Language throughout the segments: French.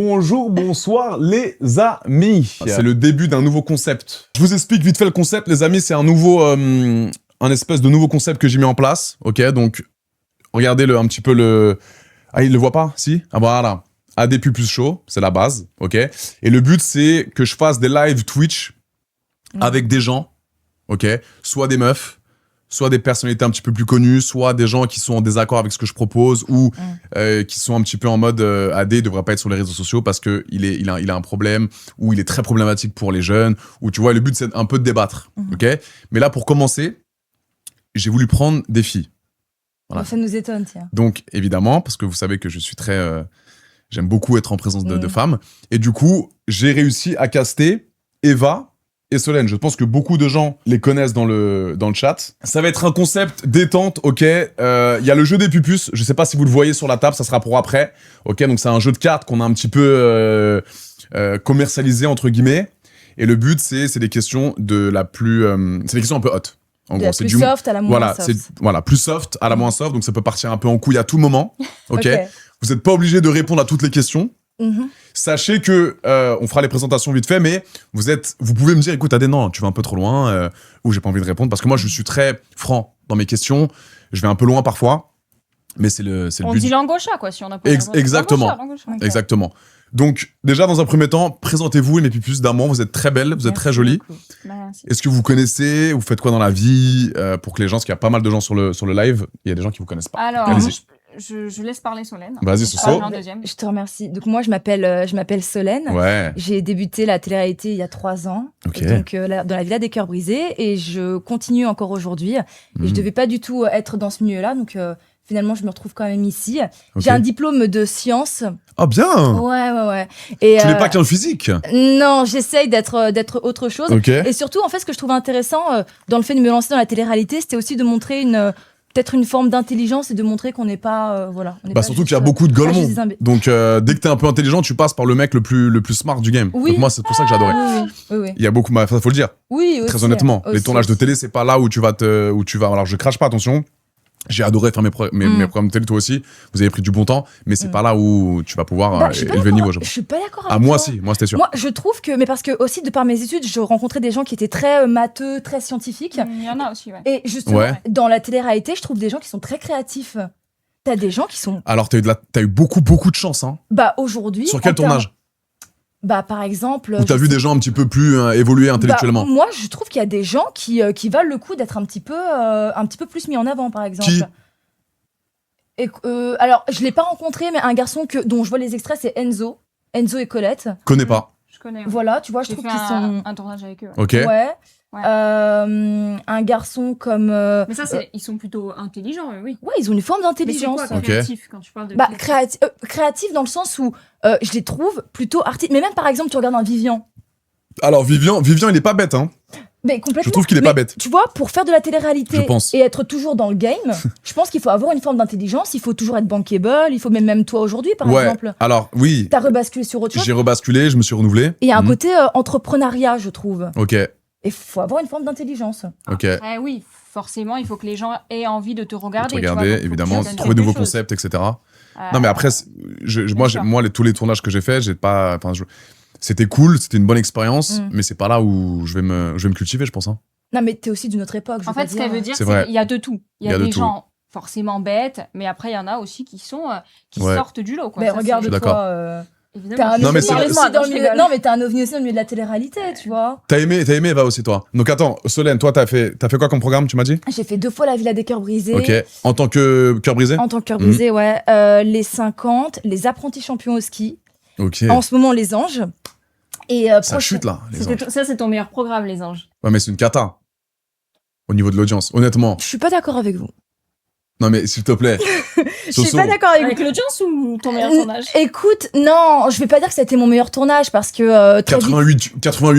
Bonjour, bonsoir les amis. C'est le début d'un nouveau concept. Je vous explique vite fait le concept, les amis. C'est un nouveau, un espèce de nouveau concept que j'ai mis en place. Ok, donc regardez un petit peu le. Ah, il le voit pas? Si? Ah voilà. ADP plus chaud, c'est la base. Ok. Et le but c'est que je fasse des live Twitch avec des gens. Ok. Soit des meufs, soit des personnalités un petit peu plus connues, soit des gens qui sont en désaccord avec ce que je propose ou qui sont un petit peu en mode AD, il devrait pas être sur les réseaux sociaux parce que il a un problème ou il est très problématique pour les jeunes ou tu vois, le but c'est un peu de débattre. Ok. Mais là, pour commencer, j'ai voulu prendre des filles. Voilà. Ça nous étonne, tiens. Donc, évidemment, parce que vous savez que je suis très... j'aime beaucoup être en présence de femmes. Et du coup, j'ai réussi à caster Eva et Solène. Je pense que beaucoup de gens les connaissent dans le chat. Ça va être un concept détente, ok. Y a le jeu des pupus. Je sais pas si vous le voyez sur la table, ça sera pour après. Ok, donc c'est un jeu de cartes qu'on a un petit peu commercialisé, entre guillemets. Et le but, c'est des questions de la plus... c'est des questions un peu hot. En gros, c'est plus soft à la moins soft. Voilà, plus soft à la moins soft, donc ça peut partir un peu en couille à tout moment. Ok. Vous n'êtes pas obligé de répondre à toutes les questions. Sachez que on fera les présentations vite fait, mais vous pouvez me dire, écoute, Adé, non, tu vas un peu trop loin, ou j'ai pas envie de répondre, parce que moi, je suis très franc dans mes questions. Je vais un peu loin parfois, mais c'est le but. On dit langue au chat, quoi, si on a pas exactement. Langue au chat. Okay. Exactement. Donc, déjà, dans un premier temps, présentez-vous, mes pupus d'amour. Vous êtes très belles, vous êtes très jolies. Est-ce que vous connaissez, vous faites quoi dans la vie pour que les gens, parce qu'il y a pas mal de gens sur le live, il y a des gens qui vous connaissent pas. Alors, je laisse parler Solène. Vas-y, Soso. Je te remercie. Donc moi, je m'appelle Solène. Ouais. J'ai débuté la télé-réalité il y a 3 ans. Ok. Donc dans la Villa des Cœurs Brisés, et je continue encore aujourd'hui. Et je devais pas du tout être dans ce milieu-là, donc finalement, je me retrouve quand même ici. Ok. J'ai un diplôme de sciences. Ah bien. Ouais. Et Tu n'es pas qu'un physique. Non, j'essaye d'être autre chose. Ok. Et surtout, en fait, ce que je trouve intéressant dans le fait de me lancer dans la télé-réalité, c'était aussi de montrer peut-être une forme d'intelligence et de montrer qu'on n'est pas Surtout qu'il y a beaucoup de golemons. Donc dès que t'es un peu intelligent, tu passes par le mec le plus smart du game. Oui. Donc moi, c'est pour ça que j'adorais. Oui. Il y a beaucoup, faut le dire. Oui, Très aussi, honnêtement, les aussi, tournages de télé, c'est pas là où tu vas alors je crache pas, attention. J'ai adoré faire mes programmes de télé, toi aussi. Vous avez pris du bon temps, mais c'est pas là où tu vas pouvoir élever le niveau. Je suis pas d'accord avec toi. Moi, si, moi, c'était sûr. Moi, je trouve que, mais parce que aussi, de par mes études, je rencontrais des gens qui étaient très matheux, très scientifiques. Il y en a aussi, ouais. Et justement, dans la télé-réalité, je trouve des gens qui sont très créatifs. T'as des gens qui sont... Alors, t'as eu beaucoup de chance, hein. Bah, aujourd'hui... Sur quel tournage? Bah, par exemple... Où t'as vu des gens un petit peu plus évolués intellectuellement? Bah, moi, je trouve qu'il y a des gens qui valent le coup d'être un petit peu plus mis en avant, par exemple. Qui? Et, alors, je l'ai pas rencontré, mais un garçon dont je vois les extraits, c'est Enzo et Colette. Connais pas. Je connais. Voilà, tu vois, je trouve qu'ils sont... un tournage avec eux. Ok. Ouais. Un garçon comme... Mais ça, ils sont plutôt intelligents, oui. Ouais, ils ont une forme d'intelligence. Mais c'est quoi créatif quand tu parles de... Bah, créatif dans le sens où je les trouve plutôt artistes. Mais même, par exemple, tu regardes un Vivian. Alors, Vivian, il est pas bête, hein. Mais complètement. Je trouve qu'il est pas bête. Tu vois, pour faire de la télé-réalité et être toujours dans le game, je pense qu'il faut avoir une forme d'intelligence, il faut toujours être bankable, il faut même toi aujourd'hui, par exemple. Alors, oui. T'as rebasculé sur autre chose. J'ai rebasculé, je me suis renouvelé. Et il y a un côté entrepreneuriat, je trouve. Ok. Et il faut avoir une forme d'intelligence. Ok. Oui, forcément, il faut que les gens aient envie de te regarder. Évidemment, trouver de nouveaux concepts, etc. Non, mais après, moi, tous les tournages que j'ai faits, c'était cool, c'était une bonne expérience, mais c'est pas là où je vais me cultiver, je pense. Hein. Non, mais t'es aussi d'une autre époque. En fait, ce qu'elle veut dire, c'est qu'il y a de tout. Il y a des gens forcément bêtes, mais après, il y en a aussi qui sortent du lot. Quoi. Mais regarde-toi. Évidemment. Non, mais t'es un ovni aussi dans le milieu de la télé-réalité, tu vois. T'as aimé Eva aussi, toi. Donc attends, Solène, toi, t'as fait quoi comme programme, tu m'as dit? J'ai fait 2 fois la Villa des Cœurs Brisés. Ok. En tant que cœur brisé? En tant que cœur brisé, ouais. Les 50, les apprentis champions au ski. Ok. En ce moment, les anges. Et ça chute là, les anges. Ça, c'est ton meilleur programme, les anges. Ouais, mais c'est une cata. Au niveau de l'audience, honnêtement. Je suis pas d'accord avec vous. Non, mais s'il te plaît. Je suis pas d'accord avec l'audience ou ton meilleur tournage? Écoute, non, je vais pas dire que ça a été mon meilleur tournage parce que. 88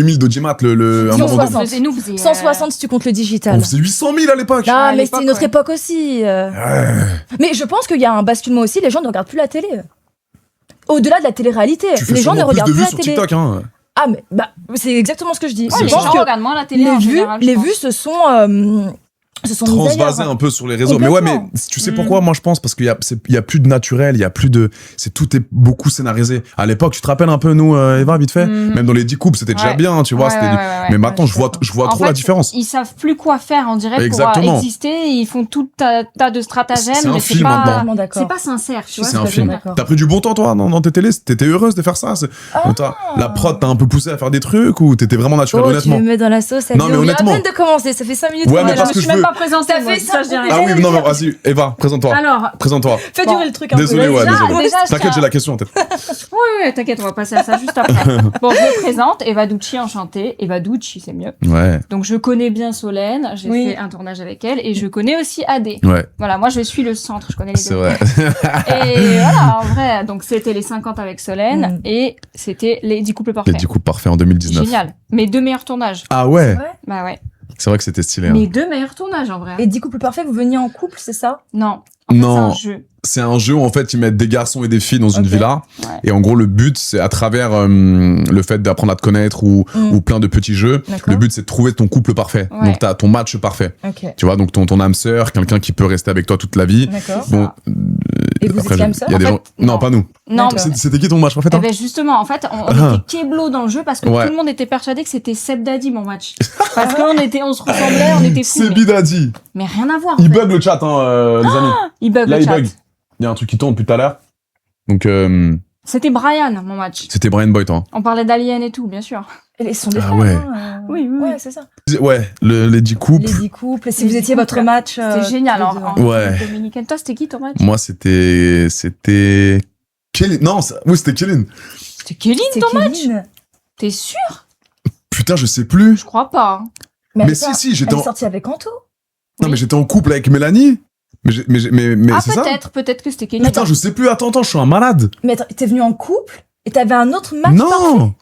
000 d'audimat, 160. 160 si tu comptes le digital. On faisait 800 000 à l'époque. Non, mais c'était une autre époque aussi. Mais je pense qu'il y a un basculement aussi, les gens ne regardent plus la télé. Au-delà de la télé-réalité, les gens ne regardent plus la télé. TikTok, hein. Ah, mais c'est exactement ce que je dis. Les gens regardent moins la télé en général. Les vues se sont se sont mis transvaser ailleurs. un peu sur les réseaux. Mais ouais, mais tu sais pourquoi moi je pense parce qu'il y a plus de naturel, il y a plus de tout est beaucoup scénarisé. À l'époque, tu te rappelles un peu nous Eva vite fait, même dans les 10 couples, c'était déjà bien, tu vois, mais maintenant je vois trop la différence. Ils savent plus quoi faire en direct Exactement. pour exister, ils font tout tas de stratagèmes, C'est un mais film maintenant. c'est pas sincère, tu vois. C'est un film. T'as pris du bon temps toi dans tes télés, t'étais heureuse de faire ça. La prod t'a un peu poussé à faire des trucs ou t'étais vraiment naturel honnêtement. Tu me mets dans la sauce. Non mais honnêtement. À peine de commencer, ça fait 5 minutes. Ouais, mais parce que je suis même pas présentée. Ça fait ça, je dirais. Ah oui, non mais vas-y, Eva, présente-toi. Alors, présente-toi. Fais durer le truc un peu. Désolé, ouais, désolé. Déjà, T'inquiète, j'ai la question en tête. Oui, t'inquiète, on va passer à ça juste après. Bon, je me présente, Eva Ducci, enchantée. Eva Ducci, c'est mieux. Ouais. Donc, je connais bien Solène, j'ai fait un tournage avec elle, et je connais aussi Adé. Ouais. Voilà, moi, je suis le centre, je connais les deux. C'est vrai. Et voilà, en vrai, donc c'était les 50 avec Solène, et c'était les 10 couples parfaits. Les 10 couples parfaits en 2019. Génial. Mes 2 meilleurs tournages. Ah ouais. Bah ouais. C'est vrai que c'était stylé. Mes 2 meilleurs tournages, en vrai. Et 10 couples parfaits, vous veniez en couple, c'est ça? Non. Non. C'est un jeu. C'est un jeu où en fait ils mettent des garçons et des filles dans une villa et en gros le but c'est à travers le fait d'apprendre à te connaître ou plein de petits jeux, le but c'est de trouver ton couple parfait. Donc t'as ton match parfait. Tu vois, donc ton âme sœur, quelqu'un qui peut rester avec toi toute la vie. Bon, et vous étiez âme sœur? Non, pas nous. Non, c'était qui ton match parfait? Ben justement, en fait, on était kéblo dans le jeu parce que tout le monde était persuadé que c'était Seb Daddy mon match. Parce qu'on se ressemblait, on était fous. C'est Bidadi. Mais rien à voir. Il bug le chat, hein, les amis. Il bug le chat. Il y a un truc qui tourne depuis tout à l'heure. Donc, c'était Brian, mon match. C'était Brian Boy, toi. On parlait d'Alien et tout, bien sûr. Et ils sont des frères, ouais. Hein, oui. Ouais, c'est ça. Ouais, les 10 couples. Les 10 couples. Et si vous étiez votre match. C'était génial. En dominicaine. Toi, c'était qui ton match? Moi, c'était Kéline. Non, oui, c'était Kéline. C'était Kéline ton match? T'es sûr? Putain, je sais plus. Je crois pas. Mais si, j'étais Elle est sortie avec Anto. Non, mais j'étais en couple avec Mélanie. Mais c'est ça. Peut-être que c'était Kéline. Putain, je sais plus. Attends, je suis un malade. Mais attends, t'es venu en couple et t'avais un autre match Non. parfait.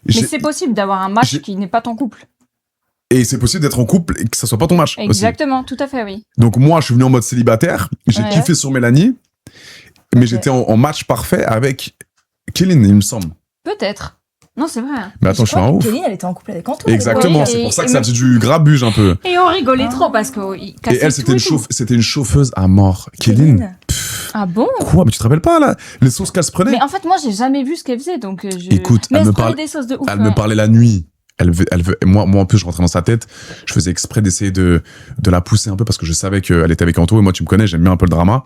Mais c'est possible d'avoir un match qui n'est pas ton couple. Et c'est possible d'être en couple et que ça soit pas ton match. Exactement, aussi. Tout à fait, oui. Donc moi, je suis venu en mode célibataire. J'ai kiffé sur Mélanie. Mais j'étais en match parfait avec Kéline, il me semble. Peut-être. Non, c'est vrai. Mais attends, je suis un ouf. Kéline, elle était en couple avec Anto. Exactement, c'est pour ça que ça faisait du grabuge un peu. Et on rigolait trop parce que. Et elle, c'était une chauffeuse à mort. Kéline. Ah bon? Quoi? Mais tu te rappelles pas, là? Les sauces qu'elle se prenait? Mais en fait, moi, j'ai jamais vu ce qu'elle faisait, donc Écoute, elle me parlait des sauces de ouf. Elle me parlait la nuit. Moi, en plus, je rentrais dans sa tête. Je faisais exprès d'essayer de la pousser un peu parce que je savais qu'elle était avec Anto et moi, tu me connais, j'aime bien un peu le drama.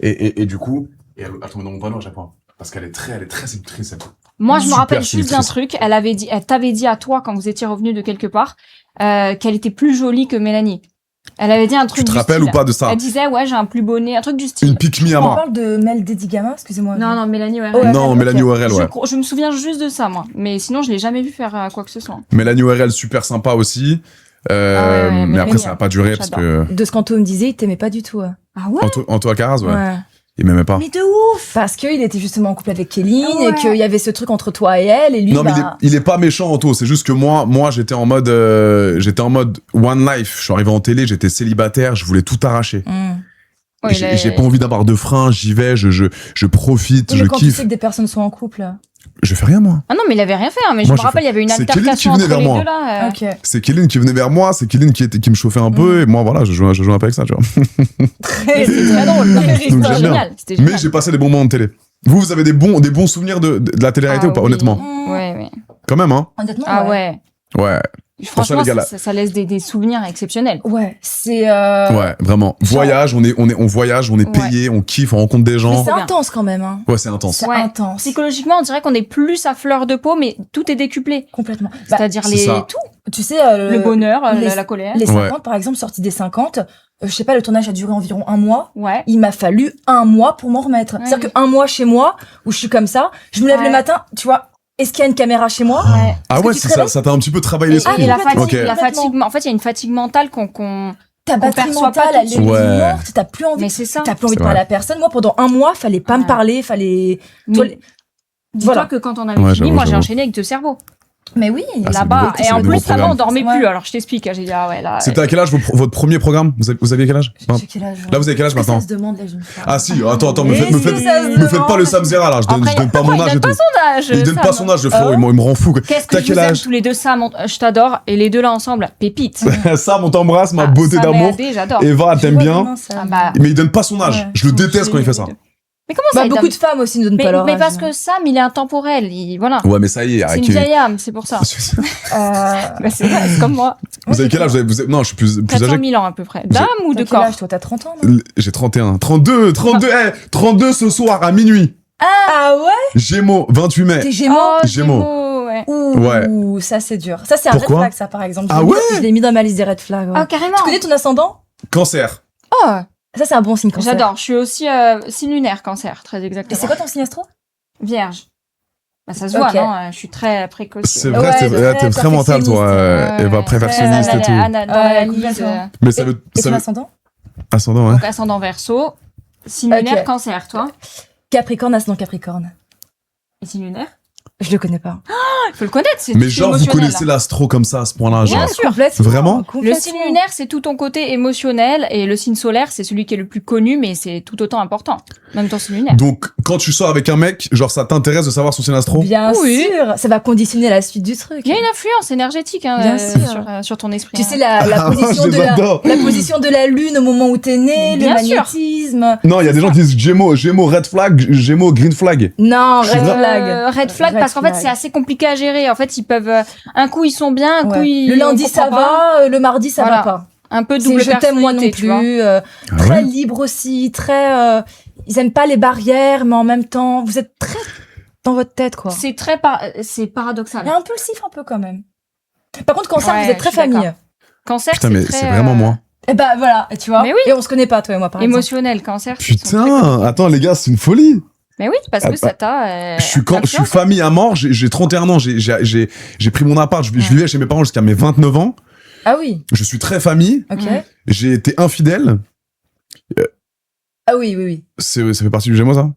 Et du coup, elle tombait dans mon panneau à chaque fois. Parce qu'elle est très séductrice, elle. Moi, je me rappelle juste d'un truc. Elle t'avait dit à toi, quand vous étiez revenu de quelque part, qu'elle était plus jolie que Mélanie. Elle avait dit un truc. Tu te rappelles ou pas de ça? Elle disait, ouais, j'ai un plus beau nez, un truc du style. Une pique-me à mort. On parle de Mel Dedigama, excusez-moi. Non, Mélanie ORL. Non, Mélanie ORL, ouais. Je me souviens juste de ça, moi. Mais sinon, je l'ai jamais vu faire quoi que ce soit. Mélanie ORL, super sympa aussi. Mais après, ça n'a pas duré parce que. De ce qu'Anto me disait, il t'aimait pas du tout. Ah ouais? Anto Alcaraz, ouais. Il m'aimait pas. Mais de ouf! Parce qu'il était justement en couple avec Kéline et qu'il y avait ce truc entre toi et elle et lui. Non, mais il est pas méchant, Anto. C'est juste que moi, j'étais en mode one life. Je suis arrivé en télé, j'étais célibataire, je voulais tout arracher. J'ai pas envie d'avoir de frein, j'y vais, je profite, je quand kiffe. Tu sais que des personnes sont en couple. Je fais rien, moi. Ah non, mais il avait rien fait, hein, mais moi, je me rappelle, il y avait une altercation entre les deux, là. C'est Kéline qui venait vers moi, c'est Kéline qui me chauffait un peu, et moi, voilà, je jouais un peu avec ça, tu vois. C'était très drôle. C'était génial. Mais j'ai passé des bons moments de télé. Vous avez des bons souvenirs de la télé-réalité ou pas, honnêtement? Ouais. Quand même, hein? Honnêtement, ouais. Franchement, ça laisse des souvenirs exceptionnels. Ouais, c'est. Ouais, vraiment. Voyage, on voyage, on est payé, on kiffe, on rencontre des gens. Mais c'est intense quand même. Hein. Ouais, c'est intense. C'est intense. Psychologiquement, on dirait qu'on est plus à fleur de peau, mais tout est décuplé. Complètement. C'est-à-dire tout. Tu sais, le bonheur, la colère. Les 50, par exemple, sortis des 50, je sais pas, le tournage a duré environ 1 mois. Ouais. Il m'a fallu 1 mois pour m'en remettre. C'est-à-dire que 1 mois chez moi, où je suis comme ça, je me lève le matin, tu vois. Est-ce qu'il y a une caméra chez moi? Ah ouais, ça t'a un petit peu travaillé l'esprit. Et la fatigue, en fait, il y a une fatigue mentale qu'on ta batterie mentale, elle est morte, t'as plus envie. Mais c'est ça. T'as plus envie de parler à la personne. Moi, pendant 1 mois, fallait pas me parler, fallait. Dis-toi que quand on avait fini, moi, j'ai enchaîné avec 2 cerveaux. Mais oui, Ah, c'est là-bas. le Et en nouveau plus, programme. avant, on dormait Ouais. plus. Alors, je t'explique. J'ai dit, ah ouais, là. C'était à quel âge votre premier programme? Vous aviez quel âge? J'ai quel âge Là, vous avez quel âge Est-ce que maintenant? ça se demande l'âge d'une femme. Ah si, attends, me Mais faites si, me faites pas le Samzera là, je donne pas mon il âge et donne tout. pas son âge. Il donne pas son âge, le frérot, Ah il me rend fou. Qu'est-ce que T'as je quel vous aime âge? tous les deux, Sam, je t'adore. Et les deux là ensemble, pépite. Sam, on t'embrasse, ma Ah, beauté Sam et d'amour. Adé, j'adore. Eva, Je t'aimes vois bien. comment ça- Ah bah, Mais il donne pas son âge. Ouais. Je le déteste quand il fait ça. Mais comment ça Bah, il beaucoup donne- de femmes aussi ne donnent pas leur mais âge. parce que Sam, il est intemporel. Voilà. Ouais, mais ça y est, C'est avec une vieille âme, c'est pour ça. Bah, c'est vrai, c'est comme moi. Vous avez quel âge? Non, je suis plus 400 âgé. 000 ans à peu près. D'âme ou de T'as quel corps? âge, toi, t'as 30 ans, non J'ai 31. 32 32 ce soir à minuit. Ah ouais Gémeaux, 28 mai. T'es Gémeaux Oh, Gémeaux. ouais. Ouh, ça c'est dur. Ça c'est un red Pourquoi flag, ça par exemple. Ah Je l'ai mis- ouais Je l'ai mis dans ma liste des red flags. Ouais. Oh, carrément. Tu connais ton ascendant Cancer. Oh, Ça c'est un bon signe cancer. j'adore. Je suis aussi signe lunaire, cancer, très Et exactement. c'est quoi ton signe astro Vierge. Bah, ça se voit, Ok. non? Je suis très précoce. C'est Ouais, vrai, c'est vrai, t'es très mentale, toi. perfectionniste. Eva, perfectionniste et tout. complètement. Mais ça veut. Et ça ton veut- ascendant Ascendant, ouais. Donc, ascendant verso, signe Ok. lunaire, cancer, toi? Capricorne, ascendant Capricorne. Et signe lunaire? Je le connais pas. Il faut le connaître, c'est Mais c'est genre, vous émotionnel, connaissez là. l'astro comme ça, à ce point-là, Bien genre. sûr. Complètement. Vraiment Le Complètement. signe lunaire, c'est tout ton côté émotionnel, et le signe solaire, c'est celui qui est le plus connu, mais c'est tout autant important. Même ton signe lunaire. Donc, quand tu sors avec un mec, genre, ça t'intéresse de savoir son signe astro? Bien Oui. sûr, ça va conditionner la suite du truc. Il y a une influence énergétique hein, Bien sûr. sur ton esprit. Tu hein. sais la Ah, position je de les adore. la position de la lune au moment où t'es né, le Bien sûr. magnétisme. Non, il y a des gens qui disent Gémeaux, red flag, Gémeaux, green flag. Non, Je suis red vrai- flag. Red flag Red parce qu'en fait flag. c'est assez compliqué à gérer. En fait ils peuvent un coup ils sont bien, un coup Ouais. ils Le lundi on ça comprend pas. va, le mardi ça Voilà. va pas. Un peu C'est double je t'aime moi non personnalité, tu vois. plus. Ah Très ouais libre aussi, très. Ils aiment pas les barrières, mais en même temps, vous êtes très dans votre tête quoi. C'est c'est paradoxal. Mais impulsif un peu quand même. Par contre, cancer, Ouais, vous êtes très je suis famille. d'accord. Cancer Putain, mais très, c'est vraiment moi. Et bah voilà, tu vois. Mais oui. Et on se connaît pas toi et moi par exemple. émotionnel. Cancer. ils sont très- Putain, attends, les gars, c'est une folie. Mais oui parce Ah, que ça t'a. Je suis influencé. famille à mort, j'ai 31 ans, j'ai pris mon appart, je vivais chez mes parents jusqu'à mes 29 ans. Ah oui, Je suis très famille, ok. Mm. j'ai été infidèle. Ah oui, oui, oui. Ça fait partie du Gémeaux, ça?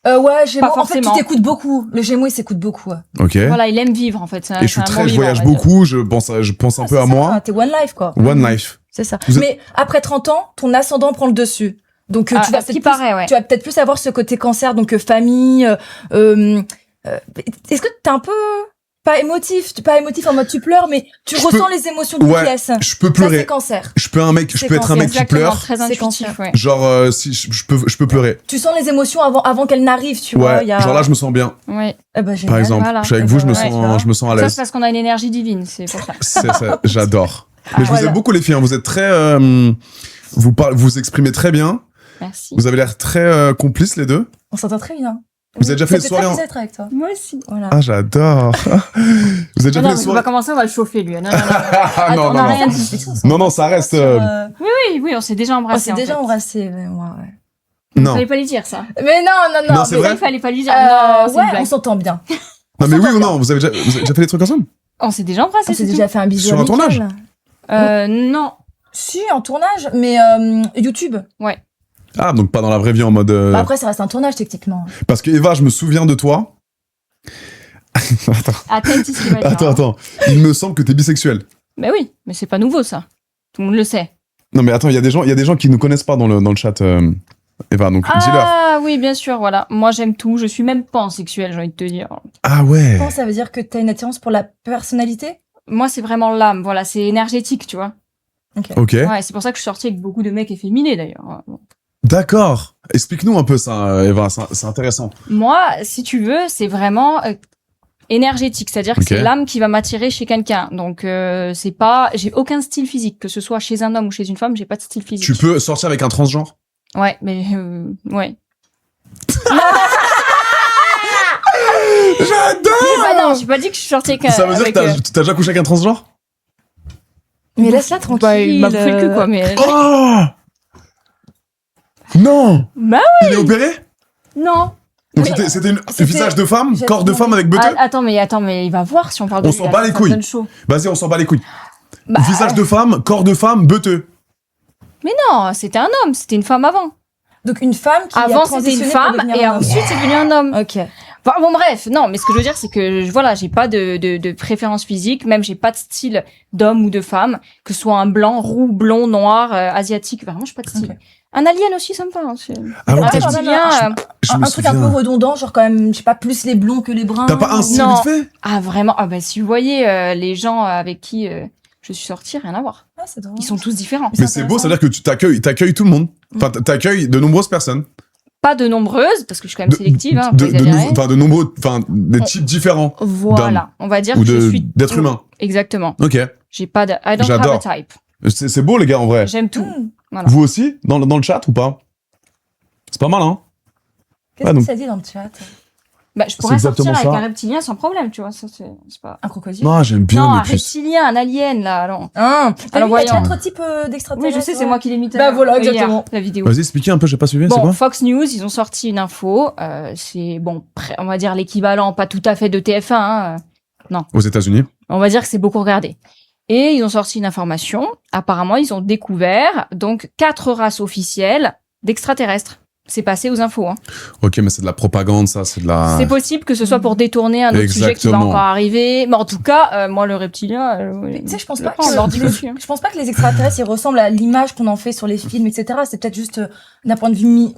Ouais, Gémeaux. Pas En fait, tu forcément. t'écoutes beaucoup. Le Gémeaux, il s'écoute beaucoup. Ouais. Ok. Voilà il aime vivre en fait. C'est un- Et je suis c'est un bon je vivant, voyage on va dire. beaucoup, je pense un Ah, peu c'est à ça, moi. T'es one life, quoi. One life. C'est ça. Vous êtes- Mais après 30 ans, ton ascendant prend le dessus. Donc, Ah, tu vas à ce qui peut-être plus, paraît, ouais. tu vas peut-être plus avoir ce côté cancer, donc famille. Est-ce que t'es un peu pas émotif en mode tu pleures, mais tu Je ressens peux- les émotions d'une Ouais, pièce. je peux Ça, pleurer. c'est cancer. Je peux C'est être un mec qui Exactement, pleure. très C'est intuitif. cancer. Ouais. Genre, si je peux pleurer. Tu sens les émotions avant qu'elles n'arrivent, tu vois. Ouais. Il y a... Genre là, je me sens bien. Ouais. Eh ben, Par génial. exemple, voilà. je suis avec Eh vous, ben, je me ouais, tu vois. sens à Ça c'est l'aise. parce qu'on a une énergie divine, c'est pour ça. C'est ça, j'adore. Mais je vous Voilà. aime beaucoup les filles, hein. Vous êtes très, vous exprimez très bien. Merci. Vous avez l'air très complices les deux. On s'entend très bien. Vous avez déjà fait Ça des fait soirées très en... plaisir d'être avec toi. Moi aussi. Voilà. Ah, j'adore. Vous avez déjà fait Non, non, des mais on soirées... va commencer, on va le chauffer lui. Non, non, non. Ah non, on non, a non. rien dit. Non, non, ça reste... Oui, oui, on s'est déjà On embrassé. s'est en déjà fait. embrassé, ouais, moi, ouais. Non. Fallait pas lui dire ça. Mais non. Non, c'est mais- vrai Il fallait pas lui dire. Non, c'est une ouais, blague. on s'entend bien. Non, mais oui ou non, vous avez déjà fait des trucs ensemble? On s'est déjà embrassé. On s'est c'est déjà fait un bisou Sur un amical. tournage Non. Si, en tournage, mais YouTube. Ah, donc pas dans la vraie vie en mode... Bah après, ça reste un tournage, techniquement. Parce que Eva, je me souviens de toi. Attends, Attends, ce qu'il va dire. hein. attends. Il me semble que t'es bisexuel. Mais oui, mais c'est pas nouveau ça. Tout le monde le sait. Non, mais attends, il y a des gens qui nous connaissent pas dans le chat, Eva, donc dis-leur. Ah oui, bien sûr, voilà. Moi j'aime tout. Je suis même pansexuelle, j'ai envie de te dire. Ah ouais. Je pense que ça veut dire que t'as une attirance pour la personnalité. Moi c'est vraiment l'âme. Voilà, c'est énergétique, tu vois. Ok. Ouais, c'est pour ça que je suis sortie avec beaucoup de mecs efféminés d'ailleurs. D'accord. Explique-nous un peu ça, Eva, c'est intéressant. Moi, si tu veux, c'est vraiment énergétique, c'est-à-dire que Ok. c'est l'âme qui va m'attirer chez quelqu'un. Donc c'est pas, j'ai aucun style physique, que ce soit chez un homme ou chez une femme, j'ai pas de style physique. Tu peux sortir avec un transgenre? Ouais, mais ouais. J'adore. Non, j'ai pas dit que je suis sortie avec. Ça veut dire avec, que t'as déjà couché avec un transgenre? Mais laisse-la tranquille. bah, il m'a bouffé le cul quoi, mais. Oh non. Bah Il est opéré? non. Donc Mais- c'était un c'était- visage de femme, j'ai corps de demandé- femme avec Ah, beuteux? attends, mais il va voir si on parle de On lui, s'en là, bat les ça me couilles. donne chaud. Vas-y, on s'en bat les couilles. Bah, Visage de femme, corps de femme, beuteux. Mais non, c'était un homme, c'était une femme avant. Donc une femme qui a Avant c'était transitionné une pour femme devenir et un homme. ensuite c'est devenu un homme. Ok. Enfin, bon, bref, non, mais ce que je veux dire, c'est que, voilà, j'ai pas de préférence physique, même j'ai pas de style d'homme ou de femme, que ce soit un blanc, roux, blond, noir, asiatique, vraiment, j'ai pas de style. Okay. Un alien aussi, ça me va. Ah ouais, un truc un peu redondant, genre quand même, je sais pas, plus les blonds que les bruns. T'as pas un style vite fait? Ah, vraiment? Ah, bah, si vous voyez, les gens avec qui je suis sortie, rien à voir. Ah, c'est drôle. Ils sont tous différents. Mais c'est beau, ça veut dire que tu t'accueilles tout le monde. Enfin, t'accueilles de nombreuses personnes. Pas de nombreuses, parce que je suis quand même sélective, hein, de nombreux, enfin, des types différents. Voilà. On va dire que je suis... d'êtres humains. Exactement. Ok. J'ai pas de... I don't have a type. C'est beau, les gars, en vrai. J'aime tout. Voilà. Vous aussi? Dans le chat ou pas? C'est pas mal, hein? Qu'est-ce que ça dit dans le chat? Bah, je pourrais sortir avec un reptilien sans problème, tu vois. Ça, c'est pas... Un crocodile? Non, j'aime bien. Non, un reptilien, un alien, là, alors. Alors, voyons. Il y a d'autres types d'extraterrestres. Oui, je sais, c'est moi qui l'ai mis. Bah, voilà, exactement. La vidéo. Vas-y, expliquez un peu, j'ai pas suivi, c'est bon, quoi? Fox News, ils ont sorti une info. C'est, bon, on va dire l'équivalent, pas tout à fait de TF1, hein. Non. Aux États-Unis. On va dire que c'est beaucoup regardé. Et ils ont sorti une information. Apparemment, ils ont découvert, donc, 4 races officielles d'extraterrestres. C'est passé aux infos. Hein. Ok, mais c'est de la propagande, ça, c'est de la... C'est possible que ce soit pour détourner un autre sujet qui va encore arriver. Mais en tout cas, moi, le reptilien... tu sais, je pense pas que les extraterrestres, ils ressemblent à l'image qu'on en fait sur les films, etc. C'est peut-être juste d'un point de vue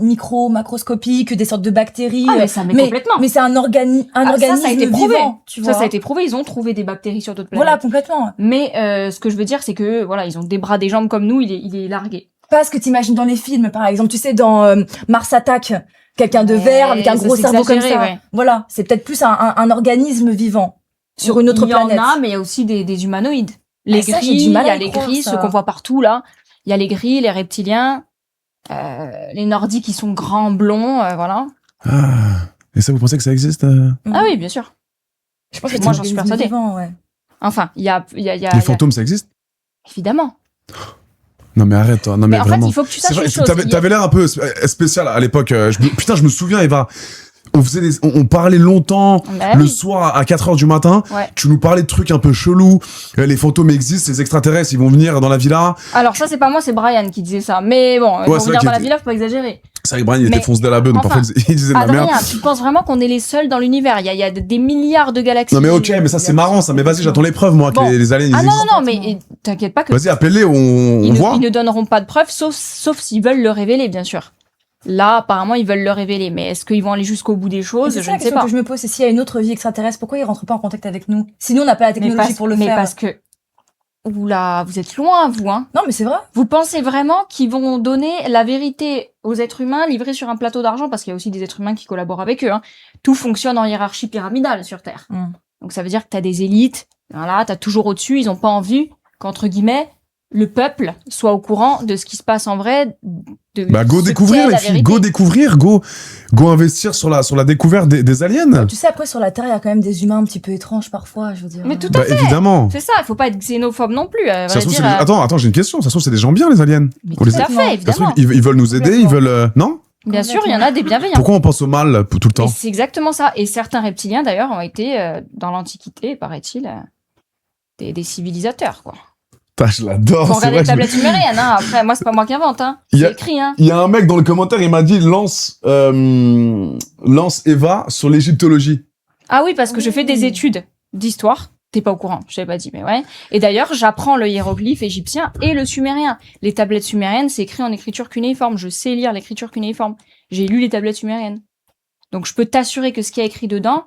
macroscopique, des sortes de bactéries. Ah, mais complètement. Mais c'est un organisme ça a été prouvé. Vivant, tu vois. Ça a été prouvé. Ils ont trouvé des bactéries sur d'autres planètes. Voilà, complètement. Mais ce que je veux dire, c'est que voilà, ils ont des bras, des jambes comme nous. Il est largué. Pas ce que t'imagines dans les films, par exemple. Tu sais, dans Mars Attack, quelqu'un de vert avec un gros cerveau comme ça. Ouais. Voilà, c'est peut-être plus un organisme vivant sur une autre planète. Il y en a, mais il y a aussi des humanoïdes. Les gris, il y a les gris, ceux qu'on voit partout là. Il y a les gris, les reptiliens, les nordiques qui sont grands, blonds, voilà. Ah, et ça, vous pensez que ça existe Ah oui, bien sûr. Je pense que moi, j'en suis persuadée. Vivant, ouais. Enfin, il y a... Les fantômes, ça existe? Évidemment. Non mais arrête toi, non mais vraiment. En fait, il faut que tu saches une chose. T'avais l'air un peu spécial à l'époque. Putain, je me souviens, Eva. On parlait longtemps le soir à 4h du matin. Ouais. Tu nous parlais de trucs un peu chelous. Les fantômes existent, les extraterrestres, ils vont venir dans la villa. Alors ça, c'est pas moi, c'est Brian qui disait ça. Mais bon, ils vont venir dans la villa, faut pas exagérer. C'est vrai que Brian, il était fonce dès la beuh, donc parfois il disait de la merde. Tu penses vraiment qu'on est les seuls dans l'univers? Il y a des milliards de galaxies. Non mais ok, mais ça c'est marrant, ça. Mais vas-y, j'attends les preuves, moi, que les aliens existent. Non, mais t'inquiète pas que... Vas-y, appelle-les, on voit. Ils ne donneront pas de preuves, sauf s'ils veulent le révéler, bien sûr. Là, apparemment, ils veulent le révéler, mais est-ce qu'ils vont aller jusqu'au bout des choses? Je ne sais pas. C'est la question que je me pose, c'est s'il y a une autre vie extraterrestre, pourquoi ils rentrent pas en contact avec nous? Sinon, on n'a pas la technologie pour le faire. Mais parce que... Oula, vous êtes loin, vous, hein. Non, mais c'est vrai. Vous pensez vraiment qu'ils vont donner la vérité aux êtres humains livrés sur un plateau d'argent? Parce qu'il y a aussi des êtres humains qui collaborent avec eux, hein. Tout fonctionne en hiérarchie pyramidale sur Terre. Donc ça veut dire que t'as des élites, voilà, t'as toujours au-dessus, ils ont pas envie qu'entre guillemets, le peuple soit au courant de ce qui se passe en vrai. Go découvrir les filles, go découvrir, go investir sur la découverte des aliens. Tu sais, après sur la Terre, il y a quand même des humains un petit peu étranges parfois, je veux dire. Mais tout à fait. Évidemment. C'est ça, il faut pas être xénophobe non plus. Ça se trouve, attends, j'ai une question. Ça se trouve, c'est des gens bien, les aliens. Mais tout à fait, évidemment. Ils veulent nous aider, ils veulent, non? Bien sûr, il y en a des bienveillants. Pourquoi on pense au mal tout le temps? C'est exactement ça. Et certains reptiliens, d'ailleurs, ont été, dans l'Antiquité, paraît-il, des civilisateurs, quoi. Je l'adore. Faut regarder les tablettes sumériennes, hein. Après, moi, c'est pas moi qui invente, hein. C'est écrit, hein. Il y a un mec dans le commentaire, il m'a dit, lance Eva sur l'égyptologie. Ah oui, parce que je fais des études d'histoire. T'es pas au courant, je t'avais pas dit, mais ouais. Et d'ailleurs, j'apprends le hiéroglyphe égyptien et le sumérien. Les tablettes sumériennes, c'est écrit en écriture cunéiforme. Je sais lire l'écriture cunéiforme. J'ai lu les tablettes sumériennes. Donc, je peux t'assurer que ce qui est écrit dedans,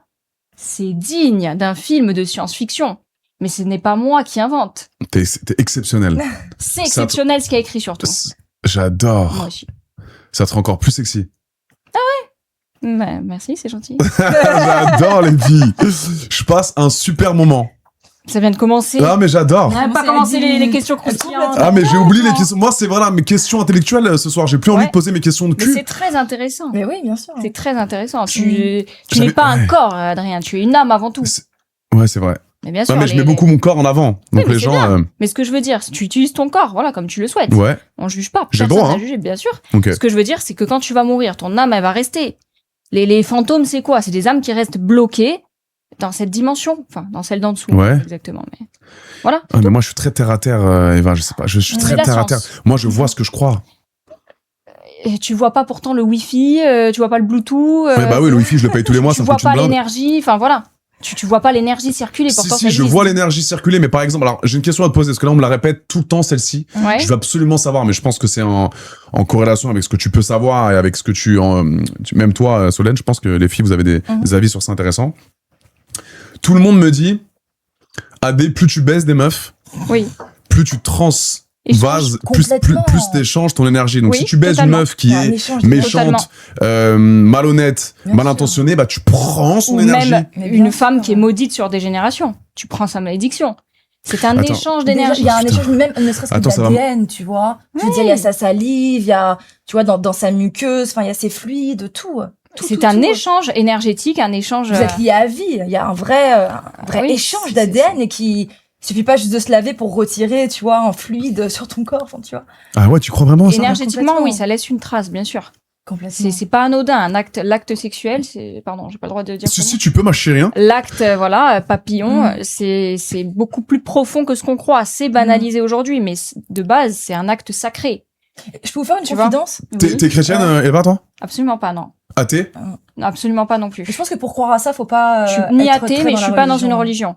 c'est digne d'un film de science-fiction. Mais ce n'est pas moi qui invente. T'es exceptionnel. C'est exceptionnel ce qui est écrit surtout. J'adore. Moi aussi. Ça te rend encore plus sexy. Ah ouais? Bah, merci, c'est gentil. J'adore les filles. Je passe un super moment. Ça vient de commencer. Ah mais j'adore. On n'a pas commencé les questions croustillantes. Ah mais j'ai oublié les questions. Moi c'est voilà mes questions intellectuelles ce soir. J'ai plus envie de poser mes questions de cul. Mais c'est très intéressant. Mais oui, bien sûr. C'est très intéressant. Tu n'es pas un corps, Adrien. Tu es une âme avant tout. Ouais, c'est vrai. Mais bien sûr. Non, mais je mets beaucoup mon corps en avant. Donc oui, les gens. Mais ce que je veux dire, tu utilises ton corps, voilà, comme tu le souhaites. Ouais. On juge pas. J'ai le Personne droit. n'a jugé, bien sûr. Okay. Ce que je veux dire, c'est que quand tu vas mourir, ton âme, elle va rester. Les fantômes, c'est quoi? C'est des âmes qui restent bloquées dans cette dimension, enfin dans celle d'en dessous. Ouais. Exactement. Mais voilà. Ah, mais moi je suis très terre à terre, Eva. Je sais pas. Je suis très terre à terre. Moi je vois ce que je crois. tu vois pas pourtant le Wi-Fi, tu vois pas le Bluetooth. Ouais, bah oui, le Wi-Fi, je le paye tous les mois, ça tu me vois coûte une pas blinde. l'énergie, enfin voilà. Tu vois pas l'énergie circuler, pourtant Si, ça je existe. vois l'énergie circuler, mais par exemple, alors j'ai une question à te poser, parce que là on me la répète tout le temps celle-ci. Ouais. Je veux absolument savoir, mais je pense que c'est en corrélation avec ce que tu peux savoir et avec ce que même toi, Solène, je pense que les filles, vous avez des avis sur ça intéressants. Tout le monde me dit, Adé, plus tu baisses des meufs, Oui. plus tu transvases, plus t'échanges ton énergie. Donc Oui, si tu baises totalement. une meuf qui est méchante, malhonnête, mal intentionnée, bah tu prends son Ou énergie. même une femme qui est maudite sur des générations. Tu prends sa malédiction. C'est un échange d'énergie. Il y a un échange, même ne serait-ce que d'ADN, tu vois. Je veux dire, il y a sa salive, il y a, tu vois, dans sa muqueuse, enfin, il y a ses fluides, tout. C'est un échange énergétique, un échange. Vous êtes liés à vie. Il y a un vrai échange d'ADN et qui, il suffit pas juste de se laver pour retirer, tu vois, un fluide sur ton corps, enfin, tu vois. Ah ouais, tu crois vraiment à ça? Énergétiquement, oui, ça laisse une trace, bien sûr. Complètement. C'est pas anodin. L'acte sexuel, c'est, pardon, j'ai pas le droit de dire. Si, tu peux, ma chérie. Hein. L'acte, papillon, c'est beaucoup plus profond que ce qu'on croit. C'est banalisé aujourd'hui, mais de base, c'est un acte sacré. Je peux vous faire une confidence? T'es chrétienne, Eva, toi? Absolument pas, non. Athée? Absolument pas non plus. Je pense que pour croire à ça, faut pas. Je suis ni athée, mais je suis pas dans une religion.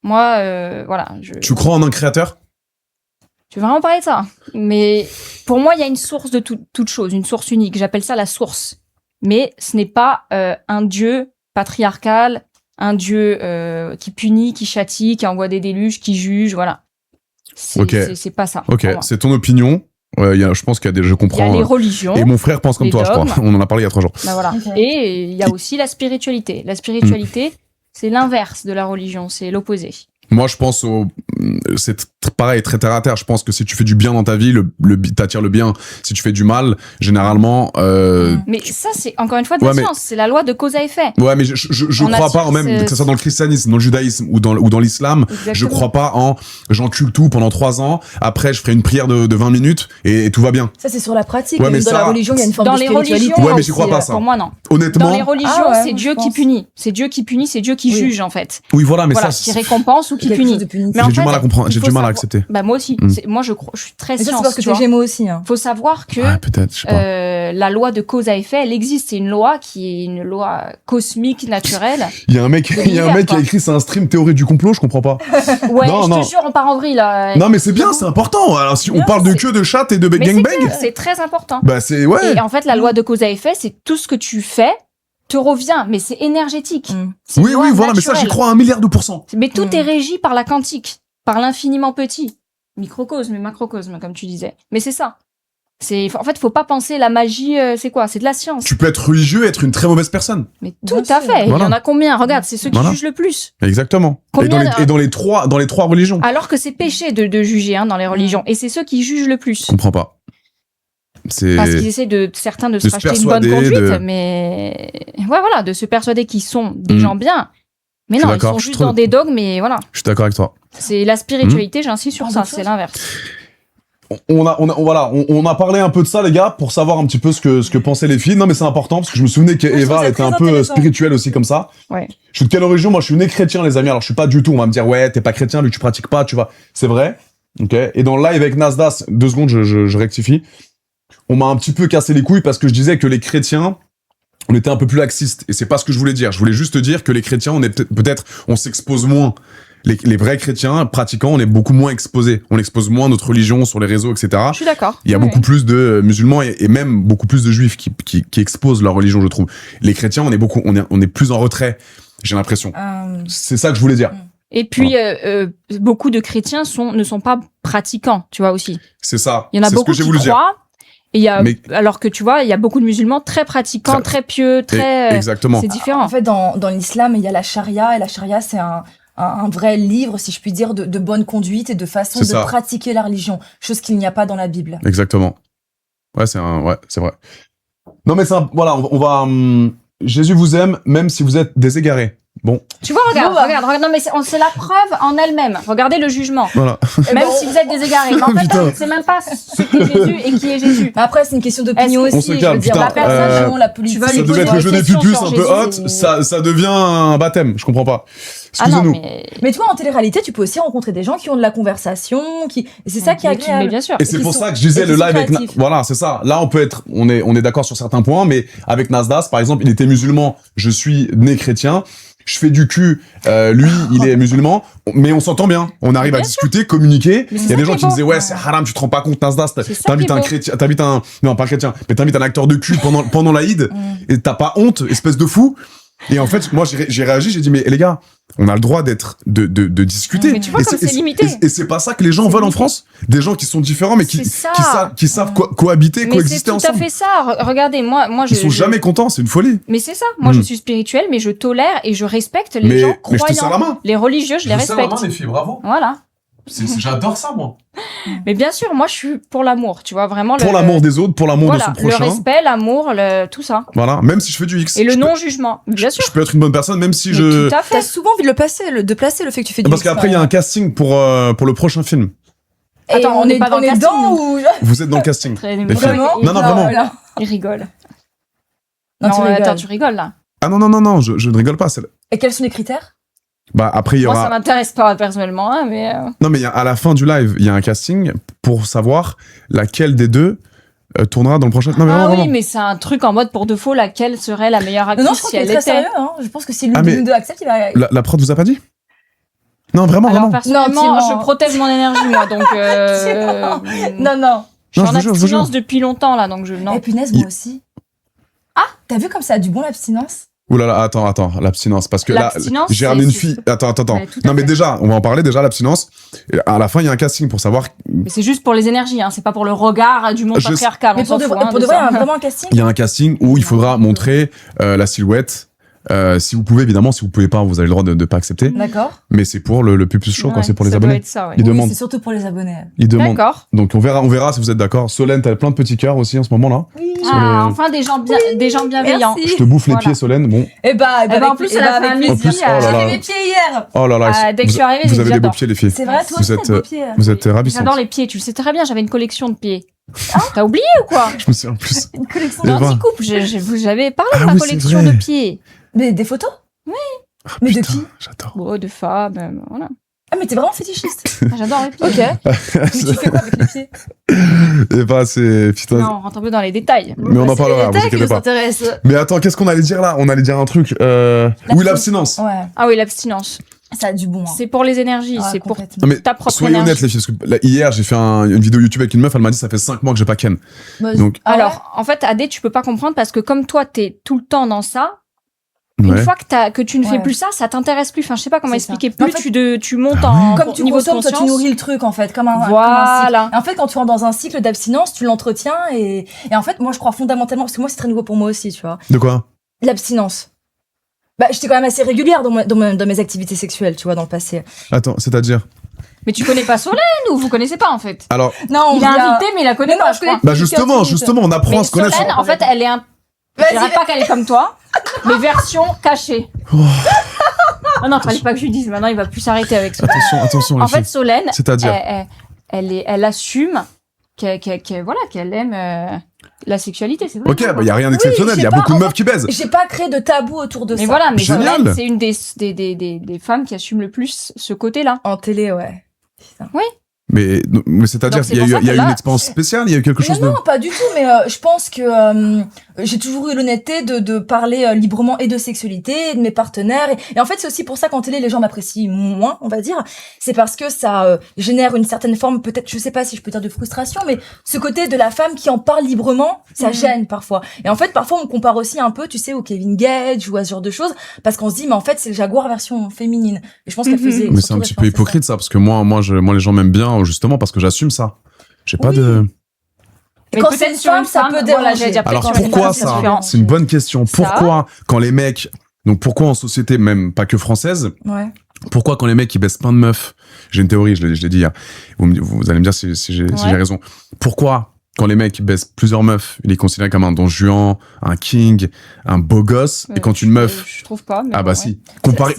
Moi, voilà. Tu crois en un créateur? Tu veux vraiment parler de ça? Mais pour moi, il y a une source de toute chose, une source unique. J'appelle ça la source. Mais ce n'est pas un dieu patriarcal, un dieu qui punit, qui châtie, qui envoie des déluges, qui juge, voilà. C'est pas ça. Ok, c'est ton opinion. Je pense qu'il y a je comprends. Il y a les religions. Et mon frère pense comme toi, je crois. On en a parlé il y a 3 jours. Ben voilà. Okay. Et il y a aussi la spiritualité. La spiritualité, c'est l'inverse de la religion, c'est l'opposé. Moi, je pense c'est pareil, très terre à terre. Je pense que si tu fais du bien dans ta vie, t'attires le bien. Si tu fais du mal, généralement. Mais ça, c'est encore une fois de la science. C'est la loi de cause à effet. Ouais, mais je crois pas en même que ce soit dans le christianisme, dans le judaïsme ou dans l'islam. Je crois pas en j'encule tout pendant 3 ans. Après, je ferai une prière de 20 minutes et tout va bien. Ça, c'est sur la pratique. Ouais, mais dans la religion, il y a une forme de spiritualité. Religions, ouais, mais j'y crois pas ça. Pour moi, non. Honnêtement. Dans les religions, c'est Dieu qui punit. C'est Dieu qui punit, c'est Dieu qui juge en fait. Oui, voilà, mais ça. Qui récompense ou qui punit. J'ai du mal à comprendre. J'ai du mal à accepter. Bah moi aussi. Moi je suis très science. C'est parce que t'es Gémeaux aussi. Faut savoir que peut-être, je sais pas. La loi de cause à effet, elle existe. C'est une loi qui est une loi cosmique, naturelle. Il y a un mec qui a écrit, c'est un stream théorie du complot, je comprends pas. Ouais, je te jure, on part en vrille là. Non mais c'est bien, c'est important. Alors si on parle que de chat et de gangbang. C'est très important. Bah c'est ouais. Et en fait, la loi de cause à effet, c'est tout ce que tu fais te revient, mais c'est énergétique. Oui, voilà, mais ça j'y crois à 1 milliard de %. Mais tout est régi par la quantique, par l'infiniment petit. Microcosme et macrocosme, comme tu disais. Mais c'est ça. En fait, faut pas penser la magie, c'est quoi? C'est de la science. Tu peux être religieux et être une très mauvaise personne. Mais tout à fait. Il y en a combien? Regarde, c'est ceux qui jugent le plus. Exactement. Et dans les trois religions. Alors que c'est péché de juger, dans les religions. Et c'est ceux qui jugent le plus. Je comprends pas. Parce qu'ils essaient certains de se racheter une bonne conduite, mais voilà, de se persuader qu'ils sont des gens bien. Mais non, ils sont juste dans des dogmes, mais voilà. Je suis d'accord avec toi. C'est la spiritualité, j'insiste sur ça, c'est l'inverse. On a parlé un peu de ça, les gars, pour savoir un petit peu ce que pensaient les filles. Non, mais c'est important, parce que je me souvenais qu'Eva était un peu spirituelle aussi, comme ça. Ouais. Je suis de quelle origine? Moi, je suis né chrétien, les amis. Alors, je suis pas du tout, on va me dire, ouais, t'es pas chrétien, lui, tu pratiques pas, tu vois. C'est vrai. Ok. Et dans le live avec Nasdaq, 2 secondes, je rectifie. On m'a un petit peu cassé les couilles parce que je disais que les chrétiens, on était un peu plus laxistes. Et c'est pas ce que je voulais dire. Je voulais juste dire que les chrétiens, on s'expose moins. Les vrais chrétiens pratiquants, on est beaucoup moins exposés. On expose moins notre religion sur les réseaux, etc. Je suis d'accord. Il y a beaucoup plus de musulmans et même beaucoup plus de juifs qui exposent leur religion, je trouve. Les chrétiens, on est plus en retrait, j'ai l'impression. C'est ça que je voulais dire. Et puis, beaucoup de chrétiens ne sont pas pratiquants, tu vois, aussi. C'est ça. Il y en a beaucoup qui croient. Et alors que tu vois, il y a beaucoup de musulmans très pratiquants, très pieux, très... Exactement. C'est différent. En fait, dans l'islam, il y a la charia, et la charia, c'est un vrai livre, si je puis dire, de bonne conduite et de façon de pratiquer la religion. Chose qu'il n'y a pas dans la Bible. Exactement. Ouais, c'est vrai. Non, mais voilà, on va, Jésus vous aime, même si vous êtes des égarés. Bon. Tu vois, regarde. Non, mais c'est la preuve en elle-même. Regardez le jugement. Voilà. Même si vous êtes des égarés. Mais en fait, on ne sait même pas ce qu'est Jésus et qui est Jésus. Mais après, c'est une question d'opinion aussi. On se calme, je veux dire, putain, la personne, la politique. Ça devait être le jeu des pupus un peu hot, ça devient un baptême. Je comprends pas. Excusez-nous. Mais toi, en télé-réalité, tu peux aussi rencontrer des gens qui ont de la conversation, et c'est ça qui est agréable. Mais bien sûr. Et c'est pour ça que je disais le live avec, voilà, c'est ça. Là, on est d'accord sur certains points, mais avec Nasdaq, par exemple, il était musulman, je suis né chrétien. Je fais du cul, lui, il est musulman, mais on s'entend bien. On arrive à discuter, communiquer. Il y a des gens qui me disaient, ouais, c'est haram, tu te rends pas compte, Nasdaq, t'invites un chrétien, non, pas un chrétien, mais t'invites un acteur de cul pendant l'Aïd, et t'as pas honte, espèce de fou. Et en fait, moi, j'ai réagi, j'ai dit, mais les gars, on a le droit de discuter. Mais tu vois, comme c'est limité. Et c'est pas ça que les gens veulent en France. Des gens qui sont différents, mais qui savent cohabiter, coexister ensemble. Mais c'est tout à fait ça. Regardez, moi, ils sont jamais contents, c'est une folie. Mais c'est ça. Moi, je suis spirituelle, mais je tolère et je respecte les gens croyants. Mais je te serre la main. Les religieux, je les respecte. Je te serre la main, les filles, bravo. Voilà. J'adore ça, moi. Mais bien sûr, moi, je suis pour l'amour, tu vois, vraiment. Pour l'amour des autres, pour l'amour de son prochain. Le respect, l'amour, tout ça. Voilà, même si je fais du X. Et le non-jugement, bien sûr. Je peux être une bonne personne, même si Tout à fait. T'as souvent envie de placer le fait que tu fais du X. Parce qu'après, il y a un casting pour le prochain film. Attends, on est pas dans le casting ou... Vous êtes dans le casting. Vraiment? Non, vraiment. Il rigole. Non, attends, tu rigoles, là. Ah non, je ne rigole pas. Et quels sont les critères? Bah après il y aura. Moi ça m'intéresse pas personnellement, hein, mais. Non mais à la fin du live il y a un casting pour savoir laquelle des deux tournera dans le prochain. Non, mais oui, mais c'est un truc en mode pour de faux laquelle serait la meilleure actrice non, je pense si elle très était. Sérieux, hein. Je pense que si l'une des deux accepte, il va. La prod vous a pas dit? Non vraiment. Alors personnellement, je protège mon énergie moi donc. Non. Je suis en abstinence depuis longtemps là donc je non. Et punaise moi aussi. Ah, t'as vu comme ça a du bon l'abstinence? Ouh là là, attends, l'abstinence, parce que là, j'ai ramené une fille. Attends. Non, mais déjà, on va en parler, déjà, l'abstinence. À la fin, il y a un casting pour savoir. Mais c'est juste pour les énergies, hein, c'est pas pour le regard du monde patriarcal. Mais pour de vrai, il y a vraiment un casting? Il y a un casting où il faudra montrer la silhouette. Si vous pouvez, évidemment, si vous pouvez pas, vous avez le droit de pas accepter. D'accord. Mais c'est pour le Pupus Show, quand c'est pour les abonnés. Ça, ouais. Ils demandent. C'est surtout pour les abonnés. Ils demandent. D'accord. Donc on verra si vous êtes d'accord. Solène, t'as plein de petits cœurs aussi en ce moment-là. Oui. Enfin des gens bienveillants. Je te bouffe les pieds, Solène. Bon. Et bah en plus, elle a fait un j'ai fait mes pieds hier. Oh là là. Dès que je suis arrivée, vous avez des beaux pieds, les filles. C'est vrai, toi aussi, t'as des beaux pieds. Vous êtes ravissantes. J'adore les pieds. Tu le sais très bien. J'avais une collection de pieds. T'as oublié ou quoi? Je me souviens plus. Une collection d'anticoupe. J'avais parlé de ma collection de pieds. Mais des photos? Oui. Mais de qui? J'adore. Oh, de femmes, voilà. Ah, mais t'es vraiment fétichiste. J'adore les pieds. Ok. Mais tu fais quoi avec les pieds? Et bah, c'est... Putain. Non, on rentre un peu dans les détails. Mais on en parlera, vous inquiétez pas. Mais attends, qu'est-ce qu'on allait dire là? On allait dire un truc. Oui, l'abstinence. Ouais. Ah oui, l'abstinence. Ça a du bon. C'est pour les énergies, c'est pour ta propre soyez énergie. honnêtes les filles, parce que là, hier j'ai fait une vidéo YouTube avec une meuf, elle m'a dit ça fait 5 mois que j'ai pas ken. Donc... Alors, en fait, Adé, tu peux pas comprendre parce que comme toi, t'es tout le temps dans ça, une fois que tu ne fais plus ça, ça t'intéresse plus. Enfin, je sais pas comment expliquer. Plus tu montes en comme tu niveau de consommes, conscience. toi, tu nourris le truc, en fait, comme un voilà. Et en fait, quand tu rentres dans un cycle d'abstinence, tu l'entretiens et en fait, moi, je crois fondamentalement, parce que moi, c'est très nouveau pour moi aussi, tu vois. De quoi? L'abstinence. Bah, j'étais quand même assez régulière dans mes activités sexuelles, tu vois, dans le passé. Attends, c'est-à-dire? Mais tu connais pas Solène ou vous connaissez pas, en fait? Alors. Non, il est invité, mais il la connaît pas, je crois. Bah, justement, on apprend à se connaître. Solène, en fait, elle est je dirais pas qu'elle est comme toi, mais version cachée. Oh non, fallait pas que je lui dise. Maintenant, il va plus s'arrêter avec Solène. Attention. En fait, Solène, c'est-à-dire, elle assume qu'elle aime la sexualité. C'est vrai. Ok, bah y a rien d'exceptionnel. Il y a beaucoup de meufs qui baisent. J'ai pas créé de tabou autour de ça. Mais voilà, mais Solène, c'est une des femmes qui assume le plus ce côté-là. En télé, ouais. Putain. Oui. Mais c'est-à-dire qu'il y a eu une expérience spéciale, il y a eu quelque chose de... Non, pas du tout, mais je pense que j'ai toujours eu l'honnêteté de parler librement et de sexualité, et de mes partenaires. Et en fait, c'est aussi pour ça qu'en télé, les gens m'apprécient moins, on va dire. C'est parce que ça génère une certaine forme, peut-être, je sais pas si je peux dire de frustration, mais ce côté de la femme qui en parle librement, ça gêne parfois. Et en fait, parfois, on compare aussi un peu, tu sais, au Kevin Gage ou à ce genre de choses, parce qu'on se dit, mais en fait, c'est le Jaguar version féminine. Et je pense qu'elle faisait... Mais c'est un petit peu hypocrite, ça, parce que moi, les gens m'aiment bien, justement, parce que j'assume ça. J'ai pas de... Mais quand c'est une femme, ça peut déranger. Alors pourquoi ça? C'est une bonne question. Pourquoi quand les mecs... Donc pourquoi en société, même pas que française, pourquoi quand les mecs ils baissent plein de meufs, j'ai une théorie, je l'ai dit hier, vous allez me dire si j'ai raison, pourquoi quand les mecs baissent plusieurs meufs, il est considéré comme un don Juan, un king, un beau gosse. Et quand une meuf... Je trouve pas. Mais Ah bah ouais. si.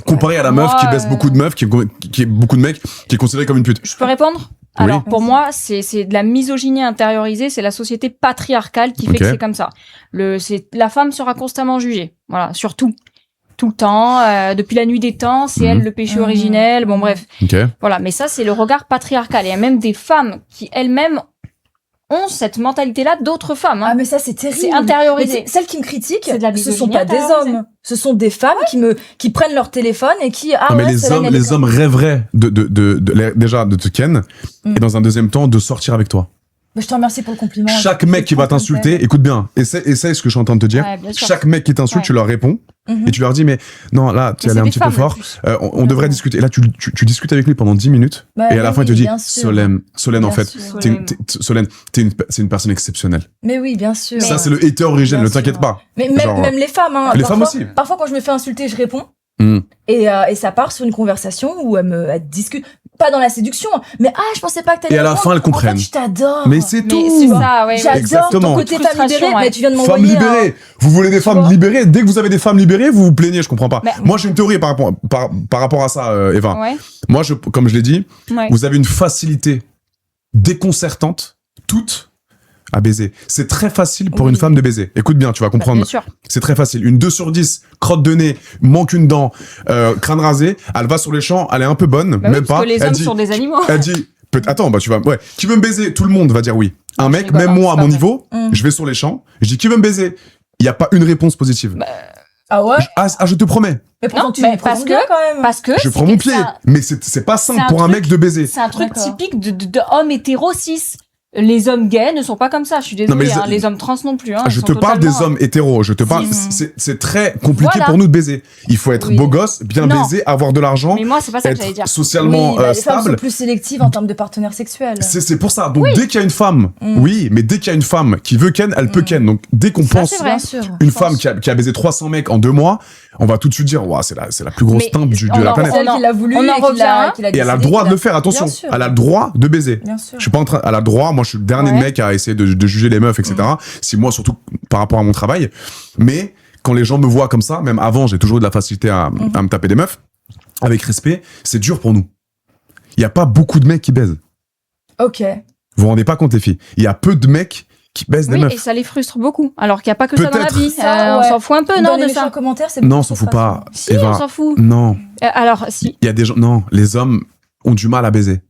Comparé à la meuf qui baisse beaucoup de meufs, qui est beaucoup de mecs, qui est considérée comme une pute. Je peux répondre? Oui. Alors, pour moi, c'est de la misogynie intériorisée, c'est la société patriarcale qui fait que c'est comme ça. La femme sera constamment jugée. Voilà, sur tout. Tout le temps, depuis la nuit des temps, c'est elle le péché originel, bon bref. Voilà, mais ça, c'est le regard patriarcal. Il y a même des femmes qui, elles-mêmes, ont cette mentalité-là d'autres femmes. Hein. Ah mais ça c'est terrible. C'est intériorisé. Celles qui me critiquent, C'est de la ce sont misogynie pas des intériorisée. hommes, ce sont des femmes qui prennent leur téléphone et qui Non, mais les hommes rêveraient déjà de te ken et dans un deuxième temps de sortir avec toi. Mais je te remercie pour le compliment. Chaque mec qui va t'insulter, écoute bien, essaie ce que je suis en train de te dire. Ouais, bien sûr. Chaque mec qui t'insulte, tu leur réponds et tu leur dis mais non là tu es allé un petit peu fort. On devrait discuter. Et là tu discutes avec lui pendant 10 minutes et à la fin il te dit Solène en fait Solène c'est une personne exceptionnelle. Mais oui bien sûr. Ça c'est le hater originel, ne t'inquiète pas. Mais même les femmes hein. Les femmes aussi. Parfois quand je me fais insulter je réponds. Et ça part sur une conversation où elle discute, pas dans la séduction, mais je pensais pas que t'allais. Et à la fin, elles comprennent. En fait, je t'adore. Mais c'est tout. C'est ça, ouais. J'adore ton côté femme libérée. Mais tu viens de m'envoyer. Femmes libérées. Vous voulez des femmes libérées. Dès que vous avez des femmes libérées, vous vous plaignez. Je comprends pas. Moi, j'ai une théorie par rapport à ça, Eva. Ouais. Moi, comme je l'ai dit, vous avez une facilité déconcertante, toute, à baiser. C'est très facile pour une femme de baiser. Écoute bien, tu vas comprendre. Bien sûr. C'est très facile. Une 2 sur 10, crotte de nez, manque une dent, crâne rasé, elle va sur les champs, elle est un peu bonne, Bah même oui, pas. parce que les hommes sont des animaux. Elle dit, attends, tu vas, qui veut me baiser? Tout le monde va dire oui. Un Non, mec, même moi, à mon niveau, Mm. je vais sur les champs, je dis, qui veut me baiser? Il y a pas une réponse positive. Ah ouais? Je te promets. Mais pourtant Non, tu mais me parce bien que- quand même. Parce que Je prends mon pied. Mais c'est pas simple c'est un pour un truc- mec de baiser. c'est un truc D'accord. typique de homme hétéro cis. Les hommes gays ne sont pas comme ça, je suis désolée. Non, mais les hommes trans non plus. Hein, Je ils te sont parle des totalement- hommes hétéros. Je te parle. C'est très compliqué Voilà. pour nous de baiser. Il faut être Oui. beau gosse, bien Non. baiser, avoir de l'argent, Mais moi, c'est pas ça que j'allais être dire. socialement Oui, les femmes sont stable. plus sélectives en termes de partenaires sexuels. C'est pour ça. Donc dès qu'il y a une femme, mais dès qu'il y a une femme qui veut ken, elle peut ken. Donc dès qu'on Ça, pense c'est vrai. Bien sûr. une femme qui a baisé 300 mecs en 2 mois, on va tout de suite dire, ouah, c'est la plus grosse Mais timpe de on la en planète. Celle qui l'a voulu on en et qui l'a revient. Et elle a le décidé, droit qui de le l'a- faire, attention. Bien sûr. Elle a le droit de baiser. Bien sûr. Je suis pas en train, elle a le droit, moi je suis le dernier Ouais. mec à essayer de juger les meufs, etc. Si moi, surtout par rapport à mon travail. Mais quand les gens me voient comme ça, même avant, j'ai toujours eu de la facilité à me taper des meufs, avec respect, c'est dur pour nous. Il y a pas beaucoup de mecs qui baisent. Ok. Vous vous rendez pas compte, les filles. Il y a peu de mecs qui baisent des Oui, meufs. et ça les frustre beaucoup. Alors qu'il n'y a pas que ça dans la Peut-être. vie. Ça, On ouais. s'en fout un peu, Dans non, les de méchants ça. commentaires, c'est Non, on beaucoup s'en trop fout pas. Si, Eva. on s'en fout. Non. Alors, si. Il y a des gens, non, les hommes ont du mal à baiser.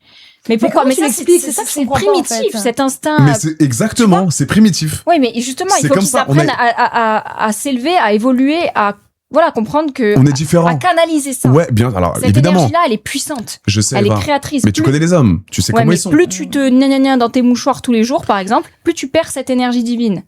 Mais pourquoi? comment Mais tu ça, l'expliques? c'est C'est ça que je c'est comprends pas, en primitif, fait. cet instinct. Mais c'est exactement, c'est primitif. Oui, mais justement, il C'est faut comme qu'ils ça, on apprennent est- à s'élever, à évoluer, à comprendre que On est à différents. canaliser ça. Ouais, bien, alors Cette évidemment, énergie-là, elle est puissante. je sais, Elle Eva. est créatrice. Mais tu connais les hommes, tu sais Ouais, comment mais ils sont. plus tu te gna dans tes mouchoirs tous les jours, par exemple, plus tu perds cette énergie divine.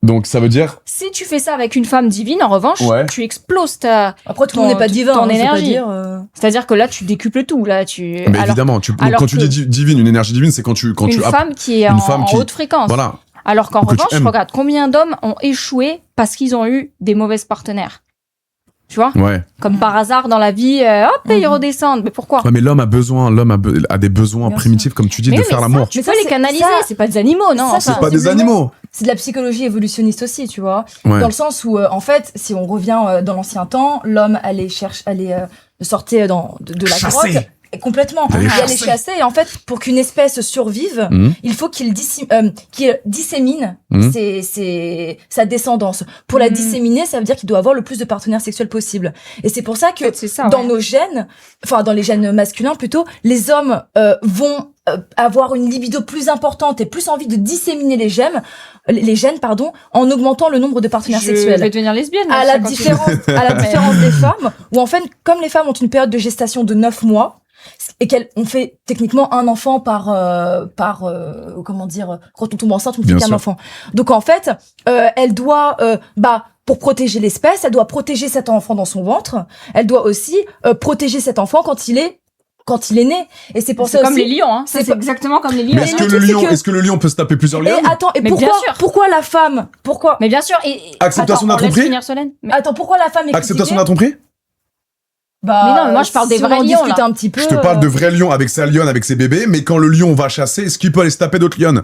Donc ça veut dire, Si tu fais ça avec une femme divine, en revanche, Ouais. tu exploses ta. Après, tout le monde n'est pas divin. ton hein, je veux pas énergie. dire, C'est-à-dire que là, tu décuples tout. Là, tu. mais Alors, évidemment, alors quand tu que- dis divine, une énergie divine, c'est quand tu une femme qui est une en femme qui- haute fréquence. voilà. Alors qu'en que tu revanche, aimes. regarde combien d'hommes ont échoué parce qu'ils ont eu des mauvaises partenaires. Tu vois, Ouais. comme par hasard dans la vie, hop, ils redescendent. Mais pourquoi? Ouais, mais l'homme a besoin, a des besoins Bien primitifs, comme tu dis, Mais de oui, faire mais l'amour. Tu Mais peux ça, les c'est- canaliser, ça- c'est pas des animaux, non? ça, enfin, C'est pas des sensiblement. animaux. c'est de la psychologie évolutionniste aussi, tu vois. Ouais. Dans le sens où, en fait, si on revient dans l'ancien temps, l'homme sortait de la Chasser. grotte. Et complètement. Allez Il allait chasser. chasser. Et en fait, pour qu'une espèce survive, Mhm. il faut qu'il dissémine Mhm. sa descendance. Pour la Mhm. disséminer, ça veut dire qu'il doit avoir le plus de partenaires sexuels possible. Et c'est pour ça que c'est ça. dans ouais. nos gènes, enfin dans les gènes masculins plutôt, les hommes vont avoir une libido plus importante et plus envie de disséminer les gènes, en augmentant le nombre de partenaires Je sexuels. vais devenir lesbienne. moi, À ça, la quand tu- différence, des femmes, où en fait, comme les femmes ont une période de gestation de 9 mois, et qu'elles ont fait techniquement un enfant quand on tombe enceinte, on ne fait Bien qu'un sûr. enfant. Donc en fait, elle doit, pour protéger l'espèce, elle doit protéger cet enfant dans son ventre. Elle doit aussi protéger cet enfant quand il est né. Et c'est pour C'est ça comme aussi. les lions, hein. Ça, c'est c'est pas- exactement comme les lions. Mais le est-ce truc, c'est que- est-ce que le lion peut se taper plusieurs Et lions? attends, et Mais bien sûr. pourquoi la femme, Mais bien sûr. Et Acceptation attends, de la on laisse tromperie finir Solène. Mais pourquoi la femme est Acceptation de critiquée la tromperie? Mais non, mais moi, je parle des si on vrais en lions, discute là. un petit peu. Je te parle de vrais lions avec sa lionne, avec ses bébés, mais quand le lion va chasser, est-ce qu'il peut aller se taper d'autres lionnes?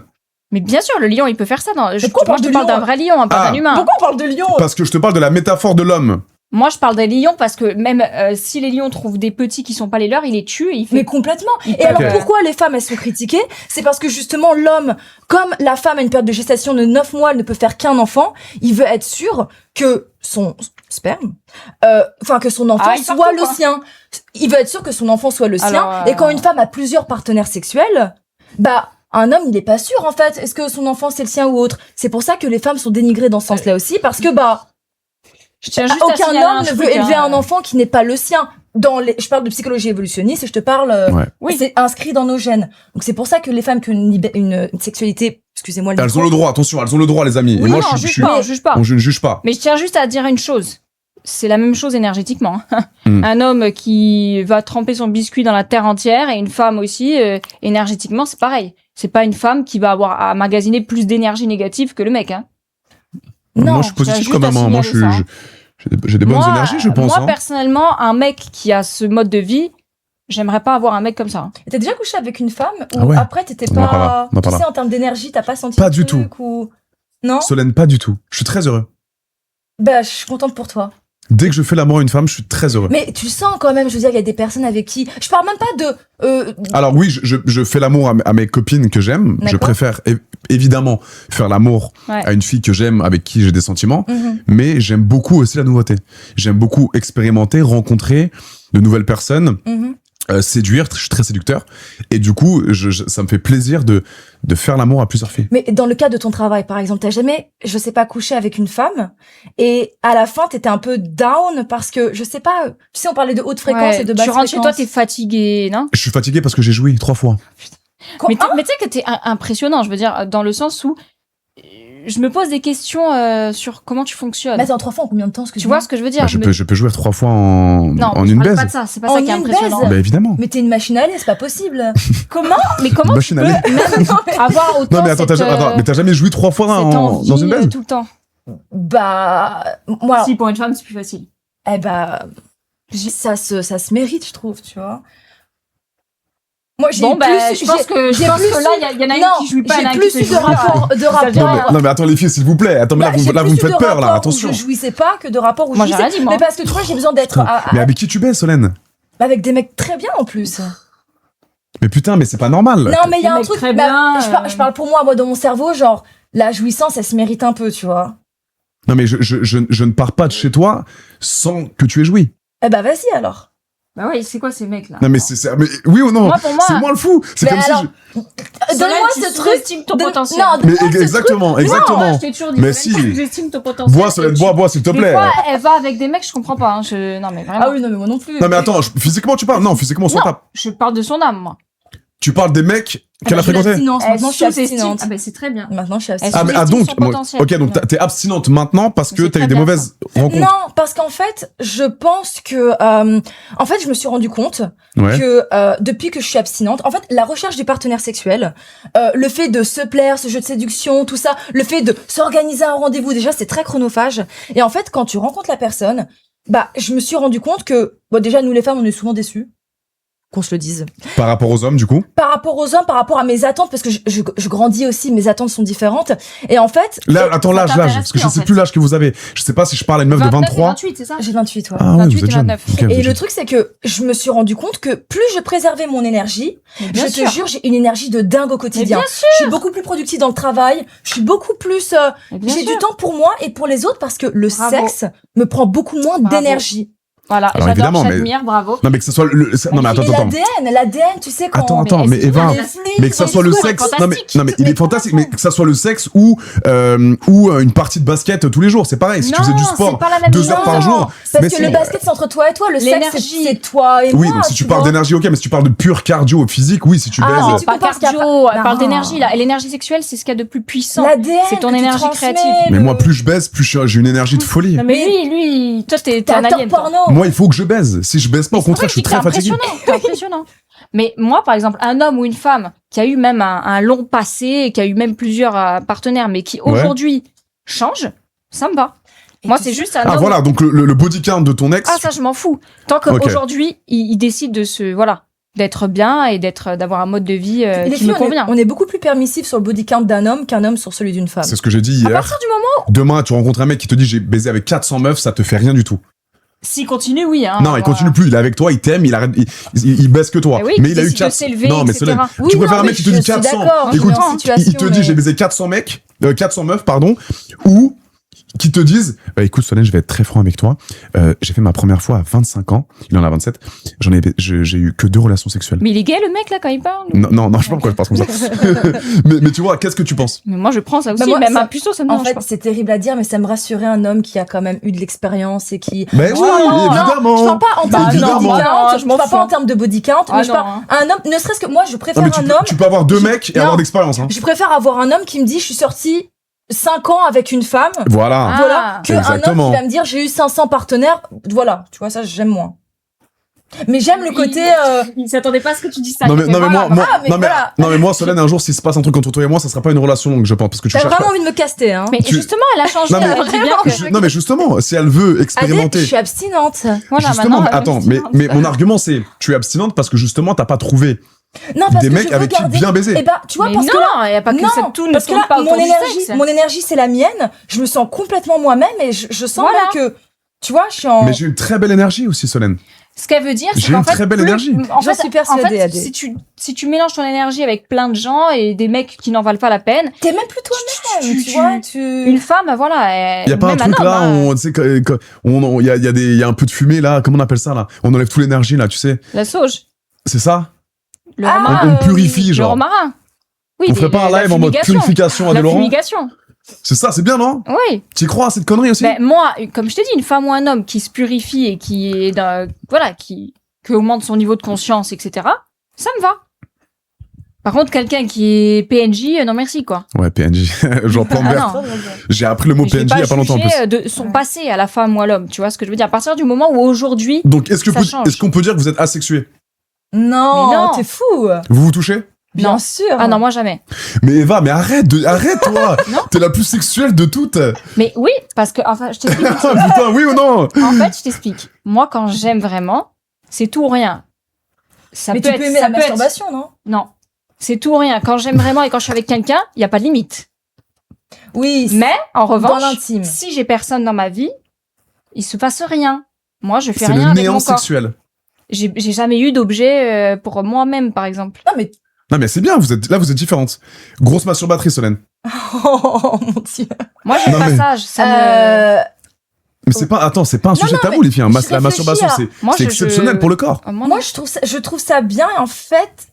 Mais bien sûr, le lion, il peut faire ça. Moi, je pourquoi on te parle de parle lion d'un vrai lion, hein, pas Ah. d'un humain. Pourquoi on parle de lion? Parce que je te parle de la métaphore de l'homme. Moi, je parle des lions parce que même si les lions trouvent des petits qui sont pas les leurs, il les tue et il fait... Mais complètement. Il Et peut- alors Ok. pourquoi les femmes elles sont critiquées? C'est parce que justement l'homme, comme la femme a une période de gestation de 9 mois, elle ne peut faire qu'un enfant, il veut être sûr que son sperme, que son enfant il part soit tout, le quoi. sien. Il veut être sûr que son enfant soit le sien. Alors, Et quand une femme a plusieurs partenaires sexuels, bah un homme, il n'est pas sûr en fait. Est-ce que son enfant c'est le sien ou autre? C'est pour ça que les femmes sont dénigrées dans ce sens-là aussi, parce que Je tiens juste à aucun signaler homme un ne truc, veut élever hein. un enfant qui n'est pas le sien. Je parle de psychologie évolutionniste et je te parle, Oui. c'est inscrit dans nos gènes. Donc c'est pour ça que les femmes qui ont une sexualité, excusez-moi, le Elles micro, ont le droit, attention, elles ont le droit, les amis. Oui, Et moi, non, je juge pas, juge pas. je ne juge pas. Mais je tiens juste à dire une chose. C'est la même chose énergétiquement. Mm. Un homme qui va tremper son biscuit dans la terre entière et une femme aussi, énergétiquement, c'est pareil. C'est pas une femme qui va avoir à magasiner plus d'énergie négative que le mec. Hein. Non, moi, je suis positif juste quand même. à Hein. Moi, je signaler suis, ça, j'ai des bonnes énergies, je pense. Moi, Hein. personnellement, un mec qui a ce mode de vie, j'aimerais pas avoir un mec comme ça. Hein. T'as déjà couché avec une femme ou Ah ouais. après t'étais On en parlera, pas, on en tu sais, parlera. en termes d'énergie, t'as pas senti Pas le du truc ou non? Solène, pas du tout. Je suis très heureux. Bah, je suis contente pour toi. Dès que je fais l'amour à une femme, je suis très heureux. Mais tu sens quand même, je veux dire, il y a des personnes avec qui, je parle même pas de, Alors oui, je fais l'amour à mes copines que j'aime. Je D'accord. préfère évidemment faire l'amour Ouais. à une fille que j'aime, avec qui j'ai des sentiments. mhm. Mais j'aime beaucoup aussi la nouveauté. J'aime beaucoup expérimenter, rencontrer de nouvelles personnes, Mhm. séduire. Je suis très séducteur. Et du coup, ça me fait plaisir de faire l'amour à plusieurs filles. Mais dans le cas de ton travail, par exemple, t'as jamais, je sais pas, couché avec une femme et à la fin, t'étais un peu down parce que, je sais pas, tu sais, on parlait de haute fréquence Ouais, et de basse tu rentres chez toi, fréquence. t'es fatigué, non? Je suis fatigué parce que j'ai joui 3 fois. Quoi? Mais tu sais que t'es impressionnant, je veux dire, dans le sens où je me pose des questions sur comment tu fonctionnes. Mais attends, 3 fois en combien de temps, Tu vois ce que je veux dire? Bah, je peux jouer 3 fois en Non, une je parle baise. pas de ça, c'est pas En ça qui est une impressionnant. baise Bah évidemment. Mais t'es une machine à lait, c'est pas possible. Comment? Mais comment tu Machine à peux lait. même avoir autant Non mais attends, cette, mais t'as jamais joué 3 fois cette envie dans une baise? tout le temps? Bah, moi, Si, pour une femme, c'est plus facile. eh bah, ça se mérite, je trouve, tu vois. Moi, j'ai Bon, plus, bah, je pense que j'ai là, plus il y en a une non, qui joue pas, il y en a j'ai une plus qui eu fait de jouer. rapport, Non mais attends les filles, s'il vous plaît. Attends, mais Bah, là j'ai vous me plus eu faites de peur là, rapports attention. où je jouissais pas que de rapport où je Moi, j'ai jouissais. rien dit, moi. Mais parce que tu vois, j'ai besoin d'être Putain. Mais avec qui tu baises, Solène? avec des mecs très bien en plus. Mais putain, mais c'est pas normal. Non, mais il y a Des un mecs truc. très bah, bien, je parle pour moi, dans mon cerveau, genre, la jouissance, elle se mérite un peu, tu vois. Non mais je ne pars pas de chez toi sans que tu aies joui. Eh bah, vas-y alors. Bah ouais, c'est quoi ces mecs là? Non mais mais oui ou non? Moi, pour moi, C'est moi le fou. C'est Mais comme alors, si Donne-moi ce truc. Estime ton Donne- potentiel. Non, Mais donne-moi ce exactement, Non, exactement. je t'ai toujours dit. Mais Solène, si. j'estime ton potentiel. Bois, Solène, bois, s'il te Des plaît. fois, elle va avec des mecs, je comprends pas. Hein. Non, mais vraiment. Ah oui, non, mais moi non plus. Non mais attends, physiquement tu parles? Non, physiquement on s'en Non. tape. Je parle de son âme, moi. Tu parles des mecs qu'elle a Je suis fréquentés? l'abstinence. Elle Maintenant, je suis sous-estime. abstinente. Ah, bah, c'est très bien. Maintenant, je suis Elle abstinente. Ah mais sous-estime donc, son potentiel. ok, donc t'es abstinente maintenant parce que C'est t'as eu très des bien, mauvaises rencontres. Non, parce qu'en fait, je pense que, en fait, je me suis rendu compte Ouais. que depuis que je suis abstinente, en fait, la recherche du partenaire sexuel, le fait de se plaire, ce jeu de séduction, tout ça, le fait de s'organiser un rendez-vous, déjà, c'est très chronophage. Et en fait, quand tu rencontres la personne, bah, je me suis rendu compte que, bon, déjà, nous les femmes, on est souvent déçus. Qu'on se le dise. Par rapport aux hommes du coup. Par rapport aux hommes, par rapport à mes attentes, parce que je grandis aussi, mes attentes sont différentes. Et en fait, Là, attends, ça l'âge, t'intéresse parce que plus, je en sais fait. plus l'âge que vous avez. Je sais pas si je parle à une meuf de 29 et 23. 28, c'est ça? j'ai 28, ouais. Ah ouais, 28 vous êtes et jeune. 29. Ok, vous Et êtes le jeune. truc, c'est que je me suis rendu compte que plus je préservais mon énergie, Mais bien je sûr. te jure, j'ai une énergie de dingue au Mais quotidien. bien sûr. Je suis beaucoup plus productive dans le travail. Je suis beaucoup plus. Mais bien J'ai sûr. du temps pour moi et pour les autres parce que le Bravo. sexe me prend beaucoup moins Bravo. d'énergie. Voilà, Alors, j'adore, évidemment, mais- j'admire, bravo. Non mais que ce soit non mais attends, Et attends. l'ADN, tu sais quand. Attends, mais c'est Eva, bien, mais que ça soit le c'est sexe, fantastique. non mais il est fantastique, mais que ça soit le sexe ou une partie de basket tous les jours, c'est pareil. Si tu faisais du Non, sport c'est pas la même 2 heures par chose. jour, Parce mais que si. le basket, c'est entre toi et toi. Le sexe, L'énergie. c'est toi et Oui, moi. donc si tu vois. parles d'énergie, ok, mais si tu parles de pur cardio physique, oui, si tu Ah, baises. mais tu Pas compares cardio, elle Non. parle d'énergie là. Et l'énergie sexuelle, c'est ce qu'il y a de plus puissant. L'ADN, C'est ton que tu énergie transmets, créative. Mais le- moi, plus je baise, plus j'ai une énergie de folie. Non mais lui, toi t'es T'es un acteur alien. toi. porno. Moi, il faut que je baise. Si je baise pas, au contraire, je suis très fatigué. C'est impressionnant. Mais moi, par exemple, un homme ou une femme qui a eu même un long passé, qui a eu même plusieurs partenaires, mais qui aujourd'hui change, ça me va. Et Moi, tu c'est sais- juste un Ah homme. voilà, donc le body count de ton ex. Ah, ça, je m'en fous. Tant Ok. qu'aujourd'hui, il décide de se. Voilà. d'être bien et d'avoir un mode de vie Les qui filles, me convient. on est beaucoup plus permissif sur le body count d'un homme qu'un homme sur celui d'une femme. C'est ce que j'ai dit À hier. partir du moment Demain, tu rencontres un mec qui te dit j'ai baisé avec 400 meufs, ça te fait rien du tout. s'il continue, oui. Hein, Non, il continue plus, il est avec toi, il t'aime, il arrête, il baisse que toi. Eh oui, mais il a eu décide de 400. s'élever, Non, mais etc. Solène, Oui, tu non, préfères un mais mec qui te je dit suis 400. d'accord, Écoute, je suis en situation, il te dit mais- j'ai baisé 400 mecs, 400 meufs, pardon, ou qui te disent écoute Solène, je vais être très franc avec toi, j'ai fait ma première fois à 25 ans, il en a 27, j'ai eu que 2 relations sexuelles. Mais il est gay, le mec, là, quand il parle ou- Non, je sais pas pourquoi je pense comme ça. mais tu vois, qu'est-ce que tu penses? Mais moi, je prends ça aussi. Bah, moi, même ça- un puceau, ça me En dérange fait, pas. c'est terrible à dire, mais ça me rassurait un homme qui a quand même eu de l'expérience et qui... Mais oui, non, évidemment. je parle pas en termes de évidemment. body count, Je je m'en parle fous. pas en termes de body count, Ah mais je non, parle hein. un homme, ne serait-ce que moi, je Non, préfère mais un homme, tu peux avoir 2 mecs et Non. avoir d'expérience, hein. je préfère avoir un homme qui me dit, je suis sortie 5 ans avec une femme, Voilà. Ah. voilà, que un homme Exactement. qui va me dire, j'ai eu 500 partenaires, voilà, tu vois, ça, j'aime moins. Mais j'aime le côté, Il s'attendait pas à ce que tu dises ça. Non mais, Il fait, voilà, moi, Ah, mais non, mais, voilà. non mais moi Solène, un jour s'il se passe un truc entre toi et moi, ça sera pas une relation longue, je pense, parce que tu t'as cherches vraiment envie de me caster, hein. Mais Tu- justement, elle a changé. Non, mais- Elle dit bien que... non mais justement, si elle veut Adèle, expérimenter, je suis abstinente. Voilà, justement, maintenant, attends, mais mon argument c'est, tu es abstinente parce que justement t'as pas trouvé Non, parce des que mecs je veux avec qui garder... bien baiser. Eh ben, tu vois, Mais parce non, que là, il y a pas que non, ça, tout ne parce que tourne là, pas autour du sexe. mon énergie, c'est la mienne. Je me sens complètement moi-même et je sens Voilà. là que, tu vois, je suis en... Mais j'ai une très belle énergie aussi, Solène. Ce qu'elle veut dire, c'est J'ai qu'en une fait, très belle énergie. En J'en fait, suis persuadée, Adé. si tu mélanges ton énergie avec plein de gens et des mecs qui n'en valent pas la peine, T'es même plus toi-même, tu- tu vois, une femme, voilà. Y a pas un même truc homme, là, hein, on, tu sais, y a un peu de fumée là, comment on appelle ça là? On enlève toute l'énergie là, tu sais. la sauge, C'est ça? le Ah, romarin. On purifie Le genre. romarin. Oui, On ferait pas un la live en mode fumigation. purification à La des Laurent? fumigation. C'est ça, c'est bien non? Oui. Tu y crois à cette connerie aussi? Ben, moi, comme je t'ai dit, une femme ou un homme qui se purifie et qui est voilà, qui augmente son niveau de conscience, etc., ça me va. Par contre, quelqu'un qui est PNJ, non merci, quoi. Ouais, PNJ, genre plan Ah vert. non. J'ai appris le mot Mais je vais PNJ il y a pas longtemps en plus. juger de son passé à la femme ou à l'homme, tu vois ce que je veux dire. À partir du moment où aujourd'hui, Donc, est-ce Ça change. qu'on peut dire que vous êtes asexué? Non, Mais non. t'es fou. Vous vous touchez? Bien Non. sûr. ah non, moi jamais. Mais Eva, mais arrête toi! Non. T'es la plus sexuelle de toutes! Mais oui, parce que, enfin, je t'explique. Putain, oui ou non? En fait, je t'explique. Moi, quand j'aime vraiment, c'est tout ou rien. Ça Mais peut tu être, peux aimer ça la peut être- masturbation, non? Non. C'est tout ou rien. Quand j'aime vraiment et quand je suis avec quelqu'un, il n'y a pas de limite. Oui, Mais, en dans revanche, l'intime. si j'ai personne dans ma vie, il se passe rien. Moi, je fais C'est rien le avec néant mon corps. sexuel. J'ai jamais eu d'objet pour moi-même, par exemple. Non, mais... Non, mais c'est bien, vous êtes différentes. Grosse masturbatrice, Solène. Oh, mon Dieu. Moi, j'ai Non, pas mais- ça. Ça me... Mais c'est pas un sujet non, tabou, les filles. Hein. je La réfléchis masturbation, à- c'est Moi, c'est exceptionnel pour le corps. Moi, Moi, je trouve ça bien et en fait,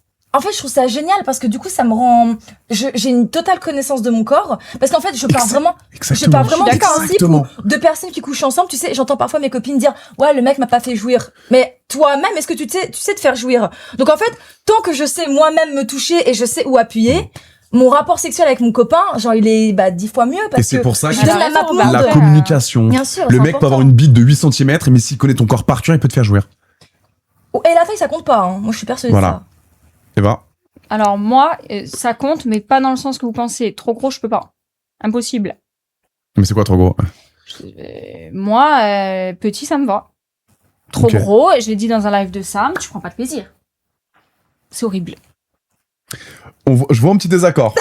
je trouve ça génial parce que du coup, ça me rend, j'ai une totale connaissance de mon corps parce qu'en fait, je pars vraiment Exactement. du principe Exactement. où deux personnes qui couchent ensemble, tu sais, j'entends parfois mes copines dire, ouais, le mec m'a pas fait jouir. Mais toi-même, est-ce que tu sais te faire jouir? Donc en fait, tant que je sais moi-même me toucher et je sais où appuyer, mon rapport sexuel avec mon copain, genre, il est, 10 fois mieux Et parce c'est que pour ça je que donne la map raison, bah, monde. la ouais. communication. Bien sûr. Le c'est mec peut avoir important. une bite de 8 cm, mais s'il connaît ton corps par cœur, il peut te faire jouir. Et la taille, ça compte pas, hein. Moi, je suis persuadée Voilà. de ça. Et bah, Alors, moi, ça compte, mais pas dans le sens que vous pensez. Trop gros, je peux pas. Impossible. mais c'est quoi trop gros? Moi, petit, ça me va. Trop Ok. gros, et je l'ai dit dans un live de Sam, tu prends pas de plaisir. C'est horrible. Je vois un petit désaccord.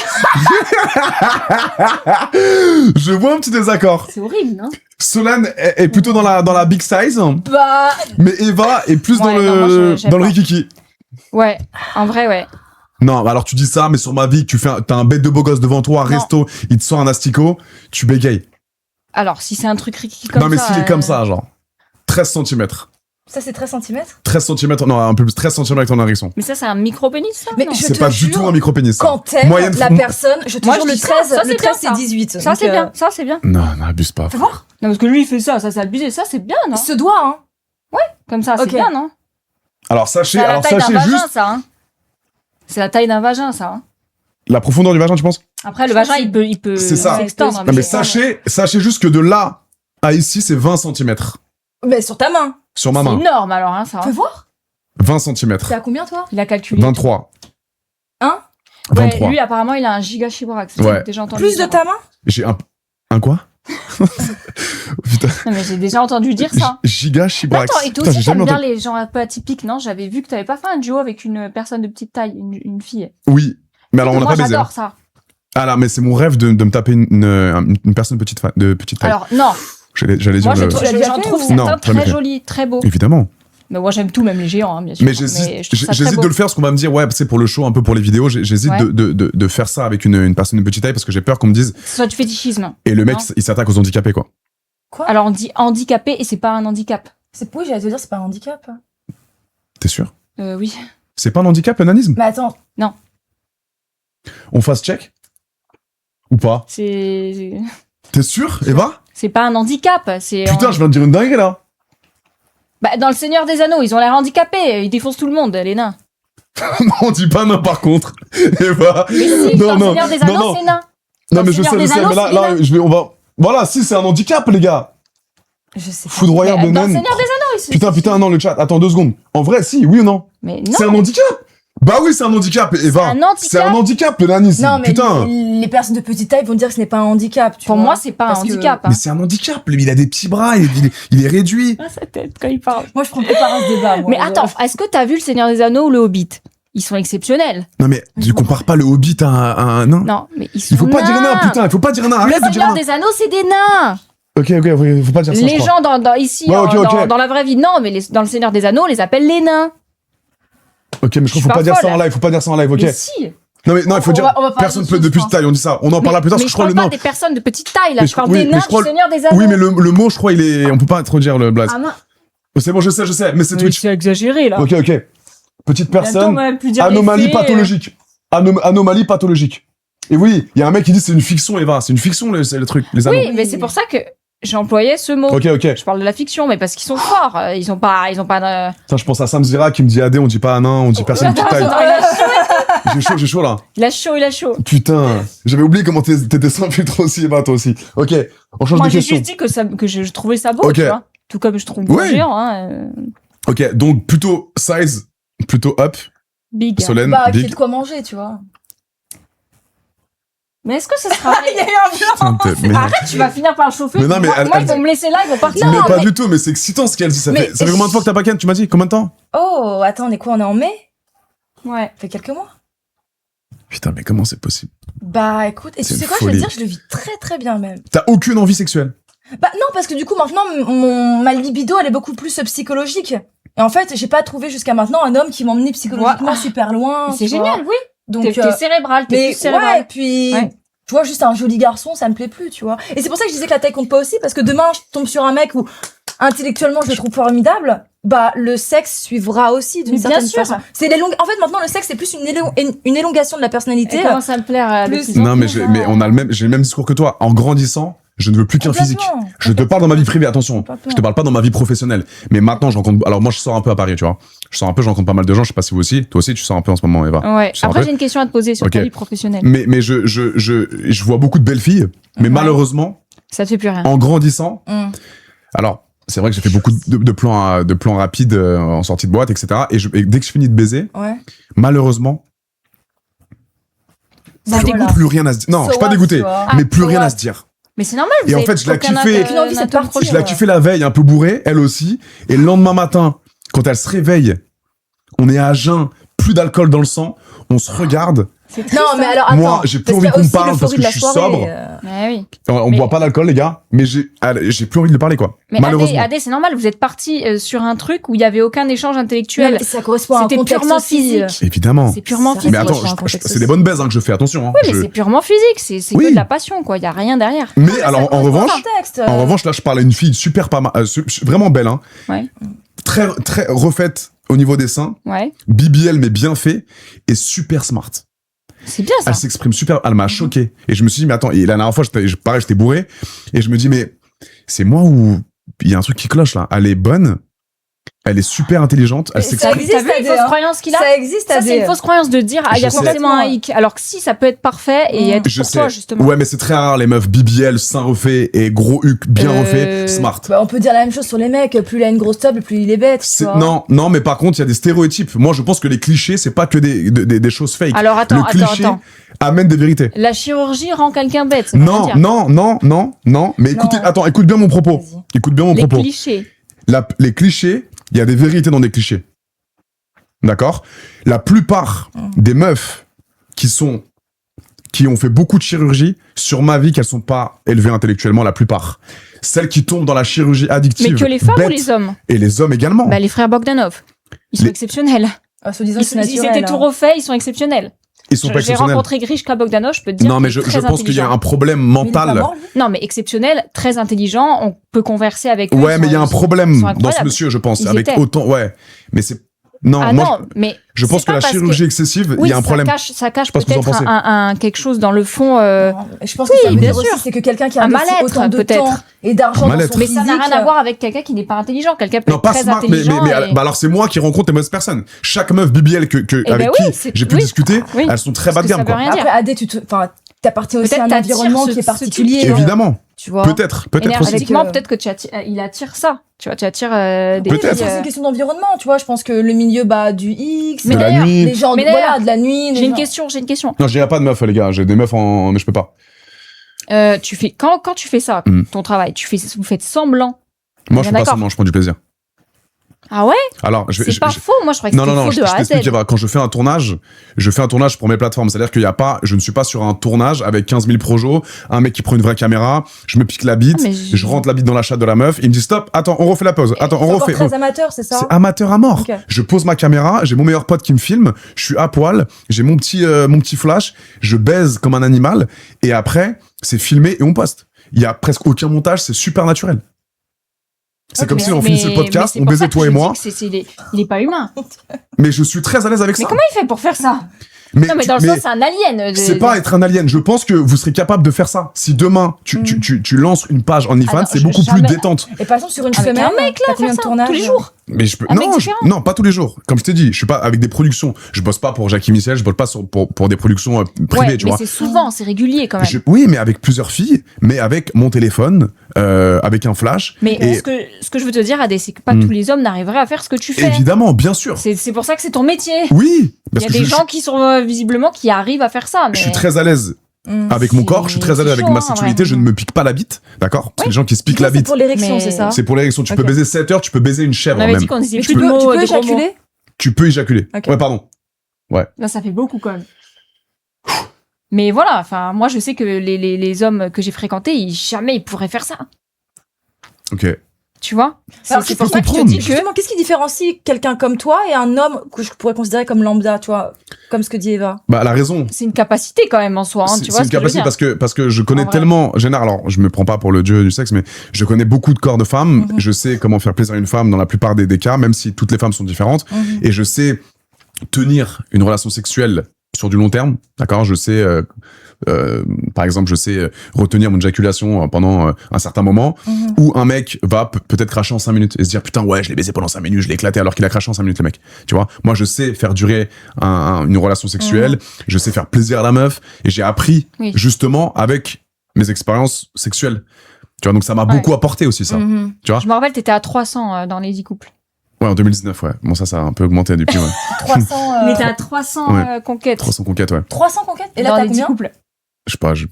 Je vois un petit désaccord. C'est horrible, non? Solène est plutôt dans la big size, Bah, mais Eva est plus Ouais, non, moi, j'aime dans le pas. rikiki. Ouais, en vrai, ouais. Non, alors tu dis ça, mais sur ma vie, t'as un bête de beau gosse devant toi, Non. resto, il te sort un asticot, tu bégayes. Alors, si c'est un truc riki comme ça... Non, mais s'il est comme ça, genre, 13 cm. ça, c'est 13 cm. 13 cm, non, un peu plus, 13 cm avec ton hérisson. Mais ça, c'est un micro-pénis, ça? Mais non je C'est te pas du jure, tout un micro-pénis, ça. Quand t'aimes Moyenne- la personne, je te Moi, jure, je le dis ça, 13, ça, le c'est 13 bien, c'est ça. 18. Ça, Donc, c'est bien. Ça, c'est bien. Non, abuse pas. Non, parce que lui, il fait ça c'est abusé. Ça, c'est bien, non? Ce doigt, hein. Comme ça, c'est Ok. bien, non? Alors sachez, C'est la taille d'un vagin, juste ça, hein? C'est la taille d'un vagin, ça, hein? la profondeur du vagin, tu penses? Après, le vagin, il peut C'est ça. s'étendre. Non, mais sachez juste que de là à ici, c'est 20 cm. Mais sur ta main. Sur ma C'est main. énorme, alors, hein, ça. Fais voir. 20 cm. T'es à combien, toi? Il a calculé. 23. Hein? Ouais, 23. lui, apparemment, il a un giga chiborax. Ouais. Déjà entendu Plus de dire. ta main? J'ai un quoi? Putain. Non, mais j'ai déjà entendu dire ça. Giga Chibrax. Attends, et toi Putain, aussi, j'ai jamais t'aimes bien entendu- les gens un peu atypiques, non? J'avais vu que t'avais pas fait un duo avec une personne de petite taille, une fille. Oui. Mais alors, on l'a Moi, pas baisé. j'adore ça. Ah là, mais c'est mon rêve de me taper une personne de petite taille. Alors, non. J'allais dire Moi, le... j'en trouve Non, certains jamais très fait. jolis, très beaux. Évidemment. Mais moi, j'aime tout, même les géants, hein, bien sûr. Mais je trouve ça très j'hésite beau. de le faire parce qu'on va me dire, ouais, c'est pour le show, un peu pour les vidéos. J'hésite Ouais. de faire ça avec une personne de petite taille parce que j'ai peur qu'on me dise, Ce soit du fétichisme. et le mec, Non. il s'attaque aux handicapés, quoi. Quoi? Alors, on dit handicapé et c'est pas un handicap. Oui, j'allais te dire, c'est pas un handicap. T'es sûr? Oui. C'est pas un handicap, le nanisme? Mais attends, On fasse check? Ou pas? C'est T'es sûr, Eva? pas un handicap. C'est Putain, je viens de dire une dinguerie, là. Bah, dans le Seigneur des Anneaux, ils ont l'air handicapés. Ils défoncent tout le monde, les nains. Non, on dit pas nain, par contre. Eva. Mais si, dans le Seigneur des Anneaux, c'est nain. Non, Dans mais le je Seigneur sais, des Anneaux, mais là, c'est les on va... Voilà, si, c'est un handicap, les gars. je sais pas. Foudroyeur de Mais dans le naine. Seigneur des Anneaux, ils Putain, non, le chat. Attends 2 secondes. En vrai, si, oui ou non? Mais C'est non, un handicap? Bah oui, c'est un handicap, Eva. un handicap. C'est un handicap, le nanisme. Non, mais Putain. les personnes de petite taille vont dire que ce n'est pas un handicap. Tu pour vois. moi, c'est pas un Parce que- handicap. hein. Mais c'est un handicap. Il a des petits bras, il est réduit. Ah, sa tête quand il parle. Moi, je prends plus part à ce débat. moi. Mais attends, est-ce que t'as vu le Seigneur des Anneaux ou le Hobbit? Ils sont exceptionnels. Non, mais tu compares pas le Hobbit à un nain. Non, mais ils sont Il faut pas dire nains. nain, putain. Il faut pas dire nain. Arrête Le de dire Seigneur nain. des Anneaux, c'est des nains. Ok, faut pas dire ça. je Les crois. gens ici, Ouais, ok, ok. dans la vraie vie, non, mais dans le Seigneur des Anneaux, on les appelle les nains. Ok, mais je crois Je qu'il suis faut pas dire ça folle. en live. Faut pas dire ça en live, ok. Mais si. Non, mais non, il faut On dire. va parler Personne de peut de choses, petite taille. On dit ça. On en parlera plus tard Mais parce que je je crois parle le pas nom. des personnes de petite taille, là. Mais Je parle oui, des mais nains je crois- du Seigneur des Anneaux. Oui, mais le mot, je crois, il est. On peut pas trop dire le blaze. Ah, mince. C'est bon, je sais. Mais c'est Mais Twitch. c'est exagéré, là. Ok. Petite personne. Même plus dire Anomalie les faits, pathologique. Anomalie pathologique. Et oui, il y a un mec qui dit c'est une fiction, Eva. C'est une fiction, c'est le truc. Les anneaux. Oui, mais c'est pour ça que j'employais ce mot. Ok. Je parle de la fiction, mais parce qu'ils sont forts. Ils ont pas de... Ça, je pense à Sam Zira qui me dit AD, on dit pas nain, on dit personne de petite taille. J'ai chaud là. Il a chaud. Putain, j'avais oublié comment t'étais sans filtre aussi, Eva, toi aussi. Ok, on change Moi, de j'ai question. juste dit que je trouvais ça beau, Ok. tu vois. Tout comme je trouve beau Ouais. géant, hein. Ok, donc plutôt size, plutôt up, Big. Solène, Bah, qu'il y ait big. de quoi manger, tu vois. Mais est-ce que ça sera... Il y a eu un blanc. Putain, mais Arrête, tu vas finir par le chauffer. Mais non, mais moi, elle- moi, ils vont me laisser là, ils vont partir. mais pas mais- du tout, mais c'est excitant ce qu'elle dit. Ça Mais- fait combien de fois que t'as pas ken, tu m'as dit? Combien de temps? Oh, attends, on est quoi? On est en mai? Ouais. Ça fait quelques mois. Putain, mais comment c'est possible? Bah, écoute, et C'est tu sais une quoi, je vais te folie. dire, je le vis très très bien même. T'as aucune envie sexuelle? Bah non, parce que du coup, maintenant, ma libido, elle est beaucoup plus psychologique. Et en fait, j'ai pas trouvé jusqu'à maintenant un homme qui m'emmenait psychologiquement Ouais. super loin. Mais c'est tu vois. génial, oui. Donc, T'es cérébral, t'es mais plus cérébral. ouais, puis, Ouais. tu vois, juste un joli garçon, ça me plaît plus, tu vois. Et c'est pour ça que je disais que la taille compte pas aussi, parce que demain, je tombe sur un mec où, intellectuellement, je le trouve formidable, bah, le sexe suivra aussi d'une Mais bien certaine sûr. façon. En fait, maintenant, le sexe, c'est plus une élongation de la personnalité. Et commence à me plaire de plus- plus en Non, mais plus, mais j'ai le même discours que toi. En grandissant, je ne veux plus qu'un physique. Complètement. Je te parle dans ma vie privée, attention. Complètement. Je te parle pas dans ma vie professionnelle. Mais maintenant, je rencontre. Alors, moi, je sors un peu à Paris, tu vois. Je sors un peu, je rencontre pas mal de gens. Je sais pas si vous aussi. Toi aussi, tu sors un peu en ce moment, Eva. Ouais. Tu sors un Après, peu j'ai une question à te poser sur ta Ok. vie professionnelle. Mais je vois beaucoup de belles filles. Mais Ouais. malheureusement, Ça te fait plus rien. en grandissant, Mm. alors, c'est vrai que j'ai fait beaucoup de plans rapides en sortie de boîte, etc. Et dès que je finis de baiser, Ouais. malheureusement, Bah, voilà. plus rien à se dire. Non, So je suis pas what, dégoûté, tu vois. mais Ah, plus so rien what. à se dire. Mais c'est normal. Et vous en avez fait, je l'ai aucun kiffé. intérêt, Aucune envie, c'est de atome partir. proche. Je l'ai kiffé la veille, un peu bourré, elle aussi. Et le lendemain matin, quand elle se réveille, on est à jeun, plus d'alcool dans le sang, on se regarde. C'est triste, Non, mais hein. alors, attends. Moi, j'ai plus parce envie qu'il y a qu'on me aussi parle l'euphorie parce que de la je suis soirée, sobre. Ouais, oui. On Mais- boit pas d'alcool, les gars, mais j'ai plus envie de lui parler, quoi. Mais Malheureusement. AD, c'est normal. Vous êtes parti sur un truc où il y avait aucun échange Non, intellectuel. mais ça correspond à un C'était contexte purement aussi, physique. Évidemment. C'est purement Ça physique. Mais attends, c'est un contexte c'est des aussi. bonnes baises hein, que je fais, attention. Hein. Oui, mais c'est purement physique. C'est Oui. que de la passion, quoi. Il y a rien derrière. Mais alors, en correspond au revanche, contexte. en revanche, là, je parle à une fille super pas mal, vraiment belle, hein. Ouais. Très, très refaite au niveau des seins, Ouais. BBL mais bien fait et super smart. C'est bien ça. Elle s'exprime super, elle m'a choqué. Et je me suis dit, mais attends, et la dernière fois, j'étais bourré, et je me dis, mais c'est moi ou il y a un truc qui cloche là. Elle est bonne, Elle est super intelligente. Elle Ça s'exprime. existe, T'as vu les AD, fausses croyances qu'il a? Ça existe, Ça, c'est une AD. fausse croyance de dire, il y a Je sais. forcément un hic. Alors que si, ça peut être parfait et être Je pour sais. toi, justement. Ouais, mais c'est très rare les meufs BBL, seins refaits et gros huc bien refait, smart. Bah, on peut dire la même chose sur les mecs. Plus il a une grosse table, plus il est bête. tu vois. Non, mais par contre, il y a des stéréotypes. Moi, je pense que les clichés, c'est pas que des choses fake. Alors attends, Le cliché amène des vérités. La chirurgie rend quelqu'un bête. ça veut rien dire. Non. Mais écoute bien mon propos. Vas-y. Écoute bien mon Les propos. clichés. Les clichés, il y a des vérités dans des clichés. D'accord? La plupart des meufs qui ont fait beaucoup de chirurgie, sur ma vie, qu'elles sont pas élevées intellectuellement, la plupart. Celles qui tombent dans la chirurgie addictive. Mais que les femmes bête, ou les hommes? et les hommes également. Bah, les frères Bogdanov. Ils sont Les- exceptionnels. Ah, soi-disant, Ils, c'est ils naturel. étaient tout refaits, ils sont exceptionnels. Ils sont pas J'ai exceptionnels. rencontré Grishka Bogdanov, je peux te dire. Non, mais qu'il je est très pense qu'il y a intelligent. un problème Mais il est pas mental. mort, lui. Non, mais exceptionnel, très intelligent, on peut converser avec eux. Ouais, ils mais il y a sont- un problème ils sont dans ce incroyables. monsieur, je pense. Ils avec étaient. autant. Ouais. Mais c'est. Non, Ah moi, non, mais je pense c'est que pas la parce chirurgie excessive, il oui, y a un problème. ça cache sais pas ce que vous en peut-être pensez. un quelque chose dans le fond. Non, je pense que ça veut bien dire aussi, sûr. c'est que quelqu'un qui a Un investi mal-être, autant de peut-être. temps et d'argent Un dans mal-être. son Mais ça n'a physique, rien à voir avec quelqu'un qui n'est pas intelligent. Quelqu'un peut Non, être pas très smart, intelligent. et- bah alors c'est moi qui rencontre les mauvaises personnes. Chaque meuf BBL Eh avec ben qui oui, c'est- j'ai pu oui. discuter, Oui. elles sont très bas Parce de que ça gamme, veut quoi. rien dire. Après, AD, t'appartiens aussi à Peut-être un t'attires environnement ce- qui est ce type particulier. de- Évidemment. Tu vois. Peut-être aussi. Énergétiquement, Avec, peut-être que il attire ça. Tu vois, tu attires des Peut-être. filles, C'est une question d'environnement, tu vois. Je pense que le milieu du X, Mais De la d'ailleurs, nuit. les gens, mais voilà, d'ailleurs, de la nuit. J'ai une question. Non, je dirais pas de meufs, les gars. J'ai des meufs mais je peux pas. Tu fais quand tu fais ça, ton travail, vous faites semblant. Moi, je fais pas d'accord. semblant, je prends du plaisir. Ah ouais? Alors, C'est pas faux. Moi, je croyais que Non, c'était non, faux je de A à Z. t'explique, Eva. Quand je fais un tournage pour mes plateformes. C'est-à-dire je ne suis pas sur un tournage avec 15 000 projos, un mec qui prend une vraie caméra, je me pique la bite, Ah, mais je rentre la bite dans la chatte de la meuf, il me dit stop, attends, on refait la pause, attends, on C'est encore refait. très amateur, c'est ça? C'est amateur à mort. Ok. Je pose ma caméra, j'ai mon meilleur pote qui me filme, je suis à poil, j'ai mon petit flash, je baise comme un animal, et après, c'est filmé et on poste. Il y a presque aucun montage, c'est super naturel. C'est Ok. comme si on finissait le podcast, c'est on pour baisait ça que toi je et dis moi, que il est pas humain. mais je suis très à l'aise avec Mais ça. comment il fait pour faire ça? Mais Non, mais dans le sens, c'est un alien. c'est pas être un alien. Je pense que vous serez capable de faire ça. Si demain, tu lances une page en OnlyFans, non, c'est je- beaucoup plus jamais. détente. Et par exemple, sur une Avec semaine, un mec, là, t'as combien faire de ça, tournages? tous les jours. Mais je peux. Un mec différent. Non, pas tous les jours. Comme je t'ai dit, je suis pas avec des productions. Je bosse pas pour Jackie Michel, je bosse pas pour des productions privées, Ouais, tu mais vois. c'est souvent, c'est régulier quand même. Oui, mais avec plusieurs filles, mais avec mon téléphone, avec un flash. Mais Et- ce que je veux te dire, Adé, c'est que pas tous les hommes n'arriveraient à faire ce que tu fais. Évidemment, bien sûr. C'est pour ça que c'est ton métier. Oui. Il Parce y a que des gens qui sont visiblement qui arrivent à faire ça. Mais... je suis très à l'aise avec mon C'est- corps, je suis très à c'est l'aise avec chaud, ma hein, sexualité, je ne vraiment. me pique pas la bite, d'accord? Parce que les gens qui se piquent la C'est bite, pour l'érection, Mais- c'est ça? c'est pour l'érection. Tu peux Ok. baiser 7 heures, tu peux baiser une chèvre On avait même. dit qu'on disait Mais plus tu de peux, mots, tu peux de gros mots. éjaculer? Tu peux éjaculer. Ok. Ouais, pardon. Là, ça fait beaucoup quand même. Mais voilà, enfin, moi, je sais que les hommes que j'ai fréquentés, jamais ils pourraient faire ça. Ok. Tu vois? Alors, C'est je pour peux ça que je te comprendre. dis que Justement, qu'est-ce qui différencie quelqu'un comme toi et un homme que je pourrais considérer comme lambda, tu vois, comme ce que dit Eva? Bah, elle a raison. c'est une capacité quand même en soi, hein, C'est tu vois une ce que je veux capacité dire. parce que je connais En vrai. tellement, général, alors je me prends pas pour le dieu du sexe, mais je connais beaucoup de corps de femmes. Mhm. Je sais comment faire plaisir à une femme dans la plupart des cas, même si toutes les femmes sont différentes. Et je sais tenir une relation sexuelle sur du long terme, d'accord? Je sais, par exemple, je sais retenir mon éjaculation pendant un certain moment, où un mec va peut-être cracher en 5 minutes et se dire putain ouais je l'ai baisé pendant 5 minutes, je l'ai éclaté alors qu'il a craché en 5 minutes le mec. Tu vois? Moi je sais faire durer une relation sexuelle, je sais faire plaisir à la meuf et j'ai appris Oui. justement avec mes expériences sexuelles. Tu vois? Donc ça m'a Ouais. beaucoup apporté aussi ça. Tu vois? Je me rappelle, t'étais à 300 dans les 10 couples. Ouais, en 2019, ouais. Bon, ça a un peu augmenté depuis, ouais. 300, Mais t'es à 300 Ouais. conquêtes 300 conquêtes, ouais. 300 conquêtes? Et là, dans t'as les 10 combien? couples. Je sais pas, Est-ce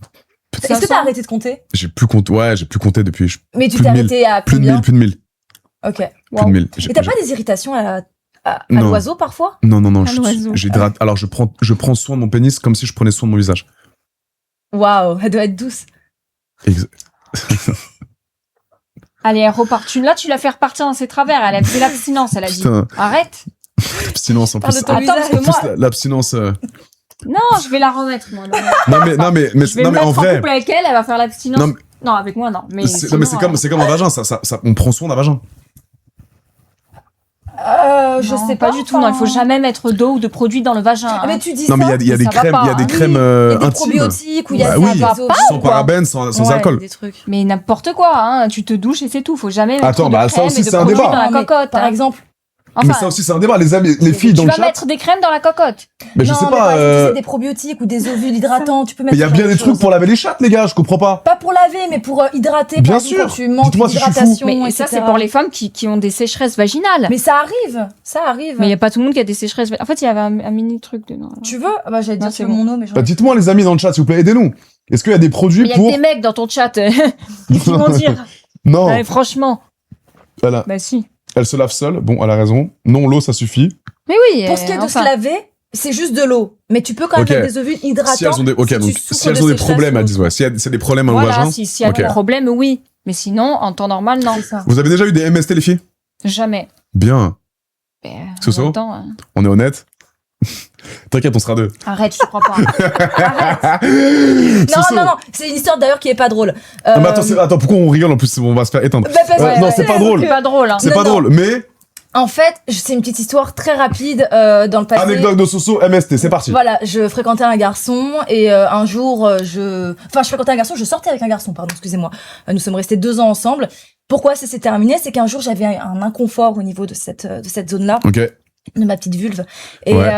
que 500? t'as arrêté de compter? j'ai plus compté, ouais, j'ai plus compté depuis, Mais tu plus t'es de 1000. arrêté à plus de combien? 1000, plus de 1000. Ok. Plus Wow. de 1000. Et t'as pas des irritations à Non. l'oiseau parfois? Non, Un je- oiseau. j'hydrate. Alors, je prends soin de mon pénis comme si je prenais soin de mon visage. Waouh, elle doit être douce. Allez, elle repart. Là, tu l'as fait repartir dans ses travers. Elle a fait l'abstinence, elle a dit. Putain, Arrête. l'abstinence en Parle plus. de ton Attends, parce visage. que moi... En plus, l'abstinence. Non, je vais la remettre, moi. Non, je vais Non, me mais mettre en vrai. couple avec elle, elle va faire l'abstinence. Non, Non, avec moi, non. Mais non, mais c'est comme un vagin, ça, on prend soin d'un vagin. Je non, sais pas du tout. Non, il faut jamais mettre d'eau ou de produits dans le vagin. Ah, hein. mais tu dis Non, mais ça. il y a des ça va crèmes, pas, il y a des hein. crèmes Il y a des intimes. probiotiques où il y a Bah des oui, isoprène, sans quoi. parabènes, sans Ouais, alcool. des trucs. Mais n'importe quoi, hein. Tu te douches et c'est tout. Faut jamais mettre Attends, de bah, ça crème aussi, et de c'est un produits débat. dans la Non, mais cocotte. Par hein. exemple, Mais ça aussi, c'est un débat. Les amis, les filles dans tu le vas chat. mettre des crèmes dans la cocotte. Mais je Non, sais mais pas. par exemple, tu sais, des probiotiques ou des ovules hydratants, tu peux mettre. Mais il y a ce bien genre des de trucs choses. pour laver les chattes, les gars. Je comprends pas. Pas pour laver, mais pour hydrater. Bien par exemple, sûr. Quand tu manques Dites-moi si je suis fou. d'hydratation, Mais ça, etc. c'est pour les femmes qui ont des sécheresses vaginales. Mais ça arrive. Ça arrive. Mais il y a pas tout le monde qui a des sécheresses. En fait, il y avait un mini truc dedans. Tu veux? Ah bah, j'allais Non, dire c'est sur mon nom, mais j'en Bah, dites-moi, les amis dans le chat, s'il vous plaît, aidez-nous. Est-ce qu'il y a des produits Mais il y a pour. que des mecs dans ton chat. Qu'est-ce qu'ils vont dire? Non. Ouais, franchement. Voilà. Bah si. Elle se lave seule. Bon, elle a raison. Non, l'eau, ça suffit. Mais oui. Pour ce qui est de enfin. se laver, c'est juste de l'eau. Mais tu peux quand même Ok. mettre des ovules hydratants. Si elles ont des, ok, si tu donc, souffres si elles de ont des sécheresse problèmes, ou elles disent, ouais. Si c'est des problèmes au Voilà, vagin. si elle Ok. a un problème, oui. Mais sinon, en temps normal, non. C'est ça. Vous avez déjà eu des MST, les filles? Jamais. Bien. Mais, Soso en même temps, On est honnête? T'inquiète, on sera deux. arrête, je te crois pas. Arrête. Non, c'est une histoire d'ailleurs qui est pas drôle. Non, mais attends, pourquoi on rigole en plus? On va se faire éteindre. Bah, parce que non, c'est pas drôle. C'est pas drôle, hein. C'est Non, pas non. drôle, mais En fait, c'est une petite histoire très rapide dans le passé. anecdote de Soso, MST, c'est parti. Voilà, je fréquentais un garçon et un jour, je fréquentais un garçon, je sortais avec un garçon, pardon, excusez-moi. Nous sommes restés 2 ans ensemble. Pourquoi ça s'est terminé? C'est qu'un jour, j'avais un inconfort au niveau de cette zone-là, Ok. de ma petite vulve. Et Ouais.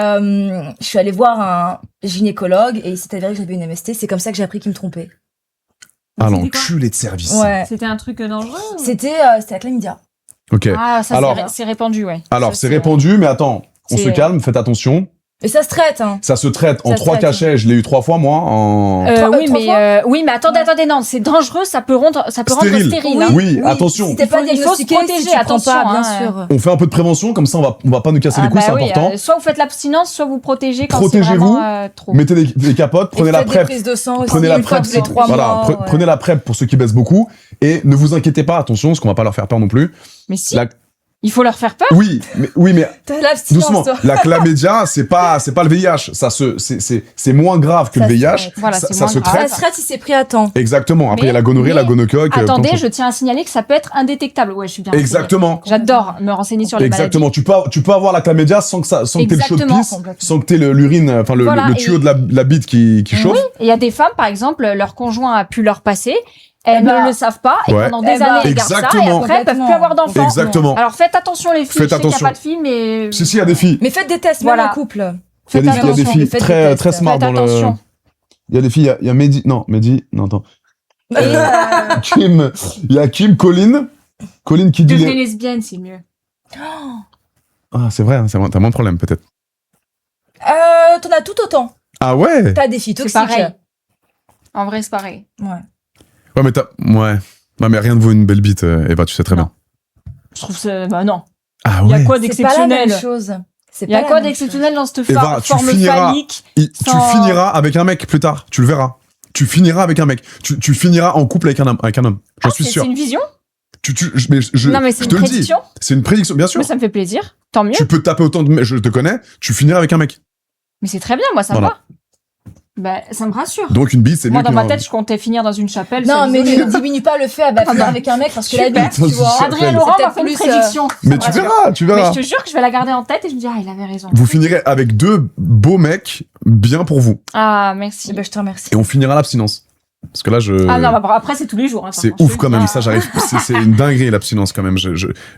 je suis allée voir un gynécologue et il s'est avéré que j'avais une MST. C'est comme ça que j'ai appris qu'il me trompait. Ah, C'était quoi l'enculé de service. Ouais. C'était un truc dangereux? C'était la chlamydia. Ok. Ah, ça, Alors- c'est répandu, ouais. Alors, Ça, c'est répandu, mais attends, on c'est- se calme, faites attention. Et ça se traite, hein. Ça se traite en Ça se 3 traite. cachets. Je l'ai eu 3 fois, moi, en... oui, trois mais attendez, non, c'est dangereux, ça peut rendre Stérile. stérile. Hein. Oui, attention. Si t'es pas Il faut se diagnostiqué, protéger, si tu prends attention, pas, bien hein. sûr. On fait un peu de prévention, comme ça, on va pas nous casser les couilles, c'est important. Soit vous faites l'abstinence, soit vous protégez quand c'est Protégez-vous, vraiment trop. Mettez des capotes, prenez Et la faites des PrEP. prises de sang aussi, Prenez la une fois PrEP, tous les 3 voilà, mois. ouais. prenez la PrEP pour ceux qui baissent beaucoup. Et ne vous inquiétez pas, attention, parce qu'on va pas leur faire peur non plus. Mais si, La- il faut leur faire peur. Oui, mais T'as l'abstinence, doucement. toi. La chlamydia, c'est pas le VIH. C'est moins grave que Ça le se VIH. traite. Voilà, ça c'est ça moins se grave. Ça traite. se traite si c'est pris à temps. Exactement. Après, il y a la gonorrhée, mais- la gonocoque. Attendez, plein de je tiens à signaler que ça peut être indétectable. Ouais, je suis bien renseignée. Exactement. J'adore me renseigner sur les Exactement. Tu peux avoir la chlamydia sans que t'aies le chaud de Exactement, pisse, complètement. sans que t'aies l'urine, enfin Voilà, le tuyau et- de la bite qui chauffe. Oui, et il y a des femmes, par exemple, leur conjoint a pu leur passer, elles Eh ben, ne le savent pas, et Ouais. pendant des Eh ben, années, elles gardent ça, et exactement. après, elles peuvent plus avoir d'enfants. Exactement. Alors faites attention les filles, Faites je sais qu'il n'y a attention. pas de filles, mais... Si, il y a des filles. Mais faites des tests, Voilà. même en couple. Il y a Faites des filles, attention, faites des très, tests. très smart Faites dans le... attention. Il y a des filles, il y a Mehdi, non, attends. Et Kim, il y a Kim, Colline qui dit... devenez lesbienne, c'est mieux. Ah, c'est vrai, t'as moins de problème, peut-être. T'en as tout autant. Ah ouais? T'as des filles C'est toxiques. pareil. En vrai, c'est pareil. Ouais. Ouais, mais ouais. Non, mais rien ne vaut une belle bite, Eva, tu sais très Non. bien. Je trouve ça... Bah non. Ah Il y a ouais? quoi C'est pas la même d'exceptionnel? chose. C'est Il y a pas la quoi même d'exceptionnel dans cette Eva, tu forme finiras- phallique? Tu Sans- finiras avec un mec plus tard, tu le verras. Tu finiras avec un mec. Tu finiras en couple avec un homme. J'en suis sûr. C'est une vision? Non, Non, mais c'est je te une le dis. prédiction. C'est une prédiction, bien sûr. Mais ça me fait plaisir. Tant mieux. Tu peux taper autant de mecs, je te connais, tu finiras avec un mec. Mais c'est très bien, moi, ça me Voilà. va. Bah, ça me rassure. Donc une bite, c'est mieux Moi, dans qu'une- ma tête, je comptais finir dans une chapelle. Non, seule mais isolée. ne diminue pas le fait à finir avec un mec parce que la Super. bite, tu vois. Ça, Adrien c'est Laurent peut-être m'a fait une plus, prédiction. ça Mais me tu rassure. verras, tu Mais verras. je te jure que je vais la garder en tête et je me dis, ah, il avait raison. Vous finirez avec 2 beaux mecs bien pour vous. Ah, merci. Eh ben, je te remercie. Et on finira l'abstinence. Parce que là, Ah non, bah, après, c'est tous les jours. Hein, c'est par contre, ouf je te quand dis même, pas. ça j'arrive. C'est une dinguerie l'abstinence quand même.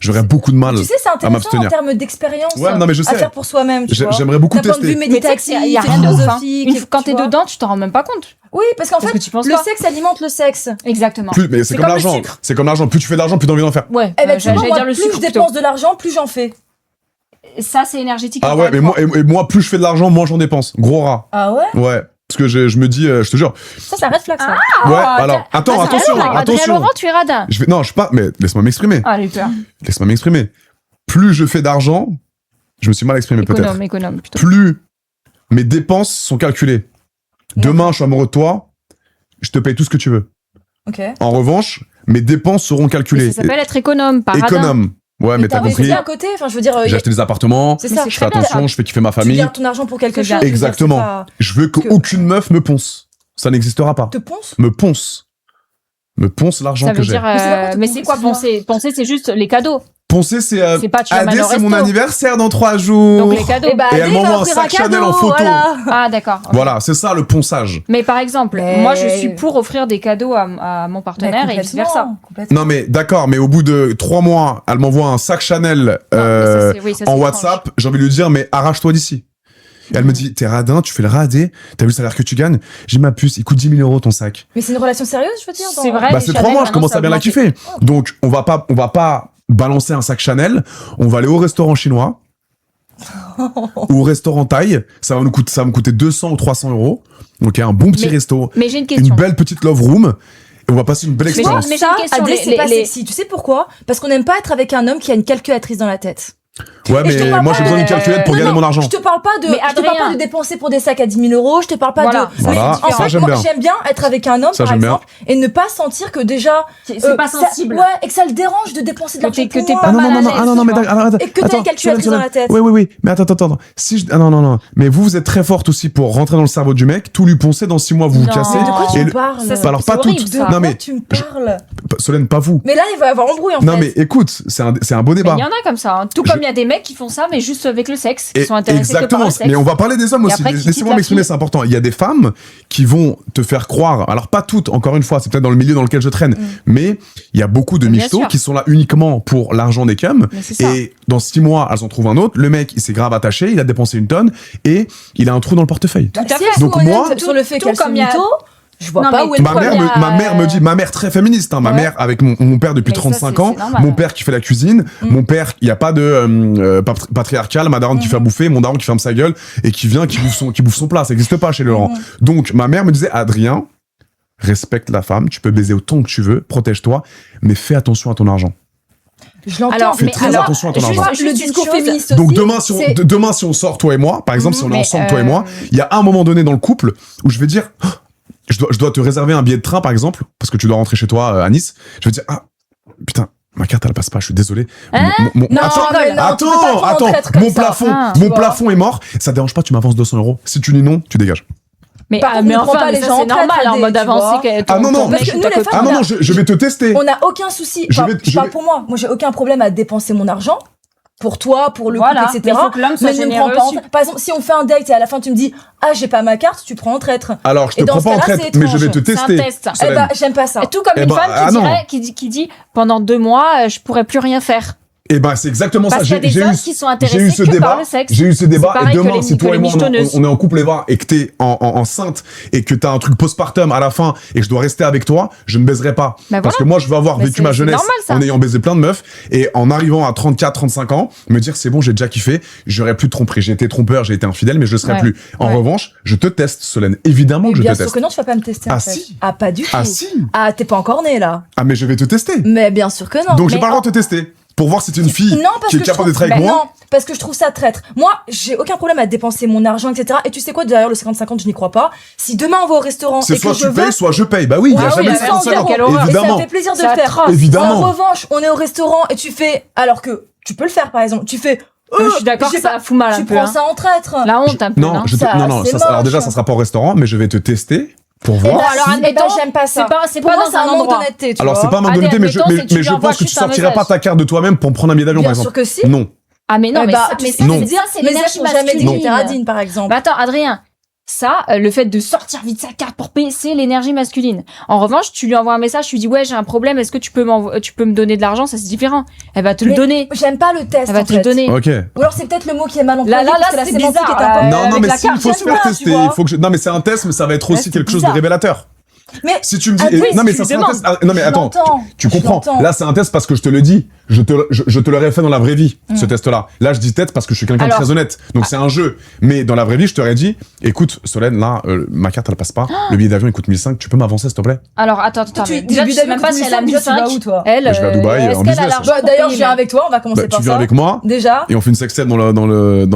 J'aurais beaucoup de mal. Tu sais, c'est intéressant m'abstenir. en termes d'expérience Ouais, non, mais je sais. à faire pour soi-même, tu vois. J'aimerais beaucoup D'un point de vue tester. Mais tu sais que méditatif, il y a rien de ouf. Hein. philosophique. Quand tu t'es vois. dedans, tu t'en rends même pas compte. Oui, parce qu'en Parce fait, que tu penses le pas. sexe alimente le sexe. Exactement. Mais c'est C'est comme comme le l'argent. sucre. C'est comme l'argent. Plus tu fais d'argent, plus t'as envie d'en faire. Ouais, Eh ben, tu vois, j'allais moi, dire le plus sucre je plutôt. dépense de l'argent, plus j'en fais. Ça, c'est énergétique. Ah encore ouais, mais une moi, fois. et moi, plus je fais de l'argent, moins j'en dépense. Gros rat. Ah ouais? Ouais. Parce que je me dis, je te jure. Ça red flag, ça. Ouais, alors, attends, Vas-y, attention, Adrien attention. Laurent, tu es radin. Non, je suis pas, mais laisse-moi m'exprimer. Ah, j'ai eu peur. Laisse-moi m'exprimer. Plus je fais d'argent, je me suis mal exprimé peut-être. Économe, plutôt. Plus mes dépenses sont calculées. Demain, je suis amoureux de toi, je te paye tout ce que tu veux. Ok. En revanche, mes dépenses seront Mais calculées. ça s'appelle être économe, pas radin. Économe. Ouais, mais t'as compris. investi à côté, enfin, je veux dire, J'ai acheté des appartements, c'est Mais ça. c'est je fais très bien, attention, je fais kiffer ma Tu famille. gardes ton argent pour quelque C'est chose. bien. je veux dire, Exactement. c'est pas- Je veux qu'aucune meuf me ponce. Ça n'existera pas. Te ponce? Me ponce. Me ponce l'argent Ça que veut j'ai. dire. Mais c'est pas quoi, Mais te c'est quoi poncer, penser? Penser, c'est juste les cadeaux. Poncer, c'est. C'est pas tu vas Adé, mal au c'est mon resto. anniversaire dans 3 jours. Donc les cadeaux. Eh bah, Et elle allez, m'envoie va un offrir sac Chanel en cadeau, photo. voilà. Ah, d'accord. ok. Voilà, c'est ça le ponçage. Mais par exemple, Mais- moi, je suis pour offrir des cadeaux à mon partenaire et vice versa. Complètement. Non mais d'accord, mais au bout de 3 mois, elle m'envoie un sac Chanel Non, mais ça, c'est- oui, ça, en c'est WhatsApp, j'ai envie de lui dire, mais arrache-toi d'ici. Et elle me dit, t'es radin, tu fais le radé, t'as vu le salaire que tu gagnes? J'ai ma puce, il coûte 10 000 € ton sac. Mais c'est une relation sérieuse, je veux dire. C'est vrai. Bah, c'est 3 mois, je commence à bien la kiffer. Donc, on va pas balancer un sac Chanel, on va aller au restaurant chinois, ou au restaurant thaï, ça va me coûter 200 ou 300 €. Donc, un bon petit resto, Mais j'ai une question. une belle petite love room, et on va passer une belle expérience. Mais j'ai Ça, une question, Adé, c'est pas les- sexy. Tu sais pourquoi? Parce qu'on n'aime pas être avec un homme qui a une calculatrice dans la tête. Ouais, Et je te mais parle moi, pas j'ai besoin d'une calculette pour Non, gagner non, mon argent. Je te parle pas de, Mais je te parle pas Adrien. de dépenser pour des sacs à 10 000 €. Je te parle pas Voilà. de. Voilà, En ça, fait, j'aime moi, bien. j'aime bien être avec un homme, Ça, par j'aime bien. exemple, et ne pas sentir que déjà. C'est pas sensible. Ouais, et que ça le dérange de dépenser de Que l'argent t'es- que pour t'es moi. pas mal à l'aise, non, mais tu vois. attends, Et que t'as une calculatrice dans la tête. Oui, mais attends. Si non. Mais vous êtes très forte aussi pour rentrer dans le cerveau du mec, tout lui poncer, dans 6 mois, vous vous Non. cassez. Mais de quoi Et tu le- parles? Ça, c'est alors, pas horrible, toutes. ça. Non, mais, tu me parles. Solène, pas vous. Mais là, il va y avoir embrouille, en fait. Non, mais écoute, c'est un beau Mais débat. il y en a comme ça. Hein. Tout comme il y a des mecs qui font ça, mais juste avec le sexe, qui Et sont intéressés que par exactement, le sexe. mais on va parler des hommes Et aussi. après, qui Laissez-moi quittent m'exprimer, la c'est important. Il y a des femmes qui vont te faire croire, alors pas toutes, encore une fois, c'est peut-être dans le milieu dans lequel je traîne, mais il y a beaucoup de Bien michtos sûr. qui sont là uniquement pour l'argent des cums. Mais c'est ça. Et dans 6 mois, elles en trouvent un autre. Le mec, il s'est grave attaché, il a dépensé une tonne et il a un trou dans le portefeuille. Tout à Si fait. elles sont Donc honnêtes moi- sur le fait tout qu'elles sont comme il y a- mythos, je vois Non, pas mais où est le Ma Pourquoi mère, il y a- ma mère me dit, ma mère très féministe, hein, ma Ouais. mère avec mon père depuis Mais ça, 35 c'est- ans, c'est normal. mon père qui fait la cuisine, mon père, il y a pas de patriarcal, ma daronne qui fait à bouffer, mon daron qui ferme sa gueule et qui vient, qui bouffe son plat, ça existe pas chez Laurent. Donc ma mère me disait, Adrien, respecte la femme, tu peux baiser autant que tu veux, protège-toi, mais fais attention à ton argent. Je l'entends. Alors, Fais mais très alors, attention à ton juste- argent. juste le une discours chose. féministe aussi. Donc c'est- demain si on sort toi et moi, par exemple si on est Mais, ensemble toi et moi, il y a un moment donné dans le couple où je vais dire oh, je dois te réserver un billet de train par exemple parce que tu dois rentrer chez toi à Nice. Je vais dire ah putain ma carte elle passe pas, je suis désolé. Hein Mon- Non, attends, mais non, tu peux pas prendre en traite comme mon ça. plafond, Ah, tu mon vois. plafond est mort. Ça te dérange pas, tu m'avances 200 €. Si tu dis non, tu dégages. Mais, Par contre, mais ne prends enfin, pas mais les ça, gens c'est en traite, normal en Adé, mode tu avancé. vois. Ah non, non. ton mec Parce que est nous, à les côté. femmes, Ah non non, je vais te tester. On n'a aucun souci. Je Enfin, vais- je je parle vais- pour moi. Moi, j'ai aucun problème à dépenser mon argent. Pour toi, pour le Voilà. couple, Mais etc. il faut que l'homme soit Mais ne me généreux prends pas en aussi. traite. Par exemple, si on fait un date et à la fin tu me dis ah j'ai pas ma carte, tu prends en traître. Alors je te Et dans prends ce pas en cas-là, traite, c'est mais je vais te étrange. C'est un tester. test. Eh Solène. bah j'aime pas ça. Et tout comme Eh une ben, femme ah qui non. dirait, qui dit pendant 2 mois, je pourrais plus rien faire. Eh ben c'est exactement ça. Parce qu'il y a des hommes qui sont intéressés j'ai eu ce que débat, par le sexe. J'ai eu ce débat C'est et pareil que demain les- si toi que et les moi michetonneuses. on est en couple Eva et que t'es enceinte et que t'as un truc postpartum à la fin et que je dois rester avec toi, je ne baiserai pas. Bah Parce voilà. que moi je veux avoir Mais vécu c'est- ma c'est jeunesse normal, ça. en ayant baisé plein de meufs et en arrivant à 34-35 ans, me dire c'est bon j'ai déjà kiffé, j'aurais plus de tromperie. J'ai été trompeur, j'ai été infidèle mais je le serai Ouais. plus. En Ouais. revanche, je te teste Solène, évidemment Mais que je te bien sûr teste. que non, tu vas pas me tester Ah en fait. si. Ah pas du tout. Ah si. Ah t'es pas encore né là. Ah mais je vais te tester. Mais bien sûr que non. Donc j'ai Mais pas le droit de te tester pour voir si t'es une fille Non, parce qui est que capable je d'être trouve... avec moi. Non, parce que je trouve ça traître. Moi, j'ai aucun problème à dépenser mon argent, etc. Et tu sais quoi, derrière le 50-50, je n'y crois pas. Si demain on va au restaurant C'est et que soit je tu payes, veux... soit je paye. Bah oui, il y a Ouais, jamais oui, de mais 50 quelle horreur. Et ça évidemment. me fait plaisir de C'est le faire. atroce. Évidemment. En revanche, on est au restaurant et tu fais... Alors que tu peux le faire, par exemple. Tu fais... Je suis d'accord que j'ai ça fout mal un Tu peu. prends hein. ça en traître. La honte un peu. Non, hein. non, c'est alors moche. déjà, ça sera pas au restaurant, mais je vais te tester pour Eh voir. ben, si- alors, admettons, j'aime pas ça. C'est Pour pas moi, dans c'est un un manque endroit. d'honnêteté, tu Alors, vois. c'est pas un manque Allez, d'honnêteté, mais admettons, c'est que tu lui je envoies pense que tu juste un sortiras pas message. ta carte de toi-même pour me prendre un billet d'avion, Bien par sûr exemple. que si. Non. Ah mais non, Eh mais bah, ça, tu mais sais, ça, non. c'est Mes l'énergie ex n'ont jamais dit que masculine. t'étais radine, par exemple. Bah attends, Adrien, ça, le fait de sortir vite sa carte pour payer, c'est l'énergie masculine. En revanche, tu lui envoies un message, tu lui dis ouais, j'ai un problème, est-ce que tu peux me donner de l'argent, ça c'est différent. Elle va te le Mais donner. J'aime pas le test, Elle va en te le fait. donner. Ok. Ou alors c'est peut-être le mot qui est mal employé, Là, parce que la c'est sémantique bizarre, est un peu... Non, non, avec mais la si, il carte, faut se j'aime faire pas, tu tester. vois. Il faut que non, mais c'est un test, mais ça va être aussi c'est quelque chose de bizarre. révélateur. Mais Si tu me dis, Ah oui, non, mais si ça tu sera un demandes. test. Ah, non, mais Je attends, l'entends, tu je comprends. l'entends. Là, c'est un test parce que je te le dis. Je te l'aurais fait dans la vraie vie, ce test-là. Là, je dis test parce que je suis quelqu'un de Alors- très honnête. Donc, c'est un jeu. Mais dans la vraie vie, je t'aurais dit, écoute, Solène, là, ma carte, elle passe pas. Le billet d'avion, il coûte 1005. Tu peux m'avancer, s'il te plaît? Alors attends, mais déjà tu sais même pas si elle a 1005. 1005. Tu vas où, toi? Elle, Bah, je vais à Dubaï, est-ce en qu'elle a business. l'argent pour D'ailleurs, je payer, viens mais- avec toi, on va commencer Bah, par tu ça. viens avec moi Déjà. et on fait une sextape dans le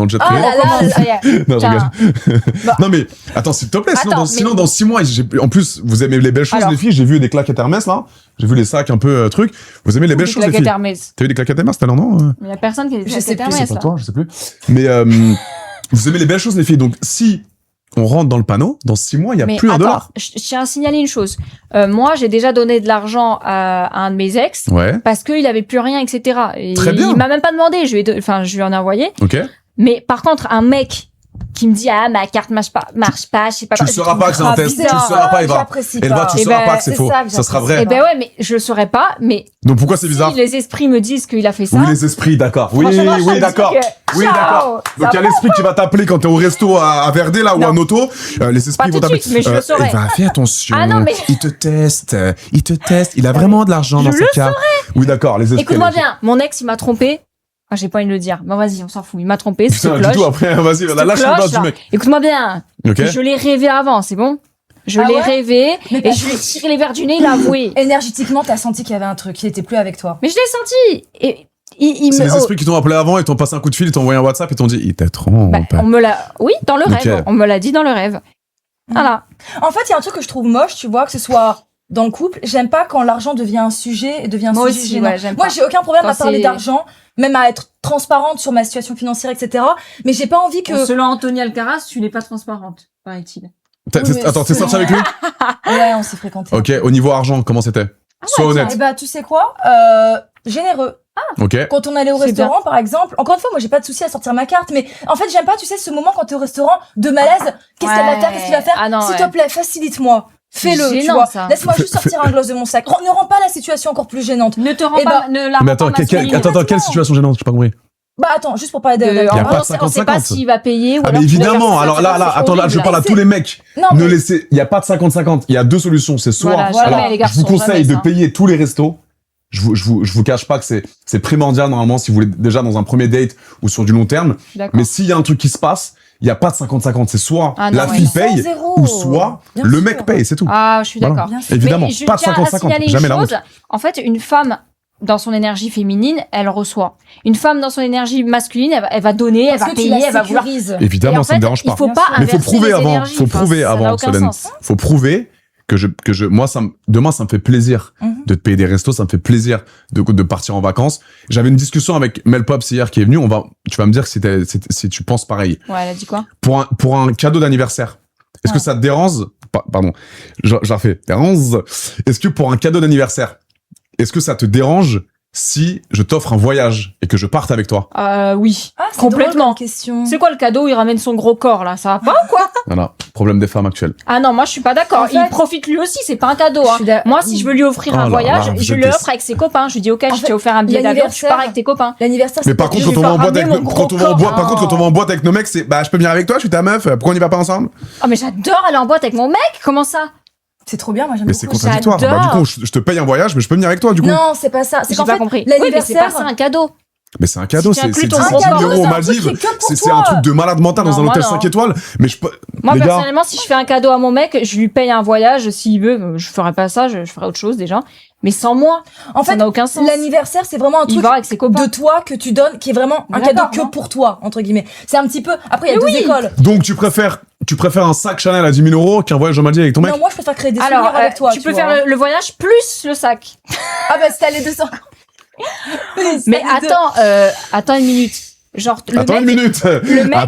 jet Ah privé. là là, Ça y est. Non, je Tiens. rigole. Non, mais attends, s'il te plaît, Attends, sinon mais- dans 6 mois, en plus, vous aimez les belles choses, Alors. les filles. J'ai vu des claquettes Hermès, là. J'ai vu les sacs un peu trucs. Vous aimez les belles choses, les filles. Hermès. T'as eu des claquettes Hermès tout à l'heure, non? Il y a personne qui a des Je sais claquettes plus, Hermès C'est pas là. toi, je sais plus. Mais vous aimez les belles choses, les filles. Donc, si on rentre dans le panneau, dans 6 mois, il y a Mais plus un attends, dollar. je tiens à signaler une chose. Moi, j'ai déjà donné de l'argent à un de mes ex Ouais. parce qu'il avait plus rien, etc. Et Très bien. il m'a même pas demandé. Je lui ai en ai envoyé. Ok. Mais par contre, un mec qui me dit ah ma carte marche pas, je sais pas. Tu le sauras pas que c'est un test. Tu le sauras pas, Eva. Eva, tu sauras pas que c'est faux. Ça sera vrai. Eh ben ouais, mais je le saurais pas. Mais donc pourquoi c'est bizarre? Si les esprits me disent qu'il a fait ça. Oui, les esprits, d'accord. Oui, d'accord. Oui, d'accord. Donc il y a l'esprit qui va t'appeler quand t'es au resto à Verdé là ou en auto. Les esprits vont t'appeler. Mais je le saurais. Eva, fais attention. Ah non mais il te teste. Il a vraiment de l'argent dans sa carte. Oui, d'accord. Les esprits. Écoute-moi bien. Mon ex, il m'a trompé. Ah, j'ai pas envie de le dire. Bon, vas-y, on s'en fout. Il m'a trompé. C'est du tout, après, vas-y, lâche le bas du mec. Écoute-moi bien. Okay. Je l'ai rêvé avant, c'est bon? Je l'ai rêvé et je lui ai tiré les verres du nez, il a avoué. Énergétiquement, t'as senti qu'il y avait un truc, il était plus avec toi. Mais je l'ai senti. Et c'est les esprits qui t'ont appelé avant, ils t'ont passé un coup de fil, ils t'ont envoyé un WhatsApp et t'ont dit, il t'a trompé. On me l'a, oui, dans le rêve. On me l'a dit dans le rêve. Voilà. En fait, il y a un truc que je trouve moche, tu vois, que ce soit dans le couple. J'aime pas quand l'argent devient un sujet et devient un sujet gênant. Moi, j'ai aucun problème à parler d'argent, même à être transparente sur ma situation financière, etc. Mais j'ai pas envie que... Selon Anthony Alcaraz, tu n'es pas transparente, paraît-il. Attends, t'es sorti avec lui? Ouais, on s'est fréquenté. Ok, au niveau argent, comment c'était? Sois honnête. Eh bah, tu sais quoi? Généreux. Ok. Quand on allait au restaurant, par exemple, encore une fois, moi, j'ai pas de souci à sortir ma carte, mais en fait, j'aime pas, tu sais, ce moment quand t'es au restaurant de malaise. Qu'est-ce qu'elle va faire? Qu'est-ce qu'il va faire? S'il te plaît, facilite-moi. Fais-le, tu vois. Laisse-moi juste sortir un gloss de mon sac. Ne rends pas la situation encore plus gênante. Ne te rends pas, ne la mais attends, quelle situation gênante? J'ai pas compris. Bah attends, juste pour parler de... Y a pas de 50-50. On sait pas s'il va payer ou mais évidemment, alors là, attends, là, je parle à tous les mecs. Ne laissez, y a pas de 50-50. Il y a deux solutions. C'est soit, alors, je vous conseille de payer tous les restos. Je vous cache pas que c'est primordial, normalement, si vous voulez déjà dans un premier date ou sur du long terme. Mais s'il y a un truc qui se passe, il y a pas de 50-50. C'est soit la fille paye ou soit le mec paye, c'est tout. Ah, je suis d'accord. Évidemment, pas de 50-50. Jamais la honte. En fait, une femme, dans son énergie féminine, elle reçoit. Une femme dans son énergie masculine, elle va donner, elle va payer, elle va vouloir. Évidemment, ça me dérange pas. Il faut pas mais faut prouver avant. Faut prouver avant, Solène. Faut prouver que moi, demain, ça me fait plaisir de te payer des restos, ça me fait plaisir de partir en vacances. J'avais une discussion avec Mel Pops hier qui est venue. Tu vas me dire si tu penses pareil. Ouais, elle a dit quoi? Pour un cadeau d'anniversaire. Est-ce que ça te dérange? Pardon. J'en fais. Dérange. Est-ce que pour un cadeau d'anniversaire, est-ce que ça te dérange si je t'offre un voyage et que je parte avec toi? Oui. Complètement. C'est quoi le cadeau? Il ramène son gros corps, là. Ça va pas ou quoi? Voilà. Problème des femmes actuelles. Ah non, moi, je suis pas d'accord. Il profite lui aussi. C'est pas un cadeau, hein. Moi, si je veux lui offrir un voyage, je lui offre avec ses copains. Je lui dis, OK, je t'ai offert un billet d'avion, tu pars avec tes copains. L'anniversaire, mais par contre, quand on va en boîte avec nos mecs, c'est, je peux venir avec toi, je suis ta meuf, pourquoi on y va pas ensemble? Oh, mais j'adore aller en boîte avec mon mec. Comment ça? C'est trop bien, moi j'aime beaucoup. Mais c'est contradictoire. Du coup, je te paye un voyage, mais je peux venir avec toi, du coup. Non, c'est pas ça. C'est qu'en fait, compris. L'anniversaire, c'est pas ça un cadeau. Mais c'est un cadeau, c'est 10 000 € aux Maldives. C'est un truc de malade mental dans un hôtel 5 étoiles. Mais moi, personnellement, si je fais un cadeau à mon mec, je lui paye un voyage s'il veut. Je ferais pas ça, je ferais autre chose déjà. Mais sans moi, en fait, ça n'a aucun sens. L'anniversaire, c'est vraiment un truc de toi que tu donnes, qui est vraiment un cadeau que pour toi, entre guillemets. C'est un petit peu. Après, il y a deux écoles. Donc, tu préfères un sac Chanel à 10 000 € qu'un voyage aux Maldives avec ton mec? Non, moi, je préfère créer des souvenirs avec toi. Tu peux faire le voyage plus le sac. Ah bah, c'était les 200. Mais attends une minute. Genre, le mec,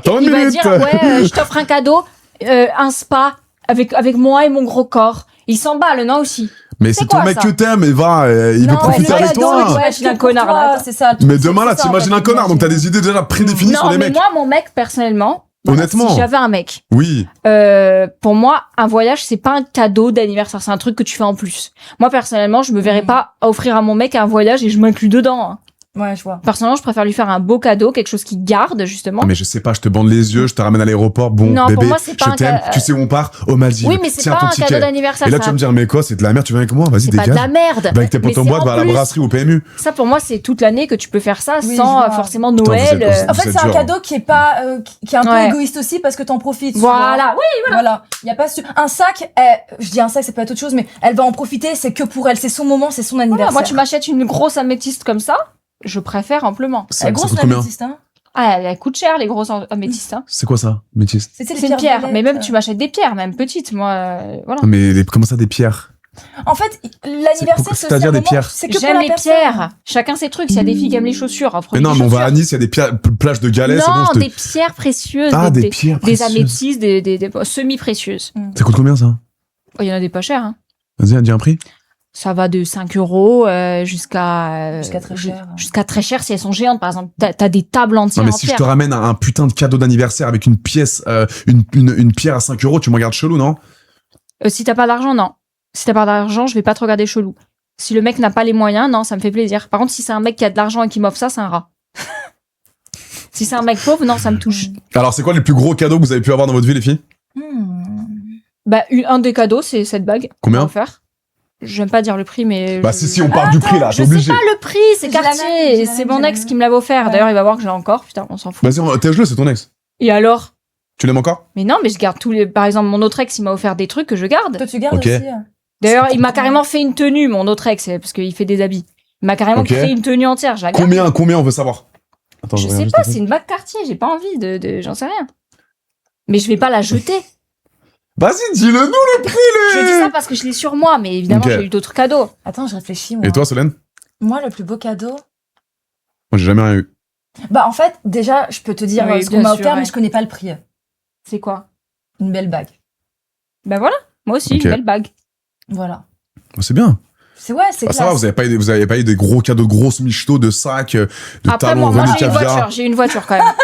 il va dire, je t'offre un cadeau, un spa avec moi et mon gros corps. Il s'emballe, non, aussi? Mais c'est ton mec que t'aimes, il veut profiter avec toi. Ouais, je suis un connard, là. C'est ça. Mais demain, là, t'imagines un connard, donc t'as des idées déjà prédéfinies sur les mecs. Non, mais moi, mon mec, personnellement, honnêtement, si j'avais un mec, oui, pour moi, un voyage, c'est pas un cadeau d'anniversaire, c'est un truc que tu fais en plus. Moi, personnellement, je me verrais pas offrir à mon mec un voyage et je m'inclus dedans. Ouais, je vois. Personnellement, je préfère lui faire un beau cadeau, quelque chose qui garde, justement. Mais je sais pas, je te bande les yeux, je te ramène à l'aéroport, bon, non, bébé, je t'aime, tu sais où on part? Aux Maldives. Oui, mais c'est pas un cadeau d'anniversaire. Et là, tu vas me dire, mais quoi, c'est de la merde, tu viens avec moi? Vas-y, dégage. C'est pas de la merde. Va avec tes potes en boîte, va à la brasserie au PMU. Ça, pour moi, c'est toute l'année que tu peux faire ça sans forcément Noël. En fait, c'est un cadeau qui est pas, qui est un peu égoïste aussi parce que t'en profites. Voilà, oui, voilà. Il y a pas un sac, je dis un sac, c'est pas autre chose, mais elle va en profiter, c'est que pour elle, c'est son moment, c'est son anniversaire. Moi, tu m'achètes une grosse améthyste comme ça. Je préfère amplement. La grosse améthyste, hein? Ah, elle coûte cher, les grosses améthystes, hein. C'est quoi ça, améthyste? C'est une pierre. Mais même, tu m'achètes des pierres, même petites, moi, voilà. Mais comment ça, des pierres? En fait, l'anniversaire, c'est-à-dire des pierres. J'aime les pierres. Chacun ses trucs. S'il y a des filles qui aiment les chaussures. Mais non, mais on va à Nice, il y a des plages de galets. Non, des pierres précieuses. Ah, des pierres précieuses. Des améthystes, des semi-précieuses. Ça coûte combien, ça? Il y en a des pas chers, hein. Vas-y, dis un prix. Ça va de 5 euros jusqu'à très cher. jusqu'à très cher si elles sont géantes. Par exemple, t'as des tables entières Non, mais en si je pierre. te ramène un putain de cadeau d'anniversaire avec une pièce, une pierre à 5 euros, tu me regardes chelou, non? Si t'as pas d'argent, non. Si t'as pas d'argent, je vais pas te regarder chelou. Si le mec n'a pas les moyens, non, ça me fait plaisir. Par contre, si c'est un mec qui a de l'argent et qui m'offre ça, c'est un rat. Si c'est un mec pauvre, non, ça me touche. Alors, c'est quoi les plus gros cadeaux que vous avez pu avoir dans votre vie, les filles? Bah, un des cadeaux, c'est cette bague. Combien? Offert. J'aime pas dire le prix, mais. Bah, si, on parle du prix, là, t'es Je sais obligé. pas le prix, c'est J'ai la même, quartier. j'ai la C'est même, mon j'ai la ex même. qui me l'avait offert. Ouais. D'ailleurs, il va voir que je l'ai encore. Putain, on s'en fout. Vas-y, tège-le, c'est ton ex. Et alors? Tu l'aimes encore? Mais non, mais je garde tous les. Par exemple, mon autre ex, il m'a offert des trucs que je garde. Toi, tu gardes Ok. aussi. D'ailleurs, il m'a carrément fait une tenue, mon autre ex, parce qu'il fait des habits. Il m'a carrément Ok. créé une tenue entière. Je la garde. Combien on veut savoir? Attends, Je regarde sais juste pas, un peu. c'est une bague Cartier. J'ai pas envie de j'en sais rien. Mais je vais pas la jeter. Vas-y, dis-le nous, le prix, Je dis ça parce que je l'ai sur moi, mais évidemment, Ok. j'ai eu d'autres cadeaux. Attends, je réfléchis, moi. Et toi, Solène? Moi, le plus beau cadeau. Moi, j'ai jamais rien eu. Bah, en fait, déjà, je peux te dire Oui, ce qu'on bien m'a sûr, offert, ouais. mais je connais pas le prix. C'est quoi? Une belle bague. Ben voilà, moi aussi, Ok. une belle bague. Voilà. Oh, c'est bien. C'est ouais, c'est Ah, classe. ça va, vous avez pas eu des gros cadeaux de grosses michetots, de sacs, de Après, talons, moi venus j'ai une caviar. voiture, j'ai une voiture quand même.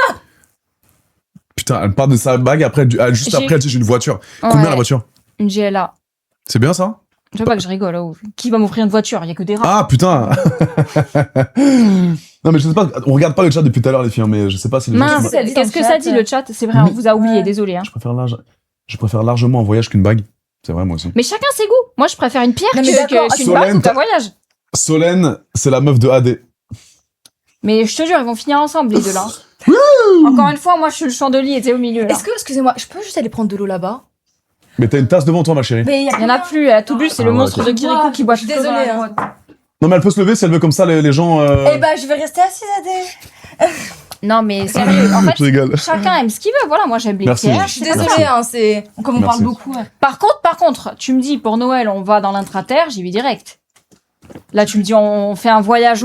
Putain, elle parle de sa bague, après, juste J'ai- après, elle dit j'ai une voiture. Combien Ouais, la voiture? Une GLA. C'est bien ça? Je sais pas que je rigole. Oh. Qui va m'offrir une voiture? Il y a que des rats. Ah, putain! Non, mais je sais pas, on regarde pas le chat depuis tout à l'heure, les filles, hein, mais je sais pas si les gens Mince, sont- ça dit dans qu'est-ce le que ça chat. dit le chat? C'est vrai, on Mais- vous a oublié, Ouais. désolé. Hein. Je préfère largement un voyage qu'une bague. C'est vrai, moi aussi. Mais chacun ses goûts. Moi, je préfère une pierre Non, mais d'accord, qu'une bague Solène, ou qu'un voyage. Solène, c'est la meuf de AD. Mais je te jure, ils vont finir ensemble, les deux là. Encore une fois, moi, je suis le chandelier, t'es au milieu. Là. Est-ce que, excusez-moi, je peux juste aller prendre de l'eau là-bas? Mais t'as une tasse devant toi, ma chérie. Mais il Il y en a plus. À Toulouse, c'est Ah le ouais, monstre ok. de Kirikou qui boit Je suis tout le temps dans désolée, la hein. grotte. Non, mais elle peut se lever si elle veut comme ça, les gens. Eh ben, je vais rester assise, Adé. Non, mais sérieux, en Je fait, rigole. chacun aime ce qu'il veut. Voilà, moi, j'aime les Merci. pierres. Je suis désolée, hein, c'est. Comme on Merci. parle beaucoup. Ouais. Par contre, tu me dis, pour Noël, on va dans l'intraterre, j'y vais direct. Là, tu me dis, on fait un voyage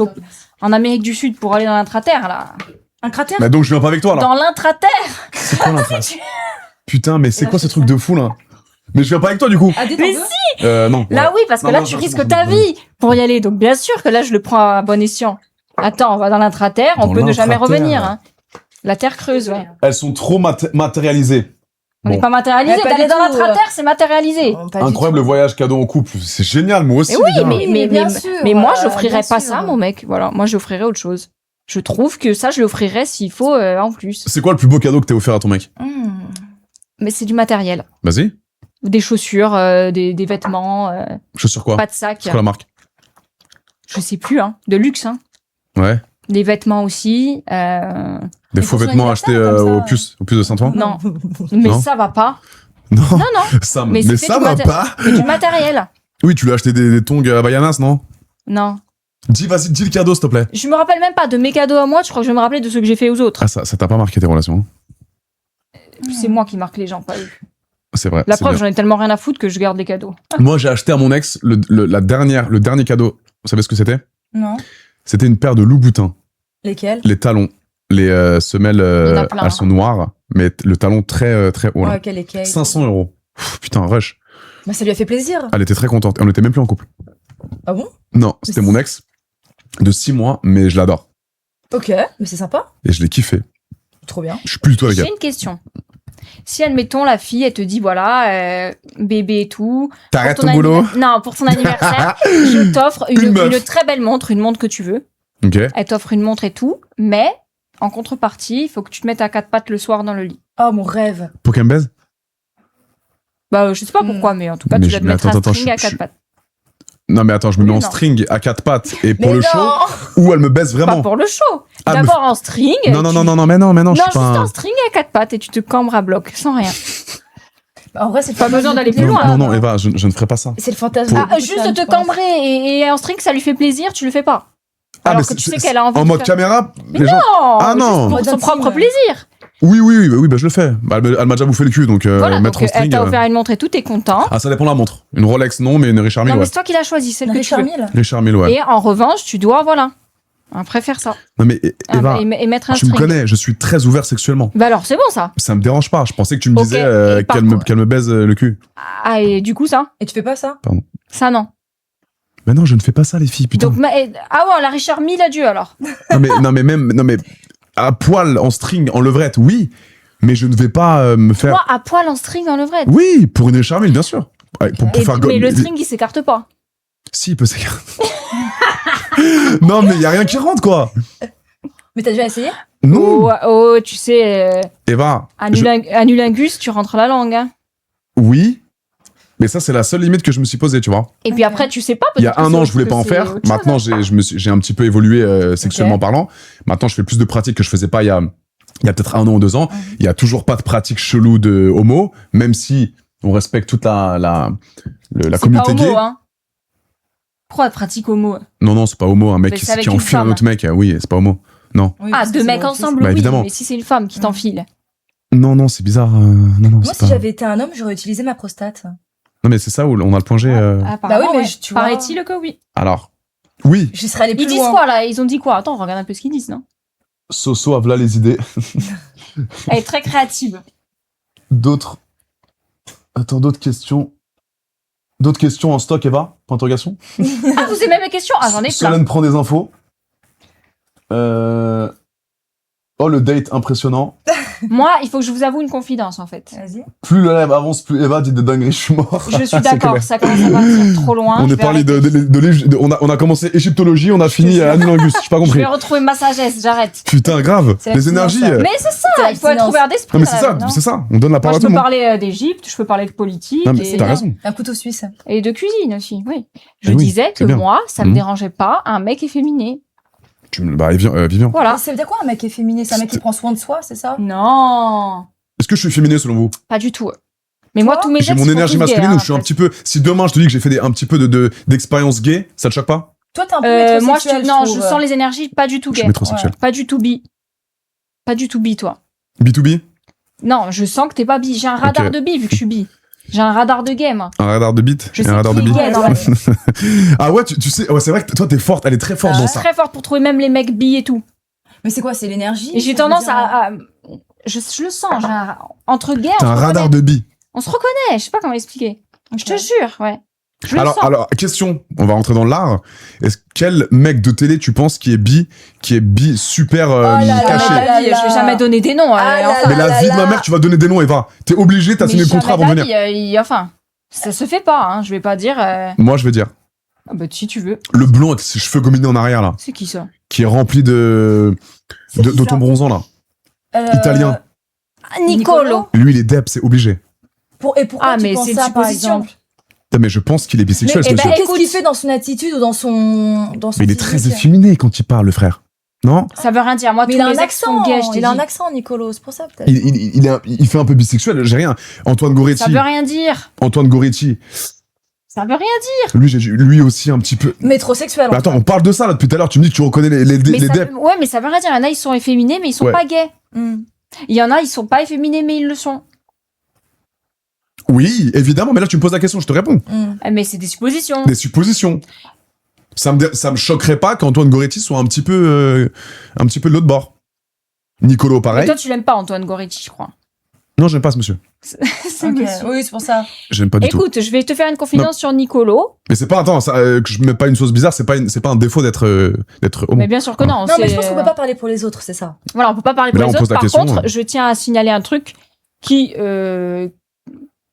en Amérique du Sud pour aller dans l'intraterre, là. Un cratère? Mais donc, je viens pas avec toi, là. Dans l'intraterre. C'est quoi l'intraterre? Putain, mais c'est quoi ce truc de fou, là? Mais je viens pas avec toi, du coup. Adé, Mais t'en veux? Non. Là, ouais. oui, parce que Non, là, non, tu non, risques c'est bon, ta c'est bon. vie pour y aller. Donc, bien sûr que là, je le prends à bon escient. Attends, on va dans l'intraterre, on Dans peut ne jamais l'intraterre. revenir. Hein. La terre creuse, ouais. Elles sont trop matérialisées. On n'est Bon. pas matérialisé. Mais pas D'aller du dans tout, l'intraterre, c'est matérialisé. Oh, pas du Incroyable le tout. voyage cadeau en couple. C'est génial, moi aussi. Et oui, les gars. mais bien sûr, moi, bien j'offrirais pas sûr. ça, mon mec. Voilà, moi, j'offrirais autre chose. Je trouve que ça, je l'offrirais s'il faut en plus. C'est quoi le plus beau cadeau que t'as offert à ton mec? Mais c'est du matériel. Vas-y. Des chaussures, des vêtements, Chaussures quoi? pas de sac. C'est quoi la marque? Je sais plus, hein. De luxe, hein. Ouais. Des vêtements aussi. Des Et faux pour son vêtements achetés anniversaire, comme au puce de Saint-Ouen? Non. Mais Non. ça va pas. Non. Non, non. Ça, Mais mais c'était ça du va maté- pas. Mais du matériel. Oui, tu lui as acheté des tongs à Bayanas, non? Non. Vas-y, dis le cadeau, s'il te plaît. Je me rappelle même pas de mes cadeaux à moi. Je crois que je vais me rappeler de ceux que j'ai fait aux autres. Ah, ça t'a pas marqué tes relations? Hein? C'est moi qui marque les gens, pas eux. C'est vrai. La c'est preuve, bien. j'en ai tellement rien à foutre que je garde les cadeaux. Moi, j'ai acheté à mon ex le dernier cadeau. Vous savez ce que c'était? Non. C'était une paire de loups-boutins. Lesquels? Les talons. Les semelles, Il y en a plein, elles sont noires, mais le talon très haut. Là. Ouais, lesquels? 500 €. Pff, putain, rush. Bah, ça lui a fait plaisir. Elle était très contente. On était même plus en couple. Ah bon? Non, c'était mon ex de 6 mois, mais je l'adore. Ok, mais c'est sympa. Et je l'ai kiffé. Trop bien. Je suis plus du tout avec J'ai elle. une question. Si, admettons, la fille, elle te dit, voilà, bébé et tout. T'arrêtes pour ton boulot? Non, pour ton anniversaire, je t'offre Une meuf. une très belle montre, une montre que tu veux. Ok. Elle t'offre une montre et tout, mais en contrepartie, il faut que tu te mettes à quatre pattes le soir dans le lit. Oh, mon rêve. Pour qu'elle me baise? Bah, je sais pas pourquoi, mais en tout cas, Mais tu dois te mais mettre attends, un attends, string à je- quatre pattes. Non, mais attends, je me mets Oui, en non. string à 4 pattes et pour Mais le non. show, ou elle me baise Pas vraiment? pour le show. Ah, D'abord en string. Non, non, tu- non, non, non, mais non, je Non, suis juste pas un... en string à quatre pattes et tu te cambres à bloc, sans rien. Bah, en vrai, c'est Pas besoin d'aller plus Non, loin. non, Eva, je ne ferai pas ça. C'est le fantasme. Ah, de beaucoup juste femmes, de te je pense. cambrer et en string, ça lui fait plaisir, tu le fais pas. Ah, Alors mais que tu c'est- sais qu'elle a envie En de mode faire- caméra, Mais les gens... non, Ah non. juste pour Mode son intime, propre ouais. plaisir. Oui, bah je le fais. Bah, elle m'a déjà bouffé le cul, donc Voilà, mettre donc en string... elle t'a offert une montre et tout, t'es content. Ah, ça dépend de la montre. Une Rolex, non, mais une Richard Mille, Non, mais ouais. c'est toi qui l'as choisi, celle que tu Richard veux. Mille. Richard Mille, ouais. Et en revanche, tu dois, voilà, après faire ça. Non, mais Eva, Et mettre un tu me string. connais, je suis très ouvert sexuellement. Bah alors, c'est bon ça. Ça me dérange pas. Je pensais que tu me Ok, disais et par qu'elle contre- me baise le cul. Ah, et du coup, ça Et tu fais pas ça? Ça, non. Mais non, je ne fais pas ça, les filles, putain. Donc, ah ouais, on l'a Richard mille adieu alors. Non, mais à poil, en string, en levrette, oui. Mais je ne vais pas me faire... Moi, à poil en string en levrette. Oui, pour une Richard Mille, bien sûr. Pour faire Mais le string, il s'écarte pas. Si, il peut s'écarter. Non, mais il y a rien qui rentre, quoi. Mais t'as déjà essayé? Non. Oh, tu sais, Eva. anulingus, tu rentres la langue. Hein. Oui. Mais ça, c'est la seule limite que je me suis posée, tu vois. Et puis après, tu sais pas. Il y a un an, je voulais pas en faire. Maintenant, j'ai un petit peu évolué sexuellement parlant. Maintenant, je fais plus de pratiques que je faisais pas il y a peut-être 1 an ou 2 ans. Il y a toujours pas de pratique chelou de homo, même si on respecte toute la communauté pas homo, gay. Hein. Pourquoi pratique homo? Non, c'est pas homo. Un mec qui enfile un autre mec, oui, c'est pas homo. Non. Oui, Ah, 2 mecs ensemble, bah, oui. évidemment. Mais si c'est une femme qui t'enfile. Non, c'est bizarre. Non, Moi, c'est si pas... j'avais été un homme, j'aurais utilisé ma prostate. Non, mais c'est ça où on a le point G. Bah oui, mais tu vois... Paraît-il que oui. Alors, oui. J'y serais allé plus Ils disent loin. quoi, là? Ils ont dit quoi? Attends, regarde un peu ce qu'ils disent, non? Soso a voilà les idées. Elle est très créative. D'autres questions. D'autres questions en stock, Eva? Point d'interrogation. Ah, vous avez même les questions? Ah, j'en ai plein. Solène prend des infos. Oh, le date impressionnant. Moi, il faut que je vous avoue une confidence, en fait. Vas-y. Plus le live avance, plus Eva dit des dingueries, je suis mort. Je suis C'est d'accord, clair. ça commence à partir trop loin. On je est vais parlé arrêter. on a commencé égyptologie, on a fini à Anulingus. J'ai pas Je compris. vais retrouver ma sagesse, j'arrête. Putain, grave. C'est Les énergies. l'abstinence, Mais c'est ça, C'est il faut être l'abstinence. ouvert d'esprit. Non, mais c'est là, ça, non c'est ça. On donne la Moi, parole à je tout peux le monde. parler d'Égypte, je peux parler de politique Non, mais et, t'as raison. Un couteau suisse. et de cuisine aussi, oui. Je Eh oui, disais que c'est bien. moi, ça me Mhm. dérangeait pas un mec efféminé. Vivian. Voilà. Ça veut dire quoi un mec efféminé? C'est un mec qui prend soin de soi, c'est ça? Non, Est-ce que je suis féminin selon vous? pas du tout. Mais moi, tous mes J'ai ex mon sont énergie tous gays, masculine hein, où je suis en un fait. petit peu. Si demain je te dis que j'ai fait un petit peu d'expérience gay, ça te choque pas? Toi, t'es un peu Moi, métrosexuel, non, je trouve. sens les énergies pas du tout Je suis gay. métrosexuel. Pas du tout bi. Pas du tout bi, toi. B2B? Non, je sens que t'es pas bi. J'ai un radar Ok. de bi vu que je suis bi. J'ai un radar de gay, moi. Un radar de bite Je et sais un radar de qui est bite. gay dans la vie. Ah ouais, tu sais, ouais, c'est vrai que toi t'es forte, elle est très forte Ah dans ouais. ça. Très forte pour trouver même les mecs bi et tout. Mais c'est quoi? C'est l'énergie? Et j'ai ça veut tendance dire- je le sens, entre gays, T'as un radar de bi. on se reconnaît, je sais pas comment expliquer. Je te jure, ouais. Je le sens. Alors, question, on va rentrer dans l'art. Quel mec de télé tu penses qui est bi super là là caché? là là. Je vais jamais donner des noms. Ah là enfin, Mais la là vie là. de ma mère, tu vas donner des noms, Eva. T'es obligé, t'as mais signé le jamais contrat avant de de la venir. vie, enfin, ça se fait pas, hein. Je vais pas dire. Moi, je vais dire. Ah bah si tu veux. Le blond avec ses cheveux gominés en arrière, là. C'est qui ça? Qui est rempli de C'est qui, ça? ton bronzant, là. Italien. Ah, Nicolo. Lui, il est dep, c'est obligé. Et pourquoi Ah, tu mais penses c'est une ça, par supposition. exemple? Putain, mais je pense qu'il est bisexuel, Mais, ce eh ben, monsieur. Qu'est-ce qu'il fait dans son attitude ou dans son Mais il est très physique? efféminé quand il parle, le frère. Non? Ça veut rien dire. Moi, Mais tous il a un mes ex sont accent, gays, je t'ai il a un dit. accent, Nicolo, c'est pour ça peut-être. Il fait un peu bisexuel, j'ai rien. Antoine Goretti. Ça veut rien dire. Antoine Goretti. Ça veut rien dire. Lui aussi un petit peu. Métrosexuel. Mais attends, on parle de ça là depuis tout à l'heure. Tu me dis que tu reconnais les Mais deps. ouais, mais ça veut rien dire. Il y en a, ils sont efféminés, mais ils sont Ouais. pas gays. Hmm. Il y en a, ils sont pas efféminés, mais ils le sont. Oui, évidemment, mais là tu me poses la question, je te réponds. Mais c'est des suppositions. Des suppositions. Ça me choquerait pas qu'Antoine Goretti soit un petit peu de l'autre bord. Nicolo, Mais pareil. toi, tu l'aimes pas, Antoine Goretti, je crois. Non, j'aime pas ce monsieur. C'est Ok. monsieur. Oui, c'est pour ça. J'aime pas du tout. Écoute, je vais te faire une confidence sur Nicolo. Mais c'est pas, attends, ça, que je mets pas une sauce bizarre, c'est pas un défaut d'être homo. Mais bien sûr que non. Non, mais c'est- je pense qu'on peut pas parler pour les autres, c'est ça. Voilà, on peut pas parler Mais pour là, les on pose autres. la Par question, contre, ouais. je tiens à signaler un truc qui,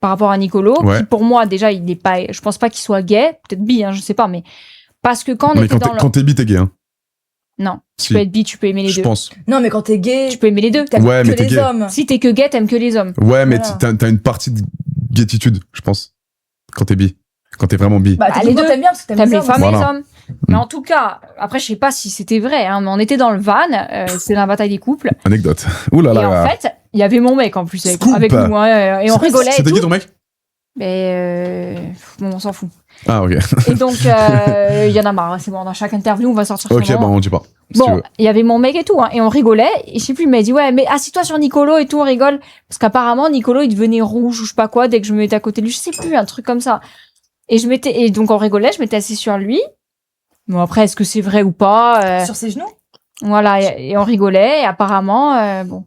par rapport à Nicolo, Ouais. qui pour moi, déjà, il n'est pas, je pense pas qu'il soit gay, peut-être bi, hein, je sais pas, mais parce que quand on Mais était quand dans quand t'es bi, t'es gay, hein. Non, Si, tu peux être bi, tu peux aimer les je deux. pense. Non, mais quand t'es gay, Tu peux aimer les deux. t'aimes Ouais, que mais t'es les gay. hommes. Si t'es que gay, t'aimes que les hommes. Ouais, mais Voilà. t'as une partie de gaietude, je pense. Quand t'es bi. Quand t'es vraiment bi. Bah, Bah, les techniquement, deux. t'aimes bien parce que T'aimes t'aimes les hommes. femmes et les Voilà. hommes. Mais en tout cas, après, je sais pas si c'était vrai, hein, mais on était dans le van, c'est la bataille des couples. Anecdote. Ouh là Et là. en fait, il y avait mon mec en plus avec, Scoop. avec nous, hein, et on rigolait. et C'était tout. qui ton mec? Mais bon, on s'en fout. Ah, ok. Et donc, il y en a marre, c'est bon, dans chaque interview, on va sortir Ok, son nom. bah on dit pas. Si tu Bon, veux. il y avait mon mec et tout, hein, et on rigolait, et je sais plus, il m'a dit, ouais, mais assis-toi sur Nicolo et tout, on rigole. Parce qu'apparemment, Nicolo, il devenait rouge ou je sais pas quoi, dès que je me mettais à côté de lui, je sais plus, un truc comme ça. Et donc on rigolait, je m'étais assis sur lui. Bon, après, est-ce que c'est vrai ou pas Sur ses genoux? Voilà, et on rigolait, et apparemment, bon.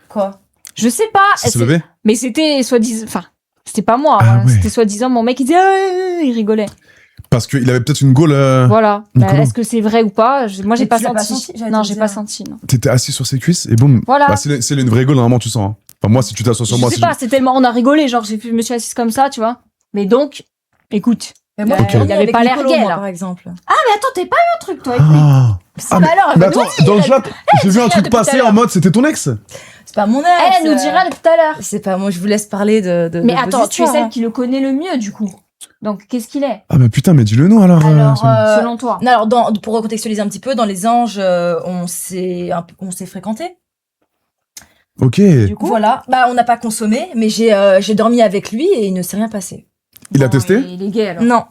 Quoi? Je sais pas, Ça s'est levé? mais c'était soi-disant, enfin, c'était pas moi, Ah hein, ouais. c'était soi-disant mon mec, il disait, ah, il rigolait. Parce qu'il avait peut-être une gaule. Voilà. Nicolas. Est-ce que c'est vrai ou pas? Moi, j'ai Mais pas tu l'as pas senti. senti, j'allais Non, te j'ai dire. pas senti, non. T'étais assis sur ses cuisses et boum. Voilà. Bah, c'est une vraie gaule, normalement, tu sens. Hein. Enfin, moi, si tu t'assois sur Je moi, sais si pas, c'est tellement, on a rigolé, genre, je me suis assise comme ça, tu vois. Mais donc, écoute. Mais moi, Ok. j'ai dormi Il avait avec pas l'air Nicolo, gay, moi, là. par exemple. Ah, mais attends, t'es pas eu un truc, toi, avec lui? Ah. Ah, mais alors, Mais elle va attends, nous dans le dire, chat, j'ai vu un rien truc depuis tout à passer l'heure. en mode c'était ton ex. c'est pas mon ex. Elle nous dira depuis tout à l'heure. C'est pas moi, je vous laisse parler de Mais vos attends, tu es histoires, celle hein. qui le connaît le mieux, du coup. Donc, qu'est-ce qu'il est, Ah, bah putain, mais dis-le nous alors. Alors, Sonia. selon toi? non, alors pour recontextualiser un petit peu, dans les anges, on s'est fréquentés. Ok. Du coup, Voilà. Bah, on n'a pas consommé, mais j'ai dormi avec lui et il ne s'est rien passé. Il a bon, testé Il est gay, alors. Non.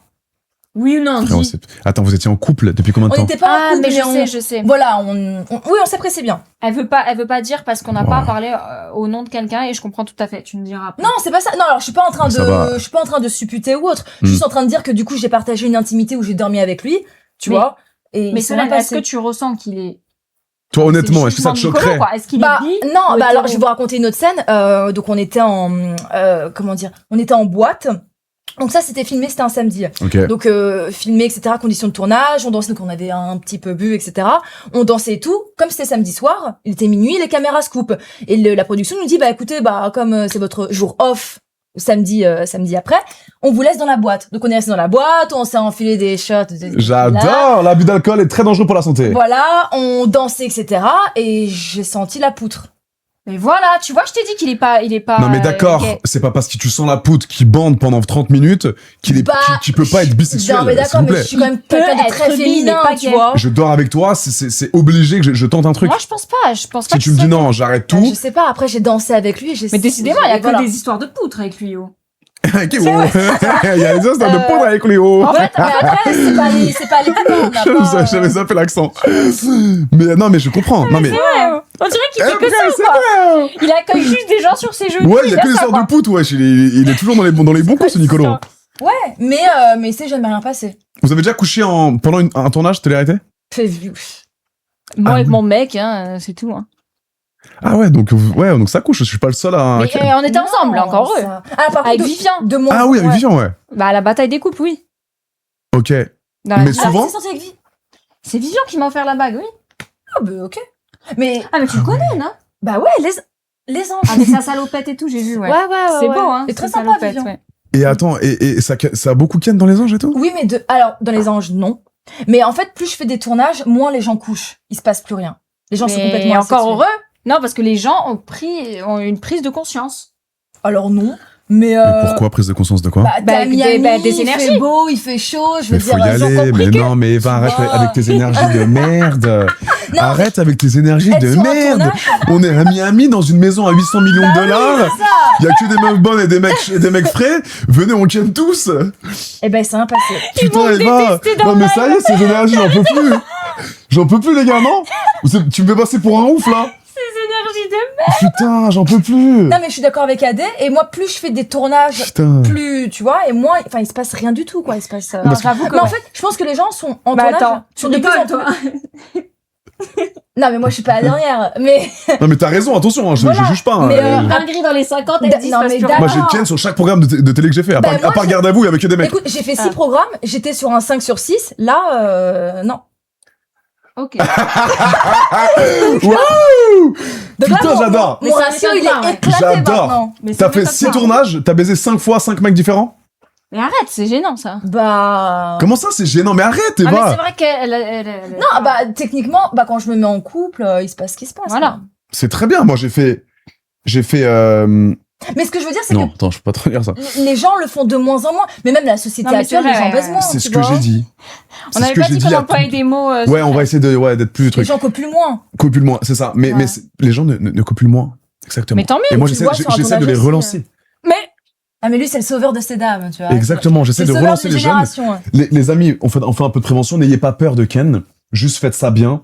Oui ou non, Frérot, dis. Attends, vous étiez en couple depuis combien de On temps n'était pas Ah, en couple, mais je on- sais, je sais. Voilà, oui, on s'appréciait bien. Elle veut pas dire parce qu'on n'a Ouais. pas parlé au nom de quelqu'un et je comprends tout à fait. Tu me diras après. Non, c'est pas ça. Non, alors je suis pas en train Ça va. je suis pas en train de supputer ou autre. Je suis Hmm. juste en train de dire que du coup, j'ai partagé une intimité où j'ai dormi avec lui, tu Mais- vois. Et Mais il s'est Solène, rien est-ce que passé. tu ressens qu'il est... Toi, honnêtement, c'est est-ce que ça te jugement de Nicolas, choquerait quoi? Est-ce qu'il Bah, est bi non, ou bah alors hétéro je vais vous raconter une autre scène. Donc on était comment dire, on était en boîte. Donc ça c'était filmé, c'était un samedi. Ok. Donc filmé, etc. Conditions de tournage, on dansait, donc on avait un petit peu bu, etc. On dansait et tout. Comme c'était samedi soir, il était minuit, les caméras se coupent. Et la production nous dit, bah écoutez, bah comme c'est votre jour off, samedi après, on vous laisse dans la boîte. Donc on est resté dans la boîte, on s'est enfilé des shots. J'adore. L'abus d'alcool est très dangereux pour la santé. Voilà, on dansait, etc. Et j'ai senti la poutre. Mais voilà, tu vois, je t'ai dit qu'il est pas... Non mais d'accord, gay. c'est pas parce que tu sens la poutre qui bande pendant 30 minutes qu'il Bah, qu'il peut pas être bisexuel, Non mais s'il d'accord, vous mais plaît. je suis quand même peut quelqu'un de être très bi, mais féminin, pas tu gay. vois. Je dors avec toi, c'est obligé que je tente un truc. Moi, je pense pas. Je pense pas Si que tu me ce dis soit- non, j'arrête Bah, tout. je sais pas, après j'ai dansé avec lui et j'ai... Mais décidément, il y a que voilà. des histoires de poutres avec lui, oh. Ok, bon. Il y a des histoires de poudre avec Léo. En fait, mais après, c'est pas les on n'a pas, J'avais zappé l'accent. Mais non, mais je comprends. Non mais. Ouais, oh. On dirait qu'il fait que Après, ça, c'est quoi. vrai. Il accueille juste des gens sur ses genoux. Ouais, il y a que des ça, histoires quoi. de poutre, wesh. Il est toujours dans les bons coups, ce Nicolo. ça. Ouais, mais c'est jamais rien passé. Vous avez déjà couché pendant un tournage télé-réalité? Moi, Ah avec oui. mon mec, hein, c'est tout. Hein. Ah ouais, donc ça couche. Je suis pas le seul à. Mais on était ensemble, Non, encore heureux. ça- Ah, par Avec contre, Vivian. de mon... Ah oui, avec ouais. Vivian, ouais. Bah, à la bataille des couples, oui. Ok. Dans la- Mais Ah, souvent. c'est sorti avec Vie. C'est Vivian qui m'a offert la bague, oui. Ah, bah, ok. Mais, Ah, mais tu le connais, non? bah ouais, les anges. Avec sa salopette et tout, j'ai vu, ouais. ouais. C'est beau, hein. C'est très sa sympa, salopette, Vivian. ouais. Et attends, et ça a beaucoup ken dans les anges et tout? Oui, mais alors, dans les anges, non. Mais en fait, plus je fais des tournages, moins les gens couchent. Il se passe plus rien. Les gens sont Mais complètement encore asexués. heureux. Non, parce que les gens ont une prise de conscience. Alors non. Mais, Mais pourquoi prise de conscience de quoi? bah, t'es à des- Miami, des il énergies. fait beau, il fait chaud, je veux Mais faut dire, y ils ont aller, compris mais que- non, mais Eva, arrête vois. avec tes énergies de merde. Non, Arrête avec tes énergies être de sur un merde. tournage, On est à Miami dans une maison à 800 millions de dollars. c'est ça. Il y a que des meufs bonnes et des mecs frais. Venez, on ken tous. Eh ben, c'est un passé. Putain, vont me Eva. détester dans Non, mais le ça y est, ces énergies, j'en peux plus. J'en peux plus, les gars, non? Tu me fais passer pour un ouf, là. Ces énergies de... Putain, j'en peux plus. Non, mais je suis d'accord avec Adé, et moi, plus je fais des tournages, Putain. plus, tu vois, et moins, enfin, il se passe rien du tout, quoi, il se passe... Non, Parce que- j'avoue que... Mais en ouais. fait, je pense que les gens sont en Bah tournage, attends, tu sont de plus en rigoles, plus... toi. Non, mais moi, je suis pas la dernière, mais... Non, mais t'as raison, attention, hein, je Voilà. juge pas. hein. Mais, Dinguerie dans les 50, elle dit Non, mais pas Moi, j'ai ken sur chaque programme de télé que j'ai fait. À Bah, part, moi, à part j'ai- Garde à vous, il y avait que des mecs. Écoute, j'ai fait 6 Ah. programmes, j'étais sur un 5 sur 6, là, non. Ok. Wouh! Donc là, Putain, j'adore. Mon Mais ça ratio, m'étonne il pas, est ouais. éclaté J'adore. maintenant. Mais ça T'as fait m'étonne 6 pas. tournages, t'as baisé 5 fois 5 mecs différents? Mais arrête, c'est gênant, ça. Bah... Comment ça, c'est gênant? Mais arrête, Ah, mais c'est Eva! vrai qu'elle... Non, bah, techniquement, bah, quand je me mets en couple, il se passe ce qui se passe. Voilà. quoi. C'est très bien, moi, j'ai fait. Mais ce que je veux dire, c'est Non, attends, je peux pas trop dire ça. que les gens le font de moins en moins. Mais même la société Non, mais c'est actuelle, les vrai, gens baisent ouais. moins. C'est tu ce que vois. j'ai dit. On C'est ce avait que pas j'ai dit dit qu'on à employait des mots... Ouais, on va essayer d'être plus Les truc. gens copulent moins. Copule moins, c'est ça. Mais Ouais. les gens ne copulent moins. Exactement. Mais tant mieux, Et moi, tu j'essaie vois, sur un j'essaie de tournage les aussi, relancer. Mais... Ah, mais lui, c'est le sauveur de ces dames, tu vois. Exactement, j'essaie C'est de le sauveur relancer d'une les jeunes. génération, hein. Les amis, on fait un peu de prévention. N'ayez pas peur de Ken. Juste faites ça bien.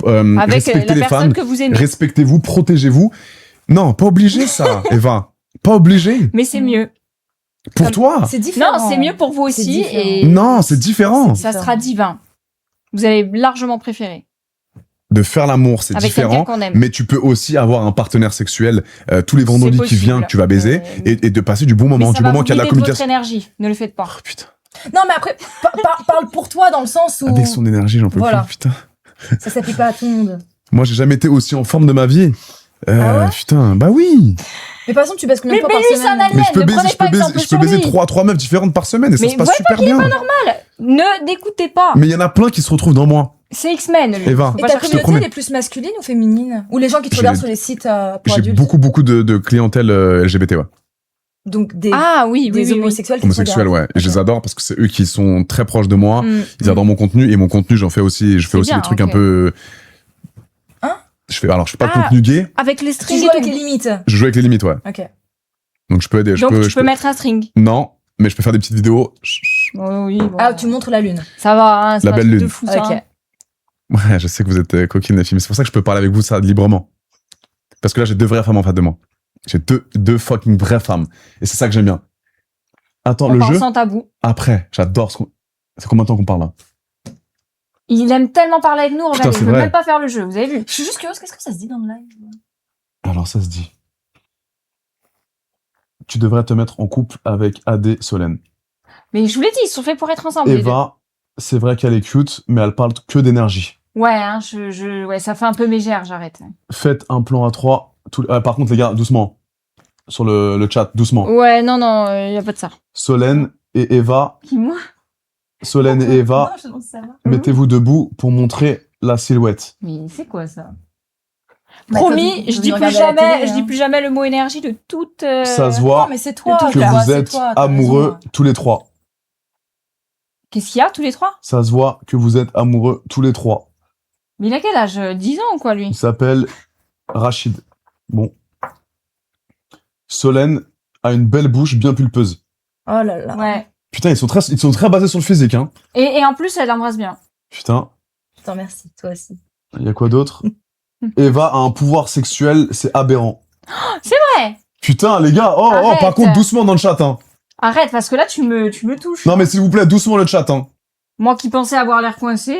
Avec Respectez la les personne fans. que vous aimez. Respectez-vous, protégez-vous. Non, pas obligé ça, Eva. Pas obligé. Mais c'est mieux. Pour Comme- toi. C'est différent. Non, c'est mieux pour vous C'est aussi. différent. Et Non, c'est différent. ça sera divin. Vous allez largement préférer. De faire l'amour, c'est Avec quelqu'un différent. qu'on aime. Mais tu peux aussi avoir un partenaire sexuel tous les vendredis C'est qui vient, possible. que tu vas baiser, et de passer du bon moment, Mais du ça va moment vous qu'il y a de la vider de votre communication. énergie. Ne le faites pas. Oh, putain. Non, mais après, parle pour toi dans le sens où Avec son énergie, j'en peux Voilà. plus, putain. ça s'applique pas à tout le monde. Moi, j'ai jamais été aussi en forme de ma vie. Ah ouais Putain, bah oui. Mais par exemple, tu baisses combien de Mais fois par lui, c'est un semaine alien. Mais je peux ne baiser, prenez je pas peux baiser, exemple je peux sur baiser lui. trois meufs différentes par semaine et ça Mais se passe voyez super bien. Ne d'écoutez pas. Mais il y en a plein qui se retrouvent dans moi. C'est X-Men, lui. Eva, Faut Et pas ta chercher. te communauté, promets. elle est plus masculine ou féminine? Ou les gens qui te J'ai- regardent sur les sites pour j'ai adultes? beaucoup de clientèle LGBT, ouais. Donc des Ah oui, oui, des oui, oui. homosexuels qui te Homosexuels, regardent. ouais. Et je les Ok. adore parce que c'est eux qui sont très proches de moi. Mm, Ils adorent mon contenu et mon contenu, je fais aussi C'est bien, des trucs ok. un peu. Hein Je fais pas de Ah. contenu gay. Avec les Tu strings joues et avec tout. les limites. Je joue avec les limites, ouais. Ok. Donc je peux aider. Donc tu je peux mettre un string. Non, mais je peux faire des petites vidéos. Oui, bon. Ah, tu montres la lune. Ça va, hein, c'est La pas un belle truc de lune. fou, ça. Ok. hein. Ouais, je sais que vous êtes coquine les filles, mais c'est pour ça que je peux parler avec vous ça librement. Parce que là, j'ai deux vraies femmes en face de moi. J'ai deux fucking vraies femmes. Et c'est ça que j'aime bien. Attends, On le parle jeu. sans tabou. Après, j'adore ce qu'on. C'est combien de temps qu'on parle là? Il aime tellement parler avec nous, regardez, c'est je peux vrai. même pas faire le jeu, vous avez vu? Je suis juste curieuse, qu'est-ce que ça se dit dans le live? Alors ça se dit. Tu devrais te mettre en couple avec AD Solène. Mais je vous l'ai dit, ils sont faits pour être ensemble. les deux. Eva, c'est vrai qu'elle est cute, mais elle parle que d'énergie. Ouais, hein, ouais, ça fait un peu mégère, j'arrête. Faites un plan à 3. Par contre, les gars, doucement. Sur le chat, doucement. Ouais, non, y a pas de ça. Solène et Eva. Qui, moi? Solène et Eva, Non, je demande ça va. mettez-vous debout pour montrer la silhouette. Mais c'est quoi ça? Bah, Promis, toi, je vous dis plus regardez à la jamais, télé, je dis hein. plus jamais le mot énergie de toute. Ça se Non, voit mais c'est toi. tout que là. vous C'est êtes toi, t'as amoureux raison. tous les trois. Qu'est-ce qu'il y a, tous les trois? Ça se voit que vous êtes amoureux tous les trois. Mais il a quel âge? 10 ans ou quoi, lui? Il s'appelle Rachid. Bon. Solène a une belle bouche bien pulpeuse. Oh là là. Ouais. Putain, ils sont très basés sur le physique, hein. Et en plus, elle embrasse bien. Putain, Putain, merci, toi aussi. il y a quoi d'autre? Eva a un pouvoir sexuel, c'est aberrant. Ouais. Putain, les gars, Arrête. par contre, doucement dans le chat, hein. Arrête, parce que là, tu me touches. Non, mais s'il vous plaît, doucement le chat, hein. Moi qui pensais avoir l'air coincé.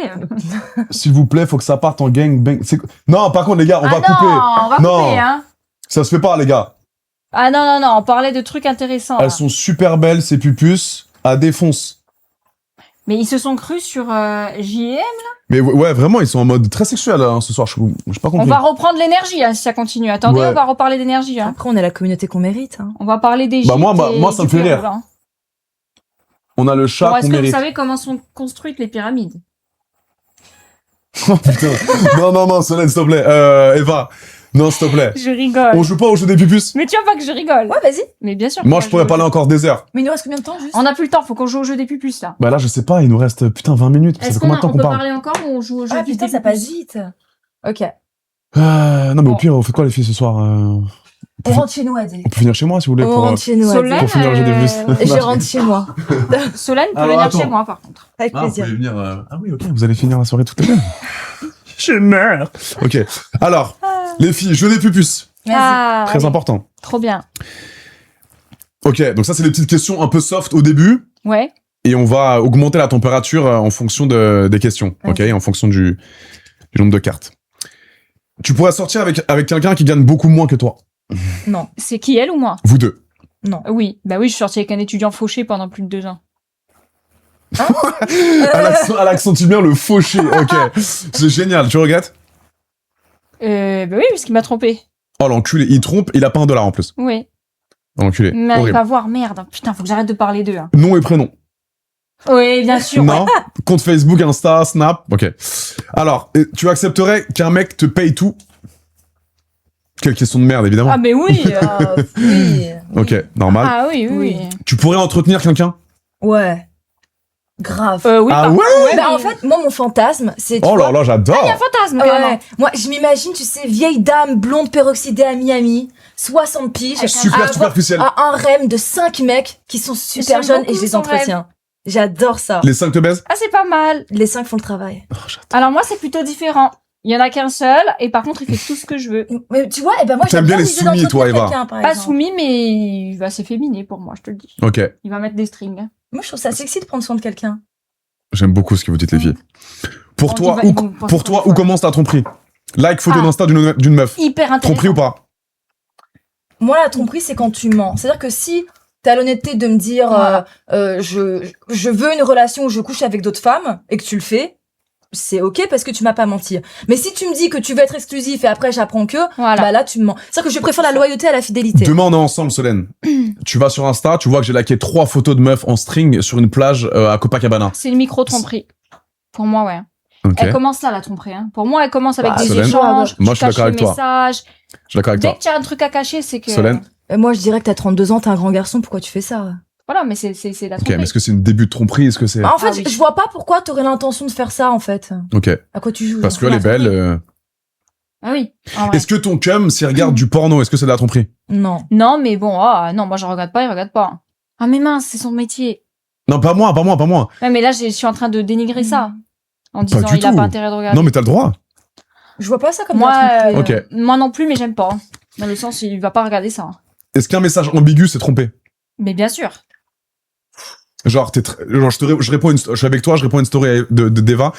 S'il vous plaît, faut que ça parte en gang bang. Non, par contre, les gars, on va non, couper. on va Non. couper, hein. Ça se fait pas, les gars. Ah non, on parlait de trucs intéressants. là. Elles sont super belles, ces pupus, à défonce. Mais ils se sont crus sur JM. Mais ouais, vraiment, ils sont en mode très sexuel, hein, ce soir, j'ai pas On compris. va reprendre l'énergie hein, si ça continue. Attendez, Ouais. on va reparler d'énergie. Hein. Après, on est la communauté qu'on mérite. Hein. On va parler des Bah, gîtes moi, et ça me du fait rire. Pérou, hein. On a le chat Bon, est-ce qu'on que vous mérite. savez comment sont construites les pyramides? Oh putain. non, Solène, s'il te plaît. Eva. Non, s'il te plaît. Je rigole. On joue pas au jeu des pupus? Mais tu vois pas que je rigole. Ouais, vas-y. Mais bien sûr. Moi, que je pourrais joue au parler jeu. encore des heures. Mais il nous reste combien de temps juste? On n'a plus le temps, faut qu'on joue au jeu des pupus là. Bah là, je sais pas, il nous reste, putain, 20 minutes. Ça Est-ce fait qu'on combien de temps qu'on peut parle? parler encore ou on joue au jeu Ah des putain, ça pupus passe vite. Ok. Non, mais Bon. au pire, on fait quoi, les filles, ce soir? On rentre chez nous, Adé. On peut venir chez moi, si vous voulez, On pour... rentre chez nous, Solène, Adé. pour finir le jeu des pupus. Je rentre chez moi. Solène peut Alors, venir attends. chez moi par contre. Avec Ah, vous plaisir. pouvez venir... Ah oui, ok, vous allez finir la soirée tout à l'heure. Je meurs. Ok, alors, les filles, jeu des pupus. Vas-y. Très allez, important. trop bien. Ok, donc ça, c'est les petites questions un peu soft au début. Ouais. Et on va augmenter la température en fonction des questions, ok, en fonction du nombre de cartes. Tu pourrais sortir avec quelqu'un qui gagne beaucoup moins que toi. Non, C'est qui, elle ou moi? Vous deux. non. Oui, bah oui, je suis sortie avec un étudiant fauché pendant plus de 2 ans. Elle accentue bien le fauché, ok. C'est génial, tu regrettes? Bah oui, parce qu'il m'a trompé. Oh l'enculé, il trompe, il a pas $1 en plus. Oui. L'enculé, Mais il horrible. va voir, merde. Putain, faut que j'arrête de parler d'eux. Hein. Nom et prénom. Oui, bien sûr. ouais. Non. Compte Facebook, Insta, Snap, ok. Alors, tu accepterais qu'un mec te paye tout? Quelle question de merde, évidemment. Ah, mais oui. Oui. Ok, normal. Ah oui, oui. Oui. Tu pourrais entretenir quelqu'un? Ouais. Grave. Oui, Ah par- ouais? ouais, Bah, mais- en fait, moi, mon fantasme, c'est. tu Oh là vois, là, j'adore. Il y a un fantasme, Ouais. carrément. Moi, je m'imagine, tu sais, vieille dame blonde peroxydée à Miami, 60 piges, Avec Super à superficiel. avoir un REM de 5 mecs qui sont super J'aime jeunes et beaucoup je les son entretiens. J'adore ça. Les 5 te baisent? Ah, c'est pas mal. Les 5 font le travail. Oh, j'adore. Alors moi, c'est plutôt différent. Il y en a qu'un seul, et par contre, il fait tout ce que je veux. Mais tu vois, et ben moi, T'aimes j'aime bien bien les l'idée soumis, toi, d'entretenir Eva. quelqu'un, par Pas exemple. soumis, mais il va s'efféminer pour moi, je te le dis. Ok, Il va mettre des strings. Moi, je trouve ça sexy de prendre soin de quelqu'un. j'aime beaucoup ce que vous dites, les filles. Pour On toi, dit- on pense pour toi, qu'on où fait. commence ta tromperie? Like photo Ah. d'Insta d'une meuf. Hyper intéressant. Tromperie ou pas? Moi, la tromperie, c'est quand tu mens. C'est-à-dire que si t'as l'honnêteté de me dire, Voilà. je veux une relation où je couche avec d'autres femmes et que tu le fais, c'est ok parce que tu m'as pas menti. Mais si tu me dis que tu veux être exclusif et après j'apprends que, Voilà. bah là tu me mens. C'est-à-dire que je préfère la loyauté à la fidélité. Demain, on est ensemble, Solène. Tu vas sur Insta, tu vois que j'ai liké 3 photos de meufs en string sur une plage à Copacabana. C'est une micro-tromperie. Pour moi, ouais. Ok. Elle commence là, la tromperie. Hein. Pour moi, elle commence avec Bah, des Solène, échanges. moi, je suis tu caches d'accord avec les toi. messages. Je suis d'accord avec Dès toi. que tu as un truc à cacher, c'est que... Solène. Moi je dirais que t'as 32 ans, t'es un grand garçon, pourquoi tu fais ça? Voilà, mais c'est la Ok, tromperie. mais est-ce que c'est une début de tromperie? Est-ce que c'est... Bah, en fait, Ah oui. je vois pas pourquoi t'aurais l'intention de faire ça en fait. Ok. À quoi tu joues? Parce genre qu'elle est belle. Ah oui, en vrai. Est-ce que ton cum, s'il regarde du porno, est-ce que c'est de la tromperie? Non. Non, mais bon, non, moi je regarde pas, il regarde pas. Ah mais mince, c'est son métier. Non, pas moi. Ouais, mais là, je suis en train de dénigrer ça. En Pas disant, du il a tout. pas intérêt de regarder. Non, mais t'as le droit. Je vois pas ça comme Moi, la tromperie. Ok. moi non plus, mais j'aime pas. Dans le sens, il va pas regarder ça. Est-ce qu'un message ambigu, c'est tromper? Mais bien sûr. Genre, je réponds je suis avec toi, je réponds à une story de Deva.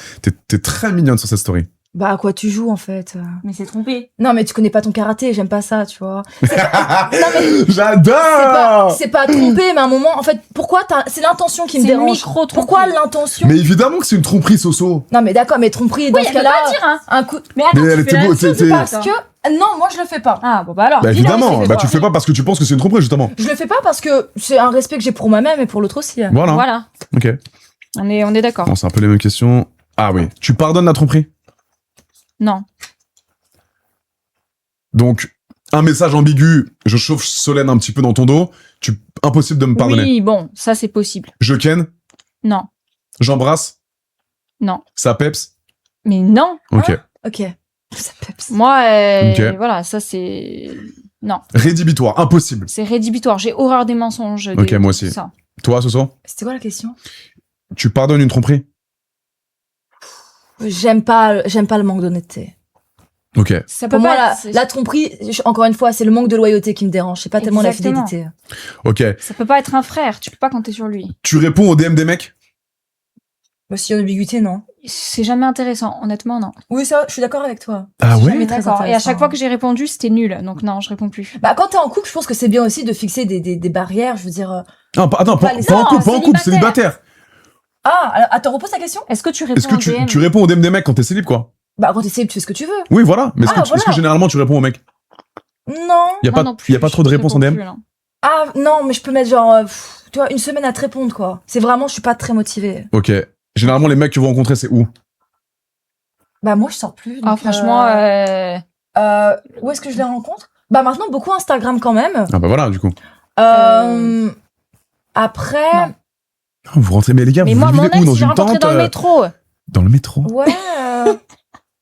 T'es très mignonne sur cette story. Bah à quoi tu joues en fait? Mais c'est trompé. Non mais tu connais pas ton karaté, j'aime pas ça, tu vois. Non mais J'adore! c'est pas tromper, mais à un moment, en fait, pourquoi c'est l'intention qui me C'est dérange. micro-tromperie. Pourquoi l'intention? Mais évidemment que c'est une tromperie, Soso. Non mais d'accord, mais tromperie dans Oui, ce elle peut cas-là, pas le dire, hein. un coup. Mais attends, Mais elle tu était fais la beau, même chose t'es- ou pas, Parce toi que non, moi je le fais pas. Ah, bon, bah alors. Bah dis-le, évidemment, c'est bah quoi. tu le fais pas parce que tu penses que c'est une tromperie, justement. Je le fais pas parce que c'est un respect que j'ai pour moi-même et pour l'autre aussi. Voilà. Voilà. Ok. On est d'accord. Bon, c'est un peu les mêmes questions. Ah oui. Tu pardonnes la tromperie? Non. Donc, un message ambigu, je chauffe Solène un petit peu dans ton dos, impossible de me pardonner. Oui, bon, ça c'est possible. Je ken, Non. j'embrasse, Non. ça peps. Mais non. Ok. Ok. Ça peps. Moi, Ok. voilà, ça c'est... Non. Rédhibitoire, impossible. C'est rédhibitoire. J'ai horreur des mensonges. Ok, moi aussi. Ça. Toi, Soso, C'était quoi la question? tu pardonnes une tromperie? J'aime pas le manque d'honnêteté. Ok. Ça peut Pour moi, pas la tromperie, encore une fois, c'est le manque de loyauté qui me dérange. C'est pas tellement la Exactement. fidélité. Ok. Ça peut pas être un frère. Tu peux pas compter sur lui. Tu réponds aux DM des mecs? Bah, s'il y a une ambiguïté, non. C'est jamais intéressant. Honnêtement, non. Oui, ça, je suis d'accord avec toi. Ah C'est ouais? jamais très D'accord. Et à intéressant. chaque fois que j'ai répondu, c'était nul. Donc non, je réponds plus. Bah, quand t'es en couple, je pense que c'est bien aussi de fixer des barrières. Je veux dire. Ah, attends, Pas pas les- en Non, couple, pas en couple, célibataire. Attends, repose ta question. Est-ce que tu réponds Est-ce que en DM? tu réponds aux DM des mecs quand t'es célib, quoi? Bah, quand t'essayes, tu fais ce que tu veux. Oui, voilà. Mais est-ce que, Ah, est-ce que voilà. généralement tu réponds aux mecs? Non. Y a Moi pas, non plus, y a pas trop de je réponses en réponds DM? plus, non. Ah, non, mais je peux mettre genre, tu vois, une semaine à te répondre, quoi. C'est vraiment, je suis pas très motivée. Ok. Généralement, les mecs que vous rencontrez, c'est où? Bah, moi, je sors plus. Ah, donc, franchement, où est-ce que je les rencontre? Bah, maintenant, beaucoup Instagram quand même. Ah bah voilà, du coup. Après, Non. Ah, vous rentrez, mais les gars, mais vous moi, mon vivez où? ex, Dans je l'ai une rencontré tente? dans le métro. Dans le métro? ouais.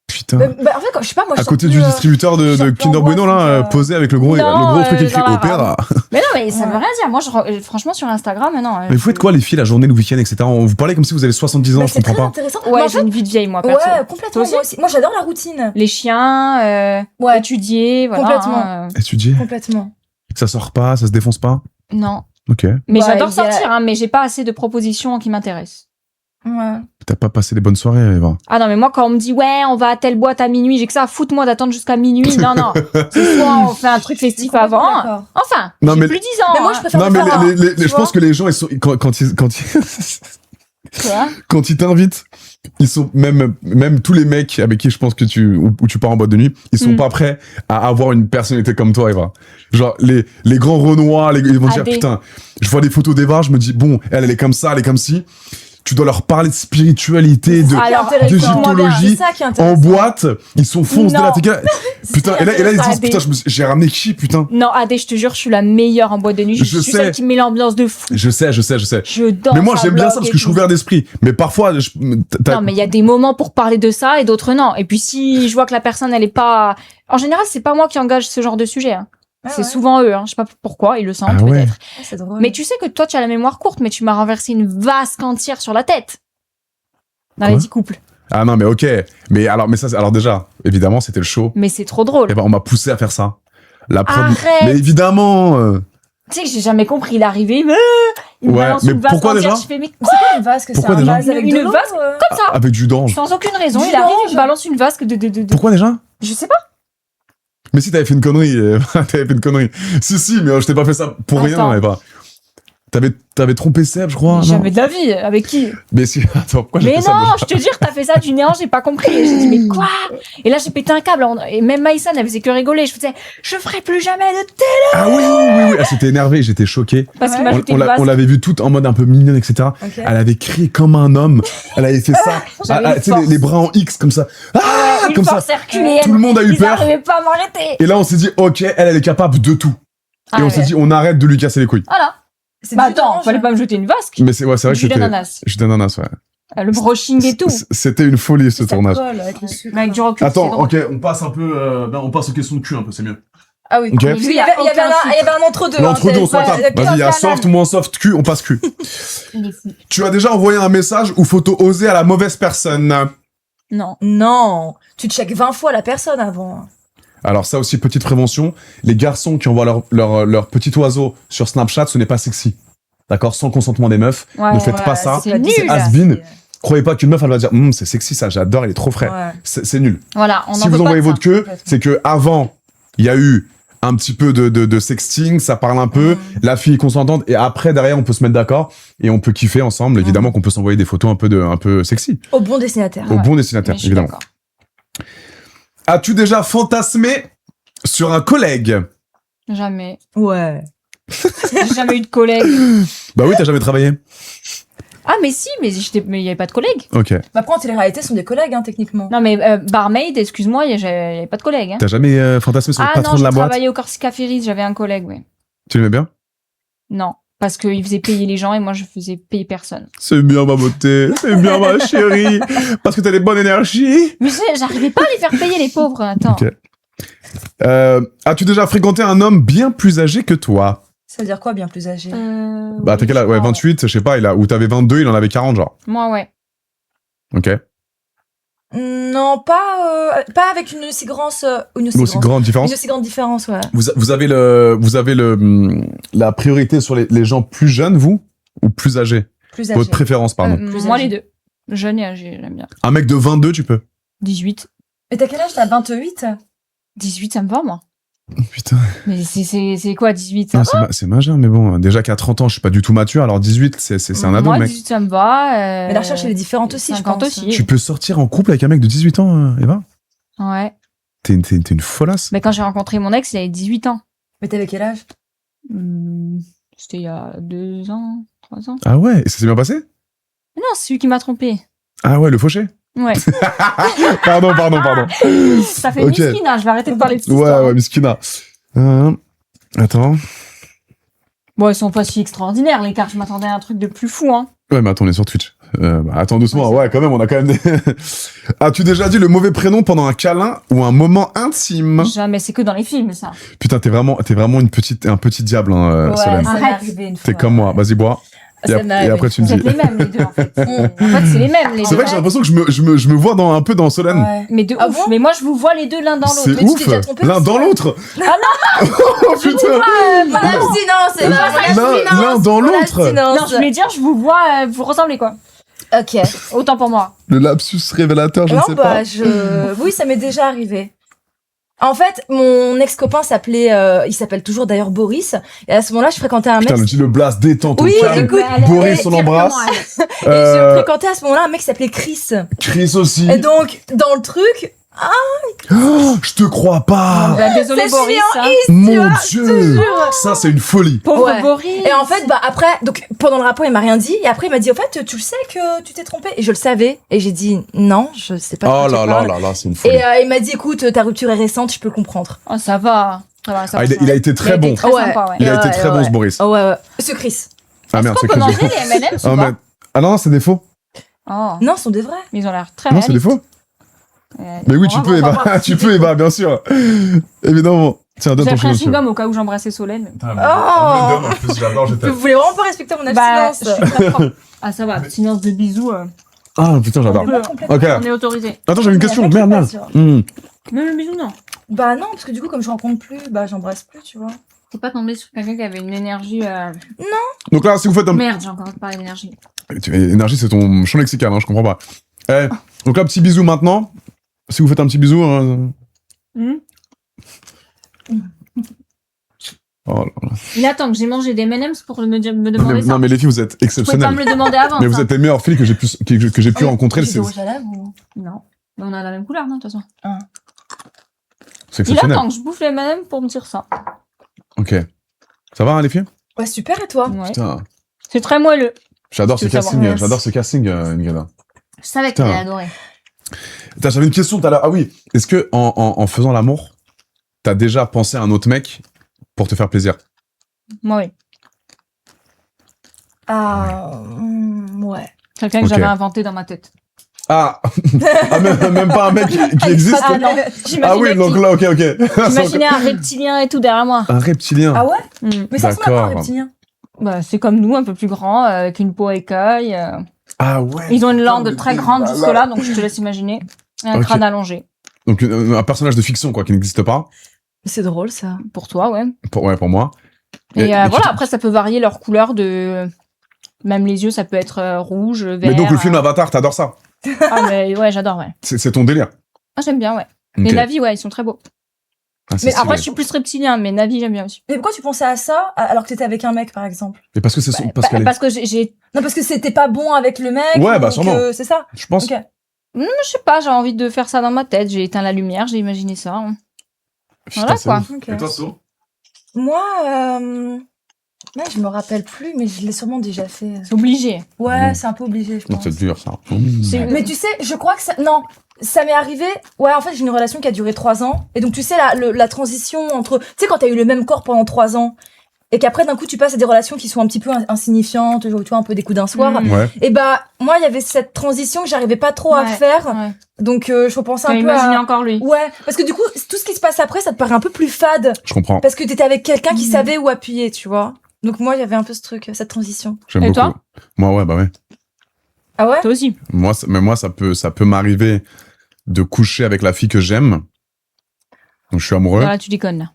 Putain. Bah, en fait, je sais pas, moi, je À sors côté plus, du distributeur je de sors plus Kinder en Bueno, boîte, là, donc, posé avec le gros Non, truc écrit dans la opéra. Mais non, mais ça Ouais. veut rien dire. Moi, franchement, sur Instagram, non. Mais vous faites quoi, les filles, la journée, le week-end, etc. On vous parlez comme si vous avez 70 ans, bah, je c'est comprends très pas. intéressant. Ouais, Mais en j'ai fait, une vie de vieille, moi, perso. ouais, complètement, Toi aussi moi aussi. Moi, j'adore la routine. Les chiens, Ouais, étudier, voilà. Complètement. hein, Étudier, complètement. ça sort pas, ça se défonce pas. non. Ok. Mais Ouais, j'adore il y a- sortir, hein, mais j'ai pas assez de propositions qui m'intéressent. Ouais. T'as pas passé des bonnes soirées, Eva. Ah non, mais moi, quand on me dit, ouais, on va à telle boîte à minuit, j'ai que ça à foutre, moi, d'attendre jusqu'à minuit. Non, non. C'est soit on fait un truc festif avant. D'accord. Enfin, Non, j'ai mais- plus 10 ans. Mais moi, je hein. préfère Non, le mais faire, hein, tu je vois. pense que les gens, ils sont, quand ils, Quoi quand ils t'invitent, ils sont même tous les mecs avec qui je pense que où tu pars en boîte de nuit, ils sont Mm. pas prêts à avoir une personnalité comme toi, Eva. Genre les grands Renois, ils vont dire AD. putain, je vois des photos d'Eva, je me dis bon, elle est comme ça, elle est comme ci. Tu dois leur parler de spiritualité, de Alors, d'égyptologie. C'est ça qui est En intéressant. boîte, ils sont fonce de Non. la tequila. Putain, et là ils disent AD. putain, j'ai ramené qui, putain. Non, Adé, je te jure, je suis la meilleure en boîte de nuit. Je Je suis sais. celle qui met l'ambiance de fou. Je sais. Je danse. Mais moi à j'aime bien bloc ça parce et que je suis tout. ouvert d'esprit. Mais parfois, Non, mais il y a des moments pour parler de ça et d'autres non. Et puis si je vois que la personne, elle est pas... En général, c'est pas moi qui engage ce genre de sujet. Hein. Ah C'est ouais. souvent eux. Hein. Je sais pas pourquoi, ils le sentent Ah ouais. peut-être. Ah, c'est drôle. Mais tu sais que toi, tu as la mémoire courte, mais tu m'as renversé une vasque entière sur la tête. Dans Quoi les 10 couples. Ah non, mais ok. Mais alors déjà, évidemment, c'était le show. Mais c'est trop drôle. Et ben, on m'a poussé à faire ça. La prod. Arrête. Mais évidemment. Tu sais que j'ai jamais compris. Il est arrivé, il me Ouais, balance mais une vasque pourquoi entière. déjà Je fais, mais C'est quoi une vasque? Pourquoi c'est un déjà vase avec Une de l'eau, vasque comme ça, Avec du d'ange. sans aucune raison. Du Il arrive, linge. il me balance une vasque de... Pourquoi déjà? Je sais pas. Mais si t'avais fait une connerie, t'avais fait une connerie. Si, mais je t'ai pas fait ça pour rien, Attends. Eva. T'avais trompé Seb, je crois. Non Jamais de la vie. Avec qui? Mais si, attends, pourquoi j'ai Mais fait ça non, déjà je te jure, t'as fait ça du néant, j'ai pas compris. Et j'ai dit, mais quoi? Et là, j'ai pété un câble. Et même Maïssa elle faisait que rigoler. Je faisais, je ferai plus jamais de thé. Ah oui. Elle s'était énervée, j'étais choqué. Parce qu'il Ouais. m'a jeté On une vase. l'avait vue toute en mode un peu mignonne, etc. Ok. Elle avait crié comme un homme. Elle avait fait ça. J'avais une Tu sais, force. les bras en X, comme ça. Ah, Une comme ça. force herculéenne. Tout le monde a eu Ils peur. n'arrivaient pas à m'arrêter. Et là, on s'est dit, ok, elle est capable de tout. Ah Et on ouais. s'est dit, on arrête de lui casser les couilles. Voilà. C'est Bah du attends, orange. fallait pas me jeter une vasque. Mais c'est vrai que Jus c'était. d'ananas. Jus d'ananas, ouais. Le brushing et tout. C'était une folie, ce Ça tournage. colle avec le sucre. Mais avec du recul, c'est Attends, drôle. ok, on passe un peu. On passe aux questions de cul un peu, c'est mieux. Ah oui. Ok. Parce qu'il y avait un entre-deux. L'entre-deux, on s'en tape. tape. Vas-y, il y a soft, moins soft, cul, on passe cul. Il est fou. Tu as déjà envoyé un message ou photo osée à la mauvaise personne? Non. Non, tu checkes 20 fois la personne avant. Alors ça aussi, petite prévention, les garçons qui envoient leur petit oiseau sur Snapchat, ce n'est pas sexy. D'accord? Sans le consentement des meufs, Ouais, ne faites pas ça. c'est nul. C'est has-been. Croyez pas qu'une meuf, elle va dire c'est sexy ça, j'adore, il est trop frais. Ouais. C'est nul. Voilà, on Si en vous veut pas envoyez de votre ça. queue, c'est que avant, il y a eu un petit peu de sexting, ça parle un peu, la fille est consentante, et après, derrière, on peut se mettre d'accord, et on peut kiffer ensemble. Évidemment qu'on peut s'envoyer des photos un peu sexy. Au bon destinataire. Au Ouais. bon destinataire, Mais je suis évidemment. d'accord. As-tu déjà fantasmé sur un collègue? Jamais. Ouais. J'ai jamais eu de collègue. Bah oui, t'as jamais travaillé. Ah, mais si, mais il y avait pas de collègue. Ok. Mais après, en télé-réalité, ce sont des collègues, hein, techniquement. Non, mais barmaid, excuse-moi, il y avait pas de collègue. Hein. T'as jamais fantasmé sur le Ah patron non, de je la boîte? travaillais au Corsica Ferries, j'avais un collègue, ouais. Tu l'aimais bien? Non, parce qu'il faisait payer les gens et moi je faisais payer personne. C'est bien ma beauté, c'est bien ma chérie, parce que t'as des bonnes énergies. Mais j'arrivais pas à les faire payer les pauvres, attends. Ok. As-tu déjà fréquenté un homme bien plus âgé que toi? Ça veut dire quoi, bien plus âgé? Bah oui, t'as quel âge? Ouais, je crois, 28, je sais pas, ou t'avais 22, il en avait 40 genre. Moi, ouais. Ok. Non, pas avec une aussi grande, Une aussi grande différence. Une aussi grande différence, ouais. Vous avez la priorité sur les gens plus jeunes, vous? Ou plus âgés? Plus âgé. Votre préférence, pardon. Plus Moi, âgé. les deux. Jeune et âgé, j'aime bien. Un mec de 22, tu peux? 18. Mais t'as quel âge? T'as 28? 18, ça me va, moi. Putain. Mais c'est quoi, 18? Ça Non, va c'est majeur, mais bon, déjà qu'à 30 ans, je suis pas du tout mature, alors 18, c'est un ado, Moi, mec. 18, ça me va. Mais la recherche, elle est différente aussi, je 50 pense. aussi. Tu peux sortir en couple avec un mec de 18 ans, Eva? Ouais. T'es une folasse. Mais quand j'ai rencontré mon ex, il avait 18 ans. Mais t'avais quel âge? C'était il y a 2 ans, 3 ans. Ah ouais, et ça s'est bien passé? Mais non, c'est lui qui m'a trompé. Ah ouais, le fauché? Ouais. Pardon. Ça fait Ok. miskina, je vais arrêter de parler de cette Ouais, histoire. ouais, Miskina. Attends. Bon, ils sont pas si extraordinaires, les cartes. Je m'attendais à un truc de plus fou, hein. Ouais, mais attends, on est sur Twitch. Bah, attends doucement. Ouais, Ouais, quand même, on a quand même des... As-tu déjà dit le mauvais prénom pendant un câlin ou un moment intime? Jamais, c'est que dans les films, ça. Putain, t'es vraiment un petit diable, hein, Ouais, Solène. ça m'est Arrête. arrivé une fois. T'es comme moi. Vas-y, bois. Ça m'est arrivé après, tu me Vous dis. êtes les mêmes, les deux, en fait. En fait, c'est les mêmes, les C'est deux. vrai que j'ai l'impression que je me vois un peu dans Solène. Ouais. Mais de Ah ouf. bon Mais moi, je vous vois les deux l'un dans l'autre. C'est Mais tu ouf. t'es déjà trompé L'un aussi, dans ouais. l'autre. Ah Oh putain. L'abstinence, c'est L'un dans l'autre. Non, je voulais dire, je vous vois, vous ressemblez, quoi. Ok. Autant pour moi. Le lapsus révélateur, je ne Non, sais bah, pas. oui, ça m'est déjà arrivé. En fait, mon ex-copain il s'appelle toujours d'ailleurs Boris. Et à ce moment-là, je fréquentais un mec. Putain, le blast détente au Oui, calme. écoute, Boris, on l'embrasse. Et je fréquentais à ce moment-là un mec qui s'appelait Chris. Chris aussi. Et donc, dans le truc, Oh, je te crois pas. Bah, désolé, C'est Boris. chiant, hein. Mon Dieu. Ça, c'est une folie. Pauvre Ouais. Boris. et en fait, bah après, donc pendant le rapport, il m'a rien dit. Et après, il m'a dit, au fait, tu le sais que tu t'es trompé. Et je le savais. Et j'ai dit, non, je sais pas. de Oh quoi tu là là parles. là là, c'est une folie. Et il m'a dit, écoute, ta rupture est récente, je peux le comprendre. Oh, ça va. Ça va, ça Ah, va. il a été très bon. Très Ouais. sympa, ouais. Il a été Ouais, très bon, ouais. ce Boris. Oh ouais. Ce Chris. Ah merde, c'est On peut Chris. manger les M&M's ou Ah, pas merde. Ah non, c'est des faux. Oh. Non, ce sont des vrais. Mais ils ont l'air très Non, c'est des réalistes. faux. Mais oui, tu peux, Eva. Tu peux, Eva, bien sûr. Évidemment. Tiens, donne J'ai ton pris un chewing-gum. chewing-gum au cas où j'embrassais Solène. En plus, j'adore, je Vous t'aime. voulez vraiment pas respecter mon Bah, abstinence. je suis très propre. Ah, ça va. Silence de bisous. Ah, putain, j'adore. On peut. Ok. On est autorisé. Attends, j'avais une question. Mais Merde, pas merde. sûr. Même le bisou, non. Bah non, parce que du coup, comme je rencontre plus, bah j'embrasse plus, tu vois. T'es pas tombé sur quelqu'un qui avait une énergie. Donc là, si vous faites un... Merde, j'ai encore parlé d'énergie. Énergie, c'est ton champ lexical, hein, je comprends pas. Donc là, petit bisou maintenant. Si vous faites un petit bisou... Oh là là. Il attend que j'ai mangé des M&M's pour me demander ça. Non, mais les filles, vous êtes Tu pouvais pas exceptionnelles. me le demander avant. Mais vous ça. êtes les meilleures filles que j'ai pu rencontrer. Du C'est rouge à lèvres ou... Non. Mais on a la même couleur, non, de toute façon. c'est Il exceptionnel. attend que je bouffe les M&M's pour me dire ça. Ok. Ça va, hein, les filles? Ouais, super, et toi? Ouais. Putain. C'est très moelleux. J'adore Tu ce veux savoir, casting. yes. J'adore ce casting, Ingrid. Je savais que Putain. t'allais adorer. Putain, j'avais une question tout à l'heure. Ah oui. Est-ce que, en faisant l'amour, t'as déjà pensé à un autre mec pour te faire plaisir? Moi, oui. Ouais. Quelqu'un que Ok. j'avais inventé dans ma tête. Ah, ah même pas un mec qui existe? Ah non, Ah j'imaginais oui, donc là, ok. j'imaginais un reptilien et tout derrière moi. Un reptilien. Ah ouais? Mm. Mais ça ressemble à quoi, un D'accord. reptilien? Bah, c'est comme nous, un peu plus grand, avec une peau écaille. Ah ouais. Ils ont une putain, langue mais très t'es grande malade. jusque-là, donc je te laisse imaginer. Et un Ok. crâne allongé. Donc un personnage de fiction, quoi, qui n'existe pas. C'est drôle, ça. Pour toi, ouais. Pour moi. Et tu- voilà, après, ça peut varier leur couleur de... Même les yeux, ça peut être rouge, vert. Mais donc le film Avatar, t'adores ça? Ah, mais ouais, j'adore, ouais. C'est ton délire. Ah, j'aime bien, ouais. Ok. Les Navis, ouais, ils sont très beaux. Ah, c'est Mais stylé. après, je suis plus reptilien, mais Navi, j'aime bien aussi. Mais pourquoi tu pensais à ça alors que t'étais avec un mec, par exemple? Et parce que c'est son, parce qu'elle est... Parce que j'ai... Non, parce que c'était pas bon avec le mec. Ouais, bah, ou sûrement. que c'est ça. Je pense. Ok. Je sais pas, j'ai envie de faire ça dans ma tête. J'ai éteint la lumière, j'ai imaginé ça. Putain, Voilà, c'est quoi. ouf. Ok. Et toi, So? Moi, ouais, je me rappelle plus, mais je l'ai sûrement déjà fait. C'est obligé. Ouais, Mmh. c'est un peu obligé, je Non, pense. c'est dur, ça. C'est- Mais tu sais, je crois que ça... Non, ça m'est arrivé... Ouais, en fait, j'ai une relation qui a duré 3 ans. Et donc, tu sais, la transition entre... Tu sais, quand t'as eu le même corps pendant 3 ans, et qu'après, d'un coup, tu passes à des relations qui sont un petit peu insignifiantes, genre, tu vois, un peu des coups d'un soir. Mm. Ouais. Et bah, moi, il y avait cette transition que j'arrivais pas trop à Ouais. faire. Ouais. Donc, je repensais T'as un peu imaginé à... encore lui. Ouais, parce que du coup, tout ce qui se passe après, ça te paraît un peu plus fade. Je comprends. Parce que t'étais avec quelqu'un qui Mhm. savait où appuyer, tu vois. Donc, moi, il y avait un peu ce truc, cette transition. J'aime Et beaucoup. toi Moi, ouais, bah ouais. Ah ouais? Toi aussi. Moi, ça peut m'arriver de coucher avec la fille que j'aime. Donc, je suis amoureux. Voilà, tu déconnes, là.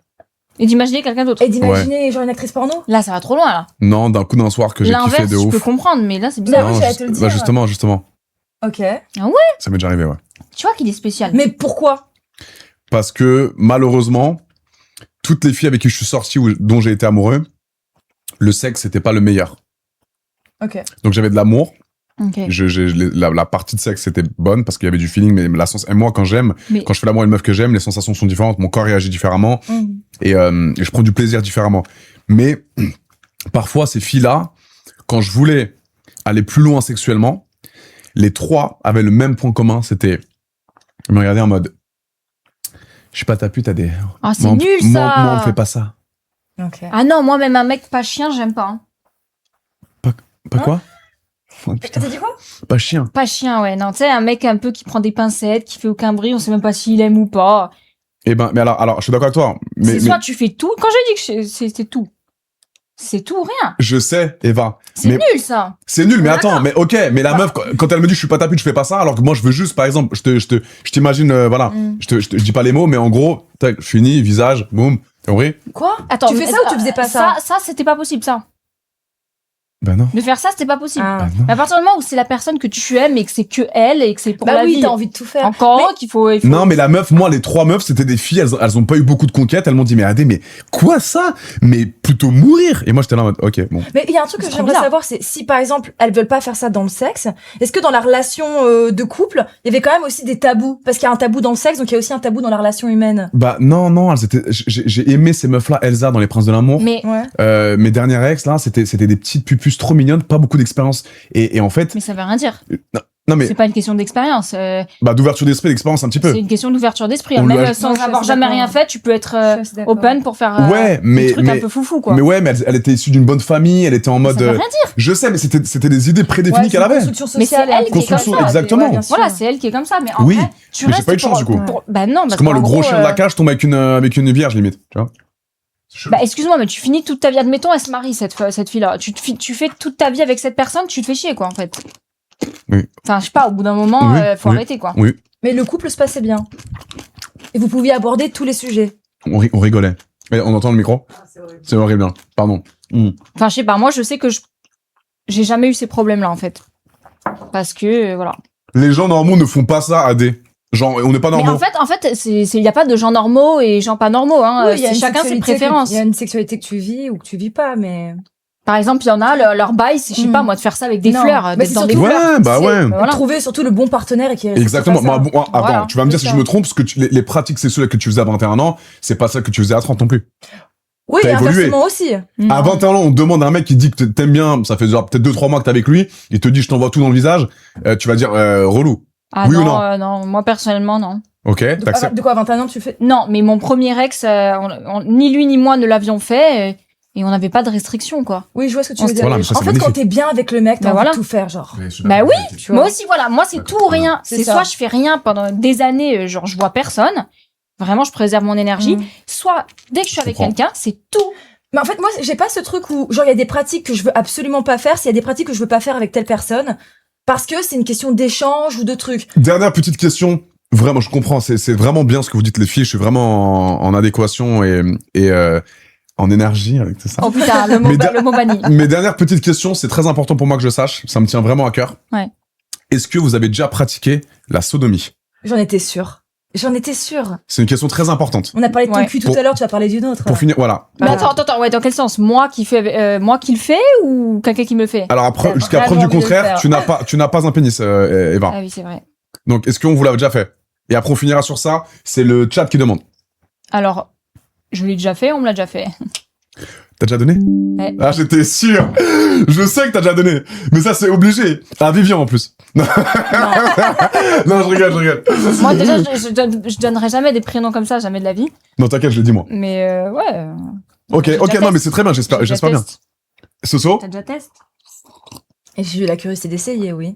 Et d'imaginer quelqu'un d'autre. Et d'imaginer, genre, une actrice porno? Là, ça va trop loin, là. Non, d'un coup d'un soir que j'ai kiffé L'inverse, de je ouf. peux comprendre, mais là, c'est bizarre. oui, Non, j'allais te le dire. bah justement. Ok. Ça m'est déjà arrivé, ouais. Tu vois qu'il est spécial. Mais pourquoi? Parce que, malheureusement, toutes les filles avec qui je suis sorti ou dont j'ai été amoureux, le sexe, c'était pas le meilleur. Ok. Donc, j'avais de l'amour. Ok. La partie de sexe, c'était bonne parce qu'il y avait du feeling, mais et moi, quand j'aime, Mais- quand je fais l'amour à une meuf que j'aime, les sensations sont différentes, mon corps réagit différemment. Mhm. Et je prends du plaisir différemment. Mais parfois, ces filles-là, quand je voulais aller plus loin sexuellement, les trois avaient le même point commun, c'était... Ils me regardaient en mode... Je sais pas, t'as pu, t'as des... Ah, c'est Moi, nul, ça. Moi, on me fait pas ça. Ok. Ah non, moi, même un mec pas chien, j'aime pas. Hein. Pas Hein quoi? Oh, putain, T'as dit quoi? pas chien. Pas chien, ouais. Non, tu sais, un mec un peu qui prend des pincettes, qui fait aucun bruit, on sait même pas s'il aime ou pas. Eh ben, mais alors, je suis d'accord avec toi. Mais, C'est mais soit tu fais tout. Quand j'ai dit que c'est tout. C'est tout ou rien. je sais, Eva. C'est Mais nul, ça. c'est nul, mais Voilà. attends, mais ok, mais la meuf, quand elle me dit je suis pas ta pute, je fais pas ça, alors que moi je veux juste, par exemple, je t'imagine, voilà, Mm. je dis pas les mots, mais en gros, tac, je finis, visage, boum, t'as compris? Quoi? Attends, Tu fais ça ou tu faisais pas ça? Ça, c'était pas possible, ça. Ben non. De faire ça, c'était pas possible. Ah. Ben non. À partir du moment où c'est la personne que tu aimes et que c'est que elle et que c'est pour Bah la oui, vie. t'as envie de tout faire. Encore qu'il faut. Non, mais la meuf, moi, les trois meufs, c'était des filles, elles ont pas eu beaucoup de conquêtes, elles m'ont dit, mais Adé, mais quoi ça? Mais plutôt mourir! Et moi, j'étais là en mode, ok, bon. Mais il y a un truc que C'est trop j'aimerais bizarre. savoir, c'est si par exemple elles veulent pas faire ça dans le sexe, est-ce que dans la relation de couple, il y avait quand même aussi des tabous? Parce qu'il y a un tabou dans le sexe, donc il y a aussi un tabou dans la relation humaine. Bah, non, elles étaient, j'ai aimé ces meufs-là, Elsa dans Les Princes de l'amour. Mais, Ouais. Mes dernières ex, là, c'était des petites pupus trop mignonnes, pas beaucoup d'expérience. Et en fait, mais ça veut rien dire. non, mais, C'est pas une question d'expérience. bah, d'ouverture d'esprit, d'expérience un petit peu. C'est une question d'ouverture d'esprit. On Même lui a- sans Non, je suis avoir assez jamais d'accord. rien fait, tu peux être Je suis assez d'accord. open pour faire Ouais, mais, des trucs un mais, peu foufou, quoi. mais ouais, mais elle était issue d'une bonne famille, elle était en Ça mode, veut rien dire. je sais, mais c'était des idées prédéfinies Ouais, qu'elle c'est une avait. construction Mais c'est sociale et elle un qui est comme Construction, ça. exactement. Ouais, bien sûr. Voilà, c'est elle qui est comme ça. Mais en Oui, vrai, tu mais j'ai restes pas eu de chance, pour- du coup. Bah non, Parce que moi, qu'en le gros chien de la euh, cage tombe avec une vierge, limite, tu vois. Bah excuse-moi, mais tu finis toute ta vie. Admettons, elle se marie, cette fille-là. Tu fais toute ta vie avec cette personne, tu te fais chier, quoi, en fait. Oui. Enfin, je sais pas, au bout d'un moment, Oui, faut oui. arrêter, quoi. Oui, Mais le couple se passait bien. Et vous pouviez aborder tous les sujets. on rigolait. Et on entend le micro? C'est horrible, hein. Pardon. Enfin, je sais pas, moi, je sais que j'ai jamais eu ces problèmes-là, en fait. Parce que, voilà. Les gens, normalement, ne font pas ça, Adé. Genre, on n'est pas Mais normaux. en fait, il y a pas de gens normaux et gens pas normaux, hein. Oui, il y a C'est une chacun ses sexualité préférences. Il y a une sexualité que tu vis ou que tu vis pas, mais... Par exemple, il y en a, leur bail, c'est, je sais pas, moi, de faire ça avec des Non. fleurs, Mais d'être c'est dans des surtout- fleurs. Ouais, bah C'est- ouais. Voilà. Trouver surtout le bon partenaire et qui Exactement. Moi, Bon, attends, Voilà, tu vas me dire c'est si ça. je me trompe, parce que les pratiques sexuelles que tu faisais à 21 ans, c'est pas ça que tu faisais à 30 non plus. Oui, T'as évolué. inversement aussi. Non. À 21 ans, on te demande à un mec qui dit que t'aimes bien, ça fait genre peut-être 2-3 mois que t'es avec lui, il te dit je t'envoie tout dans le visage, tu vas dire relou. Ah Oui ou non, non non, moi personnellement non. Ok, t'acceptes. De quoi, à 21 ans, tu fais... Non, mais mon premier ex, ni lui ni moi ne l'avions fait et on n'avait pas de restrictions quoi. Oui, je vois ce que tu On veux se- dire. Voilà, mais ça, En c'est fait, quand magnifique. t'es bien avec le mec, t'as Bah envie voilà. de tout faire, genre. Bah oui, Tu vois. moi aussi voilà, moi c'est tout ou rien. C'est C'est ça. soit je fais rien pendant des années, genre je vois personne, vraiment je préserve mon énergie, Mm. soit dès que je suis avec comprends. quelqu'un, c'est tout. Mais en fait, moi, j'ai pas ce truc où, genre, il y a des pratiques que je veux absolument pas faire, s'il y a des pratiques que je veux pas faire avec telle personne, parce que c'est une question d'échange ou de trucs. Dernière petite question. Vraiment, je comprends, c'est vraiment bien ce que vous dites les filles, je suis vraiment en adéquation et en énergie avec tout ça. Oh putain, le mot, Mais le mot banni. Mes dernières petites questions, c'est très important pour moi que je sache, ça me tient vraiment à cœur. Ouais. Est-ce que vous avez déjà pratiqué la sodomie? J'en étais sûre. J'en étais sûre. C'est une question très importante. On a parlé de ton Ouais. cul tout Pour- à l'heure, tu vas parler d'une autre. Pour finir, voilà. Mais Voilà. attends, ouais, dans quel sens? Moi qui qui le fait ou quelqu'un qui me le fait? Alors après, T'as jusqu'à preuve vraiment du envie de le contraire, faire. tu n'as pas un pénis, Eva. Ah oui, c'est vrai. Donc, est-ce qu'on vous l'a déjà fait? Et après, on finira sur ça. C'est le chat qui demande. Alors, je l'ai déjà fait, on me l'a déjà fait. T'as déjà donné? Ouais. Ah, j'étais sûr. Je sais que t'as déjà donné. Mais ça, c'est obligé. À Vivian, en plus. Non, je rigole. Moi, déjà, je donnerai jamais des prénoms comme ça, jamais de la vie. Non, t'inquiète, je l'ai dit, moi. Mais ouais. Ok, J'ai ok, déjà non, test. mais c'est très bien, j'espère J'ai déjà bien. test. Soso? T'as déjà test? Et j'ai eu la curiosité d'essayer, oui.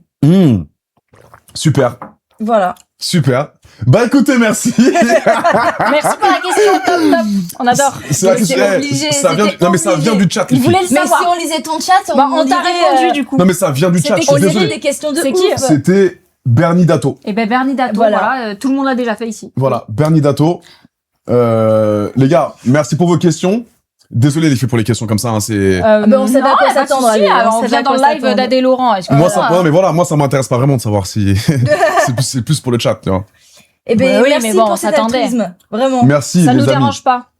Super. Voilà. Super. Bah, écoutez, merci. Merci pour la question, top. On adore. C'est la Mais question. c'est obligé, Ça vient, c'était non, mais ça obligé. vient du chat, les Il filles. voulait le Mais savoir. si on lisait ton chat, Bah, on t'a répondu, du coup. Non, mais ça vient du chat, je suis On désolé. des questions de C'est ouf. qui C'était Bernie Dato. Et ben, Bernie Dato, Voilà. voilà, tout le monde l'a déjà fait ici. Voilà, Bernie Dato. Les gars, merci pour vos questions. Désolé les filles pour les questions comme ça, hein, c'est... ben, on savait non, à quoi y a pas de s'attendre, souci, allez, on alors, on savait vient à dans quoi le live s'attendre. d'Adé Laurent. Est-ce que Moi, voilà. non, mais voilà, moi, ça m'intéresse pas vraiment de savoir si... c'est plus pour le chat, tu vois. Eh ben, Oui, merci mais bon, pour on cet s'attendait. altruisme. Vraiment. Merci, Ça les nous amis. dérange pas.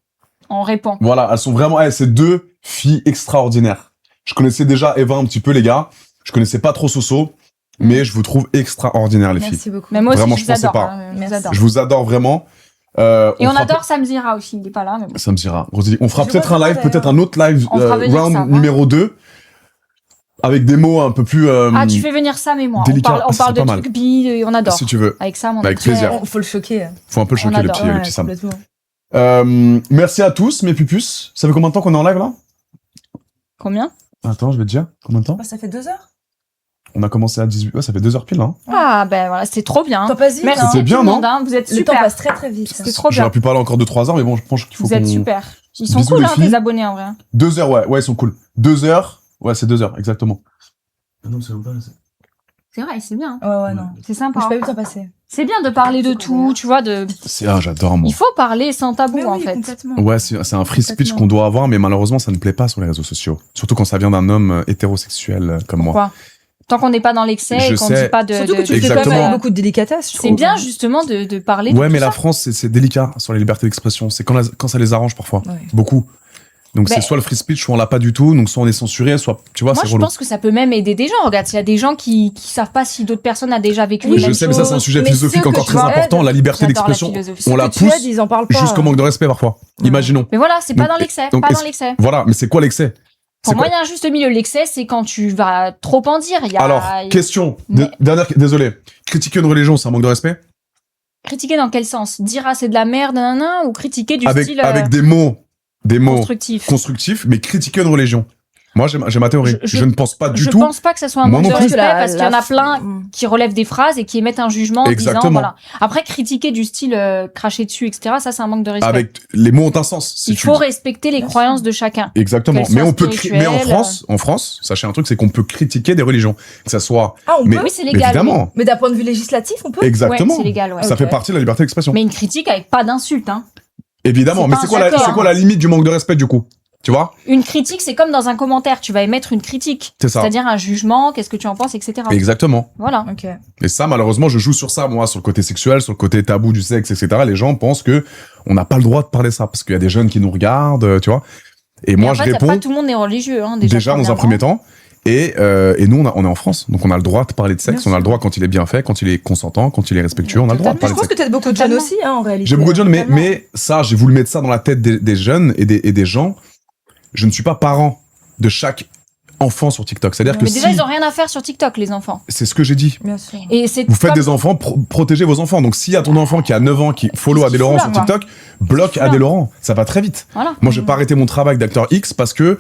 On répond. Voilà, elles sont vraiment... c'est deux filles extraordinaires. Je connaissais déjà Eva un petit peu, les gars. Je connaissais pas trop Soso. Mais je vous trouve extraordinaires, les filles. Merci beaucoup. Mais moi aussi, Vraiment, je je vous pensais adore. pas. hein, je vous Merci. adore. Je vous adore vraiment. Et on fera adore Sam Zira aussi, il est pas là, mais bon. Ça me dira. On fera Je peut-être vois un ça, live, d'ailleurs. peut-être un autre live, On fera venir round ça, hein. numéro 2, avec des mots un peu plus... Ah, tu fais venir Sam et moi. délicat. On Ah, parle c'est de pas mal. trucs bi, on adore. si tu veux. Avec Sam, on Avec adore. plaisir. Faut le choquer. Faut un peu le choquer, On le adore. petit, le Ouais, petit Sam. complètement. Merci à tous, mes pupus. Ça fait combien de temps qu'on est en live, là? Combien? Attends, je vais te dire. Combien de temps? Bah, ça fait 2 heures. On a commencé à 18... Ouais, ça fait 2 heures pile, là. Hein. Ah, ben voilà, c'était trop bien. T'en passes vite, Merci hein. C'était bien, tout le non monde, hein, vous êtes Le temps super. passe très très vite. C'était trop bien. J'aurais pu parler encore de 3 heures, mais bon, je pense qu'il faut Vous qu'on... êtes super. Ils sont Bisous, cool, les hein, filles. tes abonnés, en vrai. 2 heures, ouais, ils sont cool. 2 heures, ouais, c'est 2 heures, exactement. Ah non, c'est même pas... C'est vrai, c'est bien. Ouais, non. C'est sympa. J'ai pas hein. vu le temps passer. C'est bien de parler de tout, tu vois, de... j'adore, moi. Il faut parler sans tabou, Mais en oui, fait. complètement. Ouais, c'est un free speech Complètement. qu'on doit avoir, mais malheureusement, ça ne plaît pas sur les réseaux sociaux. Surtout quand ça vient d'un homme hétérosexuel comme moi. Pourquoi? Tant qu'on n'est pas dans l'excès Je et qu'on sais. dit pas de... Surtout que tu le fais quand même Exactement. avec beaucoup de délicatesse, je C'est trouve. bien, justement, de parler de Ouais, tout mais ça. la France, c'est délicat sur les libertés d'expression. C'est quand ça les arrange parfois. Ouais. Beaucoup. Donc Ben- c'est soit le free speech, soit on l'a pas du tout. Donc soit on est censuré, soit, tu vois, Moi, c'est je relou. pense que ça peut même aider des gens. Regarde, s'il y a des gens qui savent pas si d'autres personnes ont déjà vécu Oui, les je mêmes sais, mais ça, c'est un choses. sujet Mais philosophique ceux que encore tu très aides, important. La liberté J'adore la d'expression, philosophie. on la Tu pousse aides, ils en parlent pas. jusqu'au manque de respect parfois. Ouais. Imaginons. Mais voilà, c'est pas Donc, dans l'excès. donc, Pas est-ce- dans l'excès. Voilà, mais c'est quoi l'excès? Pour C'est moi, quoi il y a un juste milieu. L'excès, c'est quand tu vas trop en dire. Il y a... Alors, question. Mais- Désolé. Critiquer une religion, c'est un manque de respect? Critiquer dans quel sens? Dire ah c'est de la merde, nanana, ou critiquer du style Avec des mots constructif. constructifs, mais critiquer une religion. Moi, j'ai ma théorie. Je ne pense pas du Je tout. pense pas que ça soit un Moi manque de non plus. respect parce qu'il y en a plein Mm. qui relèvent des phrases et qui émettent un jugement en disant Exactement. voilà. Après critiquer du style cracher dessus, etc. Ça c'est un manque de respect. Avec les mots ont un sens. Si Il tu faut dis. respecter les Bien croyances de chacun. Exactement. qu'elles Mais soient on peut, mais spirituelles. en France, sachez un truc, c'est qu'on peut critiquer des religions. Que ça soit, Ah, on Mais- peut. Oui, c'est légal. évidemment. Mais d'un point de vue législatif, on peut. Oui. Exactement. Ouais, c'est légal, ouais. Ça Ok. fait partie de la liberté d'expression. Mais une critique avec pas d'insulte, hein. Évidemment. c'est Mais pas c'est un quoi, château, c'est quoi hein. la limite du manque de respect, du coup? Tu vois? Une critique, c'est comme dans un commentaire. Tu vas émettre une critique. C'est ça. C'est-à-dire un jugement, qu'est-ce que tu en penses, etc. Exactement. Voilà. Ok. Et ça, malheureusement, je joue sur ça, moi, sur le côté sexuel, sur le côté tabou du sexe, etc. Les gens pensent que on n'a pas le droit de parler ça parce qu'il y a des jeunes qui nous regardent, tu vois. Et moi, en je fait, réponds pas tout le monde est religieux, hein, déjà dans un premier temps. Et nous, on est en France, donc on a le droit de parler de sexe. Bien On a sûr. le droit quand il est bien fait, quand il est consentant, quand il est respectueux. On a le droit de Je parler de pense sexe. que t'as beaucoup de jeunes Totalement. aussi, hein, en réalité. J'ai beaucoup de jeunes, mais, Totalement. mais ça, j'ai voulu mettre ça dans la tête des jeunes et des gens. Je ne suis pas parent de chaque enfant sur TikTok. C'est-à-dire que Mais déjà, si... ils ont rien à faire sur TikTok, les enfants. C'est ce que j'ai dit. Bien sûr. Et c'est Vous faites comme- des enfants, protégez vos enfants. Donc, s'il y a ton enfant qui a 9 ans, qui follow Qu'est-ce qu'il Adé Laurent fout sur là, TikTok, bloque qu'il fout Adé là Laurent. Ça va très vite. Voilà. Moi, je vais pas arrêter mon travail d'acteur X parce que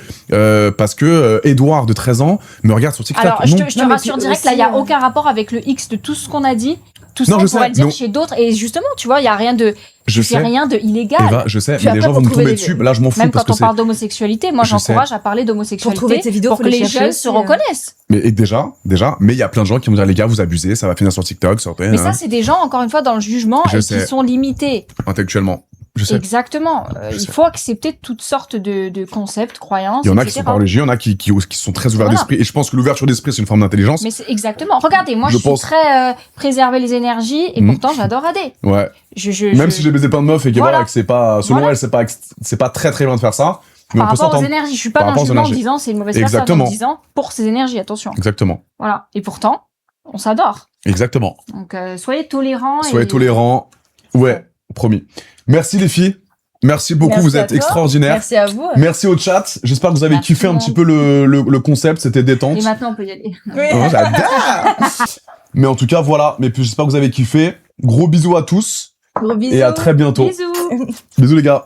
Edouard de 13 ans me regarde sur TikTok. Alors, je Non. te Non, mais rassure puis direct, là, il aussi, y a aucun rapport avec le X de tout ce qu'on a dit. Tout ça, Non, on je sais, pourrait le dire mais chez d'autres. Et justement, tu vois, il y a rien de, Je c'est sais, rien de illégal. Eva, je sais, Puis mais les après, gens pour vont me trouver tomber les- dessus. Là, je m'en fous Même parce quand que on c'est... parle d'homosexualité, moi, Je j'encourage à parler d'homosexualité Pour trouver tes vidéos, pour faut que les les chercher jeunes aussi, se hein. reconnaissent. Mais et déjà, mais il y a plein de gens qui vont dire, les gars, vous abusez, ça va finir sur TikTok, sur Mais ça, c'est des gens, encore une fois, dans le jugement Je et sais. qui sont limités. intellectuellement. Je sais. Exactement. Je Il sais. faut accepter toutes sortes de concepts, croyances, Il y en a qui etc. sont pas religieux, il y en a qui sont très ouverts Voilà. d'esprit. Et je pense que l'ouverture d'esprit, c'est une forme d'intelligence. Mais c'est exactement. Regardez, moi, Je je suis pense- très préserver les énergies et Mhm. pourtant, j'adore Adé. Ouais. Je, Même si j'ai baisé plein de meufs et que Voilà. voilà, que c'est pas, selon Voilà. elle, c'est pas très très bien de faire ça. Mais par on peut rapport aux s'entendre. énergies, je suis pas Par dans le rapport aux jugement en énergies. disant c'est une mauvaise personne, Exactement. en disant pour ses énergies, attention. Exactement. Voilà. Et pourtant, on s'adore. Exactement. Donc, soyez tolérants. Soyez et... tolérants. Ouais, promis. Merci les filles. Merci beaucoup, Merci vous à êtes toi. extraordinaires. Merci à vous. Merci au chat. J'espère que vous avez Merci kiffé un tout le petit peu le concept. C'était détente. Et maintenant, on peut y aller. Oui. Oh, j'adore. Mais en tout cas, voilà. Mais puis, j'espère que vous avez kiffé. Gros bisous à tous. Gros bisous. Et à très bientôt. Bisous. Bisous les gars.